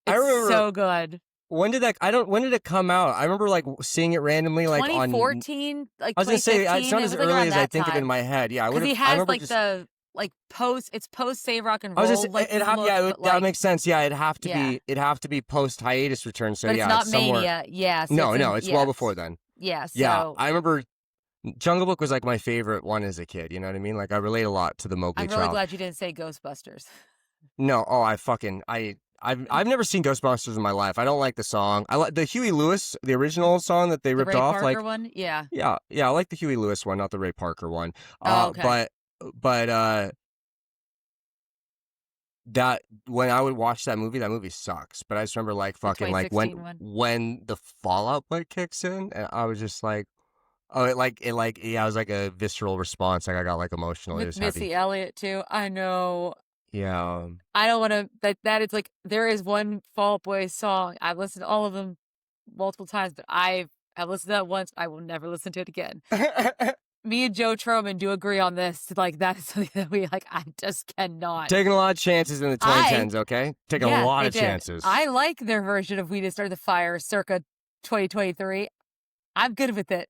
B: I
A: It's
B: remember
A: so good.
B: when did it come out? I remember like seeing it randomly like on
A: 2014, like
B: I was gonna say it's
A: 2015.
B: not
A: It
B: as
A: was like
B: early
A: around
B: as I
A: that
B: think of it in
A: time.
B: my head. Yeah,
A: Because he
B: I
A: has
B: remember
A: like
B: just
A: it's post Save Rock and
B: I was just
A: Roll like
B: yeah,
A: look, but
B: that
A: like
B: makes sense. Yeah,
A: yeah.
B: it'd have to be post hiatus return. So
A: But it's
B: yeah,
A: not
B: it's somewhere.
A: Mania. Yes,
B: No,
A: it's
B: no,
A: in
B: it's well before
A: yes.
B: then.
A: Yeah,
B: Yeah,
A: so
B: I remember Jungle Book was like my favorite one as a kid. You know what I mean? Like I relate a lot to the Mowgli
A: I'm really
B: child.
A: glad you didn't say Ghostbusters.
B: No, oh, I've never seen Ghostbusters in my life. I don't like the song. I like the Huey Lewis, the original song that they
A: The
B: ripped
A: Ray
B: off.
A: Parker
B: Like,
A: one? Yeah.
B: yeah, yeah, I like the Huey Lewis one, not the Ray Parker one.
A: Oh, okay.
B: But that when I would watch that movie sucks. But I just remember like
A: The
B: fucking like
A: 2016 one.
B: when the Fallout Boy kicks in, and I was just like, oh, yeah, it was like a visceral response. Like I got like emotional. It
A: With
B: was heavy.
A: Missy Elliott too. I know.
B: Yeah.
A: I don't want to that is like there is one Fall Out Boy song. I've listened to all of them multiple times, but I've listened to that once. I will never listen to it again. Me and Joe Troman do agree on this. Like that is something that we like. I just cannot.
B: Taking a lot of chances in the 2010s, okay? Taking a
A: Yeah,
B: lot
A: they
B: of
A: did.
B: chances.
A: I like their version of We Just Started the Fire circa 2023. I'm good with it.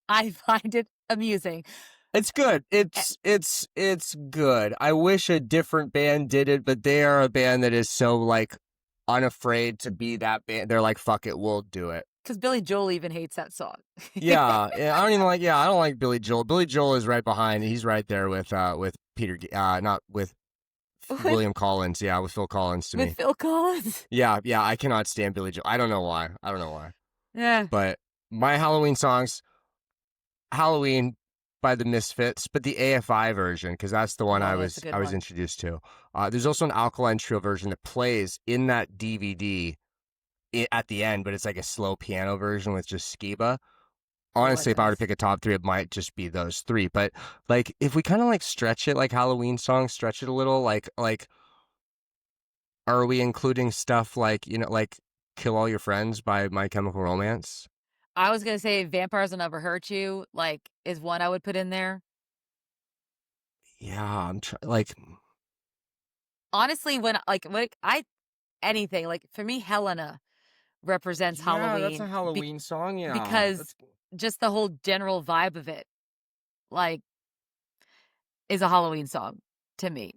A: I find it amusing.
B: It's good. It's good. I wish a different band did it, but they are a band that is so like unafraid to be that band. They're like, fuck it, we'll do it.
A: Because Billy Joel even hates that song.
B: Yeah, I don't even like. Yeah, I don't like Billy Joel. Billy Joel is right behind. He's right there with Peter. Not with William Collins. Yeah, with Phil Collins to
A: With
B: me.
A: Phil Collins.
B: Yeah, yeah. I cannot stand Billy Joel. I don't know why.
A: Yeah.
B: But my Halloween songs, Halloween by the Misfits, but the AFI version, because that's the one
A: Oh, that's a good
B: I was
A: one.
B: introduced to. There's also an Alkaline Trio version that plays in that DVD at the end, but it's like a slow piano version with just Skiba. Honestly, if I were to
A: Goodness.
B: pick a top three, it might just be those three. But like, if we kind of like stretch it, like Halloween songs, stretch it a little, like, are we including stuff like like "Kill All Your Friends" by My Chemical Romance?
A: I was gonna say Vampires Will Never Hurt You, like, is one I would put in there.
B: Yeah, like,
A: Honestly, when I anything, like for me, Helena represents
B: yeah, that's a
A: Halloween
B: Halloween song. Yeah,
A: because just the whole general vibe of it, like, is a Halloween song to me.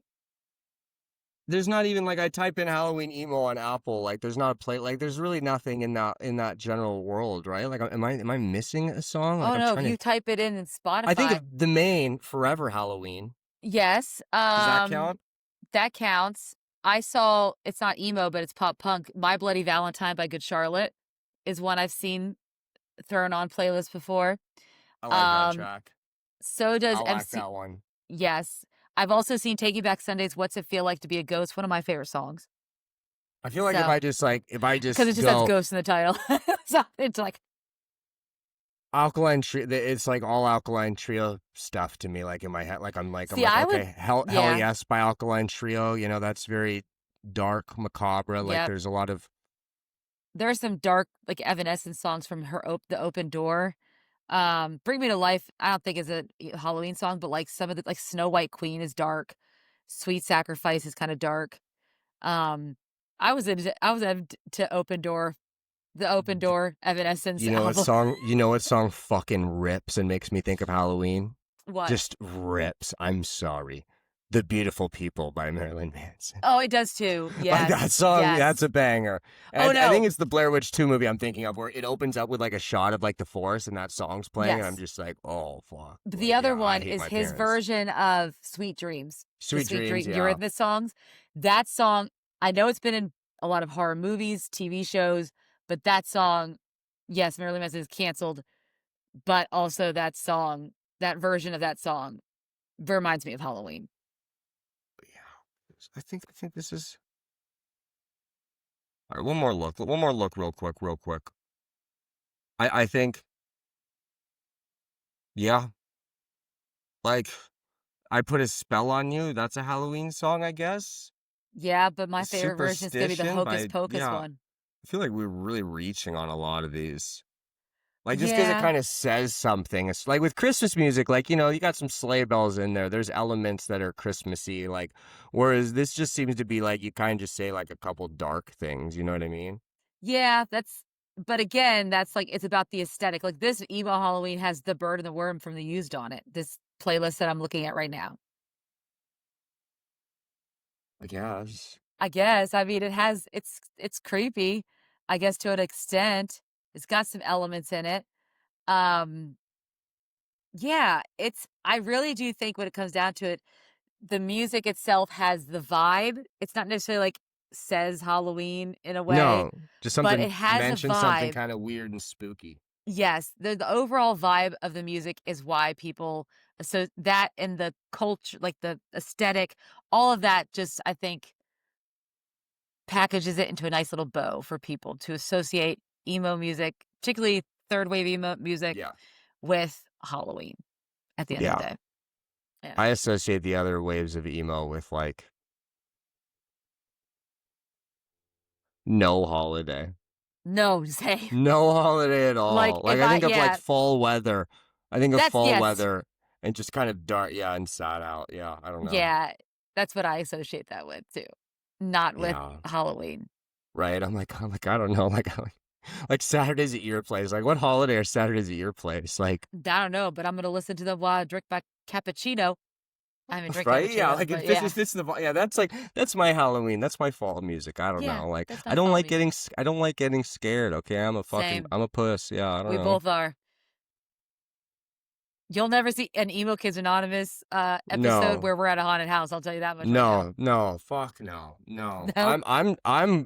B: there's not even like I type in Halloween emo on Apple, like there's not a play, like there's really nothing in that general world, right? Like, am I missing a song? Like
A: Oh
B: I'm
A: no, if
B: trying to.
A: you type it in
B: I think
A: Spotify,
B: of the main Forever Halloween.
A: yes,
B: Does that count?
A: that counts. I saw, it's not emo, but it's pop punk. My Bloody Valentine by Good Charlotte is one I've seen thrown on playlists before.
B: I like that
A: Um,
B: track.
A: so
B: I
A: does
B: like
A: MC.
B: that one.
A: Yes. I've also seen Taking Back Sundays, What's It Feel Like to Be a Ghost, one of my favorite songs.
B: I feel like
A: So,
B: if I
A: because it
B: just
A: just has
B: go
A: ghost in the title. So it's like,
B: alkaline trio, it's like all alkaline trio stuff to me. Like in my head, I'm
A: see,
B: like,
A: I would,
B: okay, hell
A: yeah,
B: yes by Alkaline Trio. You know, that's very dark, macabre. Like
A: yep.
B: there's a lot of
A: There are some dark, like Evanescence songs from the Open Door. Bring Me to Life, I don't think is a Halloween song, but like some of the, like Snow White Queen is dark. Sweet Sacrifice is kind of dark. Um, I was into Open Door, the Open Door Evanescence album.
B: You know what song fucking rips and makes me think of Halloween?
A: What?
B: Just rips. I'm sorry. The Beautiful People by Marilyn Manson.
A: Oh, it does too.
B: Like that
A: Yes.
B: song,
A: Yes.
B: that's a banger.
A: Oh
B: And I think
A: no.
B: it's the Blair Witch 2 movie I'm thinking of, where it opens up with like a shot of like the forest and that song's playing, and I'm
A: Yes.
B: just like, oh fuck.
A: But the
B: Like,
A: other
B: yeah, I
A: one
B: hate
A: is
B: my
A: his
B: parents.
A: version of Sweet Dreams. The
B: Sweet Dreams, yeah.
A: Eurythmics songs. That song, I know it's been in a lot of horror movies, TV shows, but that song, yes, Marilyn Manson is canceled, but also that song, that version of that song reminds me of Halloween.
B: Yeah. I think this is all right. One more look, real quick. I think, yeah, like I Put a Spell on You. That's a Halloween song, I guess.
A: Yeah, but my favorite version is gonna be the
B: Superstition
A: Hocus
B: by,
A: Pocus
B: yeah.
A: one.
B: I feel like we're really reaching on a lot of these. Like just because it
A: Yeah.
B: kind of says something. It's like with Christmas music, like, you know, you got some sleigh bells in there. There's elements that are Christmassy. Like, whereas this just seems to be like you kind of just say like a couple dark things. You know what I mean?
A: Yeah, but again, that's like it's about the aesthetic. Like this emo Halloween has The Bird and the Worm from The Used on it. This playlist that I'm looking at right now.
B: I guess.
A: I guess. I mean, it's creepy, I guess to an extent. It's got some elements in it. Um, yeah, I really do think when it comes down to it, the music itself has the vibe. It's not necessarily like says Halloween in a way,
B: No, just
A: but it
B: something,
A: has a
B: mention something
A: vibe.
B: kind of weird and spooky.
A: Yes, the overall vibe of the music is why people, so that and the culture, like the aesthetic, all of that just I think packages it into a nice little bow for people to associate emo music, particularly third wave emo music,
B: Yeah.
A: with Halloween at the end of
B: Yeah.
A: the day. Yeah.
B: I associate the other waves of emo with like no holiday.
A: No, same.
B: No holiday at
A: Like
B: all. Like
A: if
B: I
A: I,
B: think of like
A: yeah,
B: fall weather. I think of
A: that's
B: fall
A: yes,
B: weather and just kind of dark, yeah, and sad out. Yeah, I don't know.
A: yeah, that's what I associate that with too, not with
B: Yeah.
A: Halloween.
B: Right. I'm like, I don't know. Like Saturdays at your place. Like what holiday are Saturdays at your place? Like
A: I don't know, but I'm gonna listen to them while I drink my cappuccino. I haven't drink
B: right? Yeah,
A: cappuccinos,
B: like
A: but
B: it fits,
A: yeah,
B: it fits the yeah. That's like that's my Halloween. That's my fall music. I don't
A: yeah,
B: know. Like
A: that's
B: I
A: my
B: don't
A: fall
B: like
A: music.
B: I don't like getting scared. Okay,
A: Same.
B: I'm a puss. Yeah, I don't
A: We
B: know.
A: both are. You'll never see an Emo Kids Anonymous episode
B: No,
A: where we're at a haunted house. I'll tell you that much right now.
B: no, fuck no, no.
A: No.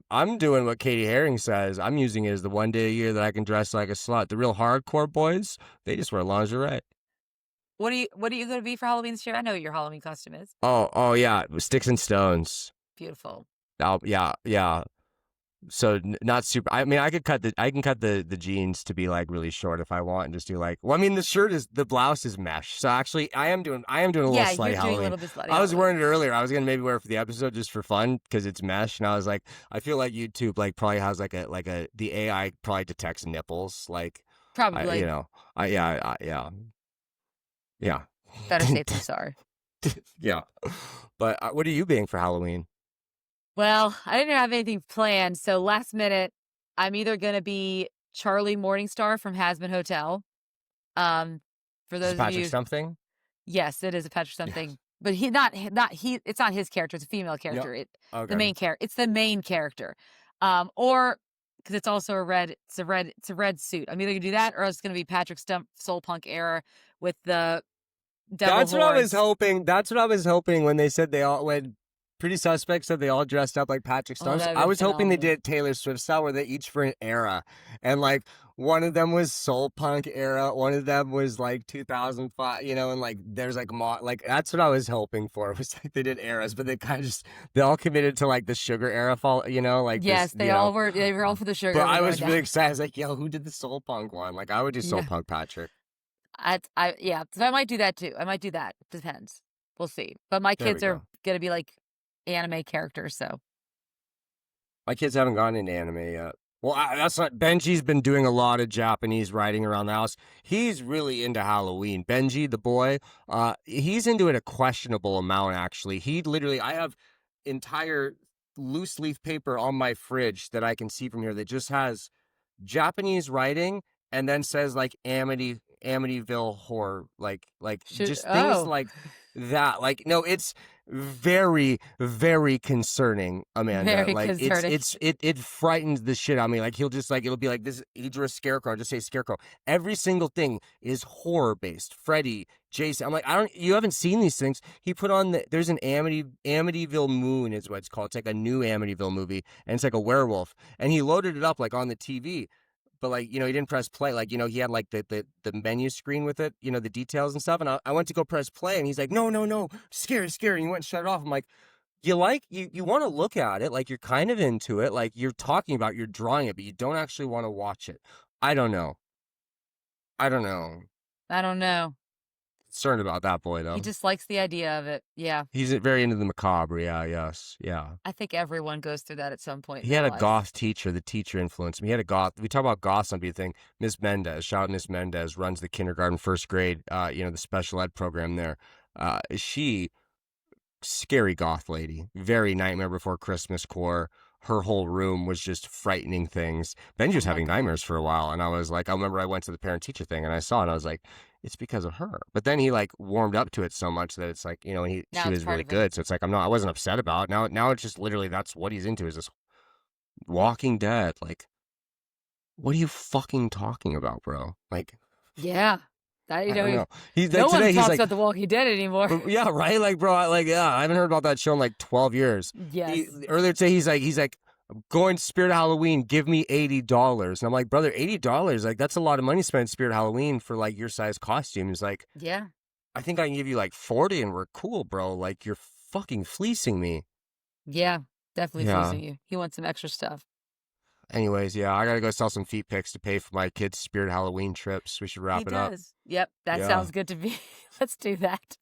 B: I'm doing what Katie Herring says. I'm using it as the one day a year that I can dress like a slut. The real hardcore boys, they just wear lingerie.
A: What are you gonna be for Halloween this year? I know what your Halloween costume is.
B: Oh yeah, sticks and stones.
A: Beautiful.
B: Oh yeah, yeah. So not super. I mean, I can cut the jeans to be like really short if I want, and just do like. Well, I mean, the blouse is mesh. So actually, I am doing a little
A: Yeah,
B: slutty
A: you're doing a
B: Halloween.
A: little bit slutty
B: I was
A: Halloween.
B: wearing it earlier. I was gonna maybe wear it for the episode just for fun because it's mesh, and I was like, I feel like YouTube like probably has like a the AI probably detects nipples. Like you
A: Probably.
B: know, yeah, yeah,
A: Better safe than sorry.
B: yeah. But what are you being for Halloween?
A: Well, I didn't have anything planned, so last minute, I'm either gonna be Charlie Morningstar from Hazbin Hotel. Um, for
B: Is it
A: those of
B: Patrick
A: you,
B: something?
A: yes, it is a Patrick
B: Yes.
A: something, but he. It's not his character; it's a female
B: Yep.
A: character. The
B: Okay.
A: main character. It's the main character. Or because it's also a red. It's a red suit. I'm either gonna do that, or it's gonna be Patrick Stump Soul Punk era with the devil
B: That's what I was
A: horns.
B: hoping. That's what I was hoping when they said they all when Pretty Suspect said they all dressed up like Patrick
A: Oh,
B: Stumps.
A: that'd
B: I
A: been
B: was hoping they
A: phenomenal.
B: did Taylor Swift style where they each for an era. And like one of them was soul punk era, one of them was like 2005, and like there's like like that's what I was hoping for. It was like they did eras, but they all committed to like the sugar era fall, like this,
A: Yes, they were all for the sugar.
B: But
A: We're
B: I
A: going
B: was really
A: down.
B: excited. I was like, yo, who did the soul punk one? Like I would do soul
A: Yeah.
B: punk Patrick.
A: Yeah, so I might do that too. I might do that. Depends. We'll see. But my
B: There we
A: kids are
B: go.
A: gonna be like anime characters, so
B: My kids haven't gone into anime yet. Well, that's not. Benji's been doing a lot of Japanese writing around the house. He's really into Halloween. Benji, the boy, he's into it a questionable amount, actually. I have entire loose leaf paper on my fridge that I can see from here that just has Japanese writing and then says like Amityville horror, like
A: should
B: just things
A: oh,
B: like that. Like no, it's very very concerning, Amanda.
A: very
B: Like
A: concerning.
B: it frightens the shit out of me. Like he'll just like it'll be like this. He drew a scarecrow. Just say scarecrow. Every single thing is horror based. Freddy, Jason. I'm like you haven't seen these things. He put on there's an Amityville Moon is what it's called. It's like a new Amityville movie, and it's like a werewolf. And he loaded it up like on the TV. But like, he didn't press play. Like, he had like the menu screen with it, the details and stuff. And I went to go press play and he's like, no, scary. And he went and shut it off. I'm like, you want to look at it. Like you're kind of into it. Like you're talking about, you're drawing it, but you don't actually want to watch it. I don't know.
A: I don't know.
B: Concerned about that boy
A: He
B: though.
A: just likes the idea of it. Yeah.
B: He's very into the macabre. Yeah. Yes. Yeah.
A: I think everyone goes through that at some point in
B: He had
A: their
B: a
A: life.
B: goth teacher. The teacher influenced me. He had a goth. We talk about goths on thing. Miss Mendez, shout out Miss Mendez, runs the kindergarten first grade, the special ed program there. She, scary goth lady, very Nightmare Before Christmas core. Her whole room was just frightening things. Benji was
A: Oh my
B: having
A: God.
B: nightmares for a while, and I was like, I remember I went to the parent teacher thing, and I saw it, and I was like, it's because of her. But then he like warmed up to it so much that it's like,
A: Now
B: she
A: it's
B: was
A: part
B: really
A: of it.
B: good. So it's like I wasn't upset about it. Now it's just literally that's what he's into is this Walking Dead. Like, what are you fucking talking about, bro? Like,
A: Yeah. That
B: I don't know. He's
A: no
B: like
A: one
B: today. He's
A: talks
B: like,
A: about The Walking Dead anymore.
B: yeah, right. Like, bro, I haven't heard about that show in like 12 years.
A: Yes.
B: Earlier today, he's like, going to Spirit Halloween. Give me $80. And I'm like, brother, $80. Like, that's a lot of money spent in Spirit Halloween for like your size costume. He's like,
A: Yeah.
B: I think I can give you like 40, and we're cool, bro. Like, you're fucking fleecing me.
A: Yeah. Definitely
B: Yeah.
A: fleecing you. He wants some extra stuff.
B: Anyways, yeah, I gotta go sell some feet pics to pay for my kids' Spirit Halloween trips. We should wrap it up.
A: Yep. That
B: Yeah.
A: sounds good to me. Let's do that.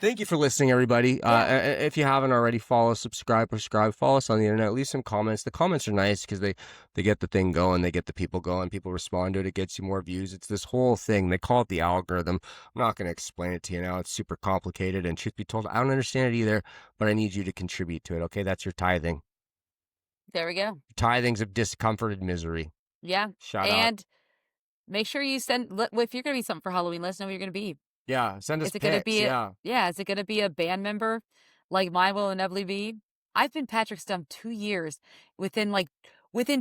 B: Thank you for listening, everybody. If you haven't already, follow, subscribe, follow us on the internet. Leave some comments. The comments are nice because they get the thing going. They get the people going. People respond to it. It gets you more views. It's this whole thing. They call it the algorithm. I'm not going to explain it to you now. It's super complicated. And truth be told, I don't understand it either, but I need you to contribute to it. Okay, that's your tithing.
A: There we go.
B: Tithings of discomfort and misery.
A: Yeah.
B: Shout out.
A: And make sure you send, if you're going to be something for Halloween, let us know what you're going to be.
B: Yeah, send us
A: Is it
B: pics.
A: going to be,
B: yeah.
A: Is it going to be a band member like mine will inevitably be? I've been Patrick Stump 2 years. Within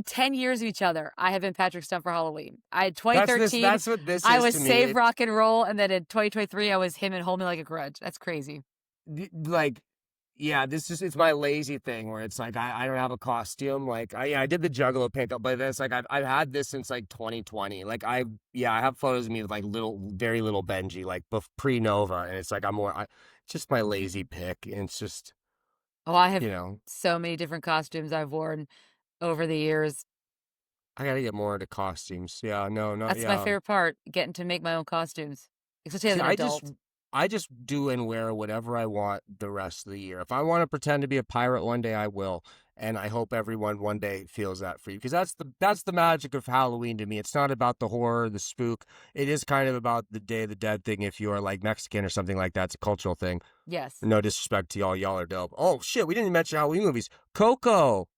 A: 10 years of each other, I have been Patrick Stump for Halloween. I had 2013.
B: That's what this is.
A: I was
B: to me.
A: Save Rock and Roll, and then in 2023, I was him and Hold Me Like a Grudge. That's crazy.
B: Like, yeah, it's my lazy thing where it's like I don't have a costume. Like I did the Juggalo paint up, but this like I've had this since like 2020. Like I have photos of me with like very little Benji, like pre Nova, and it's like just my lazy pick, and it's just
A: I have so many different costumes I've worn over the years.
B: I gotta get more into costumes. Yeah,
A: That's my favorite part, getting to make my own costumes, especially as an adult.
B: I just do and wear whatever I want the rest of the year. If I want to pretend to be a pirate one day, I will. And I hope everyone one day feels that for you. Because that's the magic of Halloween to me. It's not about the horror, the spook. It is kind of about the Day of the Dead thing if you're like Mexican or something like that. It's a cultural thing.
A: Yes.
B: No disrespect to y'all. Y'all are dope. Oh, shit. We didn't even mention Halloween movies. Coco.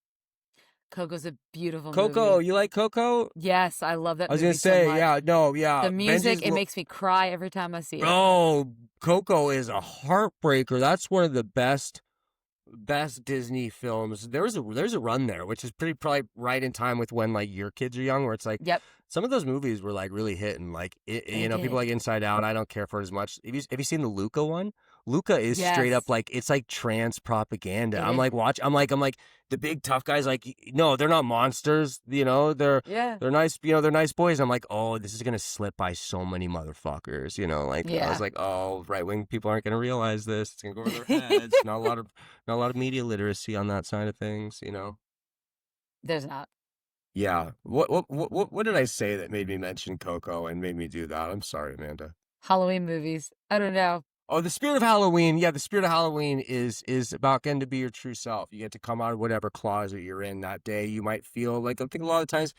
A: Coco's a beautiful
B: Coco,
A: movie.
B: You like Coco?
A: Yes, I love that movie.
B: I was going to say,
A: so much.
B: yeah.
A: The music, it makes me cry every time I see it.
B: Oh, Coco is a heartbreaker. That's one of the best Disney films. There's a run there, which is probably right in time with when like your kids are young, where it's like,
A: yep.
B: Some of those movies were like really hitting. Like people like Inside Out. I don't care for it as much. Have you seen the Luca one? Luca is straight up
A: Yes.
B: like it's like trans propaganda.
A: It
B: I'm
A: is.
B: like I'm like the big tough guys like no, they're not monsters, you know,
A: Yeah.
B: they're nice, you know, they're nice boys. I'm like, "Oh, this is going to slip by so many motherfuckers," you know, like I was
A: Yeah.
B: like, "Oh, right-wing people aren't going to realize this. It's going to go over their heads." Not a lot of media literacy on that side of things, you know.
A: There's not.
B: Yeah. What did I say that made me mention Coco and made me do that? I'm sorry, Amanda.
A: Halloween movies. I don't know.
B: Oh, the spirit of Halloween. Yeah, the spirit of Halloween is about getting to be your true self. You get to come out of whatever closet you're in that day. You might feel like I think a lot of times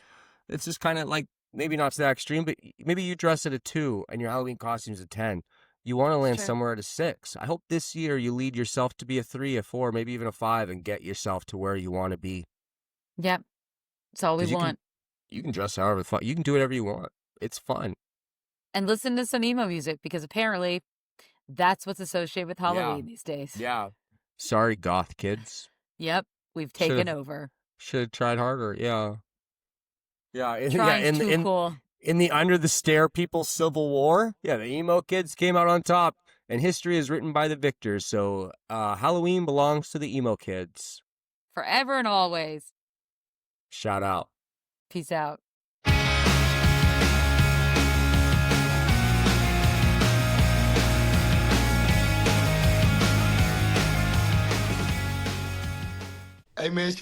B: it's just kind of like maybe not to that extreme, but maybe you dress at a 2 and your Halloween costume's a 10. You want to
A: It's
B: land
A: true.
B: somewhere at a 6. I hope this year you lead yourself to be a 3, a 4, maybe even a 5, and get yourself to where you want to be.
A: Yep. It's all we
B: Because
A: want.
B: you can dress however fun. You can do whatever you want. It's fun.
A: And listen to some emo music because apparently that's what's associated with
B: Yeah.
A: Halloween these days.
B: Yeah. Sorry, goth kids.
A: Yep. We've
B: Should
A: taken
B: have
A: over.
B: should have tried harder. Yeah. Yeah.
A: Trying's too cool.
B: In the Under the Stair People Civil War, yeah, the emo kids came out on top, and history is written by the victors. So Halloween belongs to the emo kids.
A: Forever and always.
B: Shout out.
A: Peace out.
C: Hey man, it's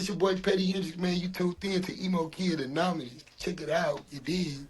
C: your boy Petty Hendrix, man. You tuned in to Emo Kids Anonymous. Check it out, you did.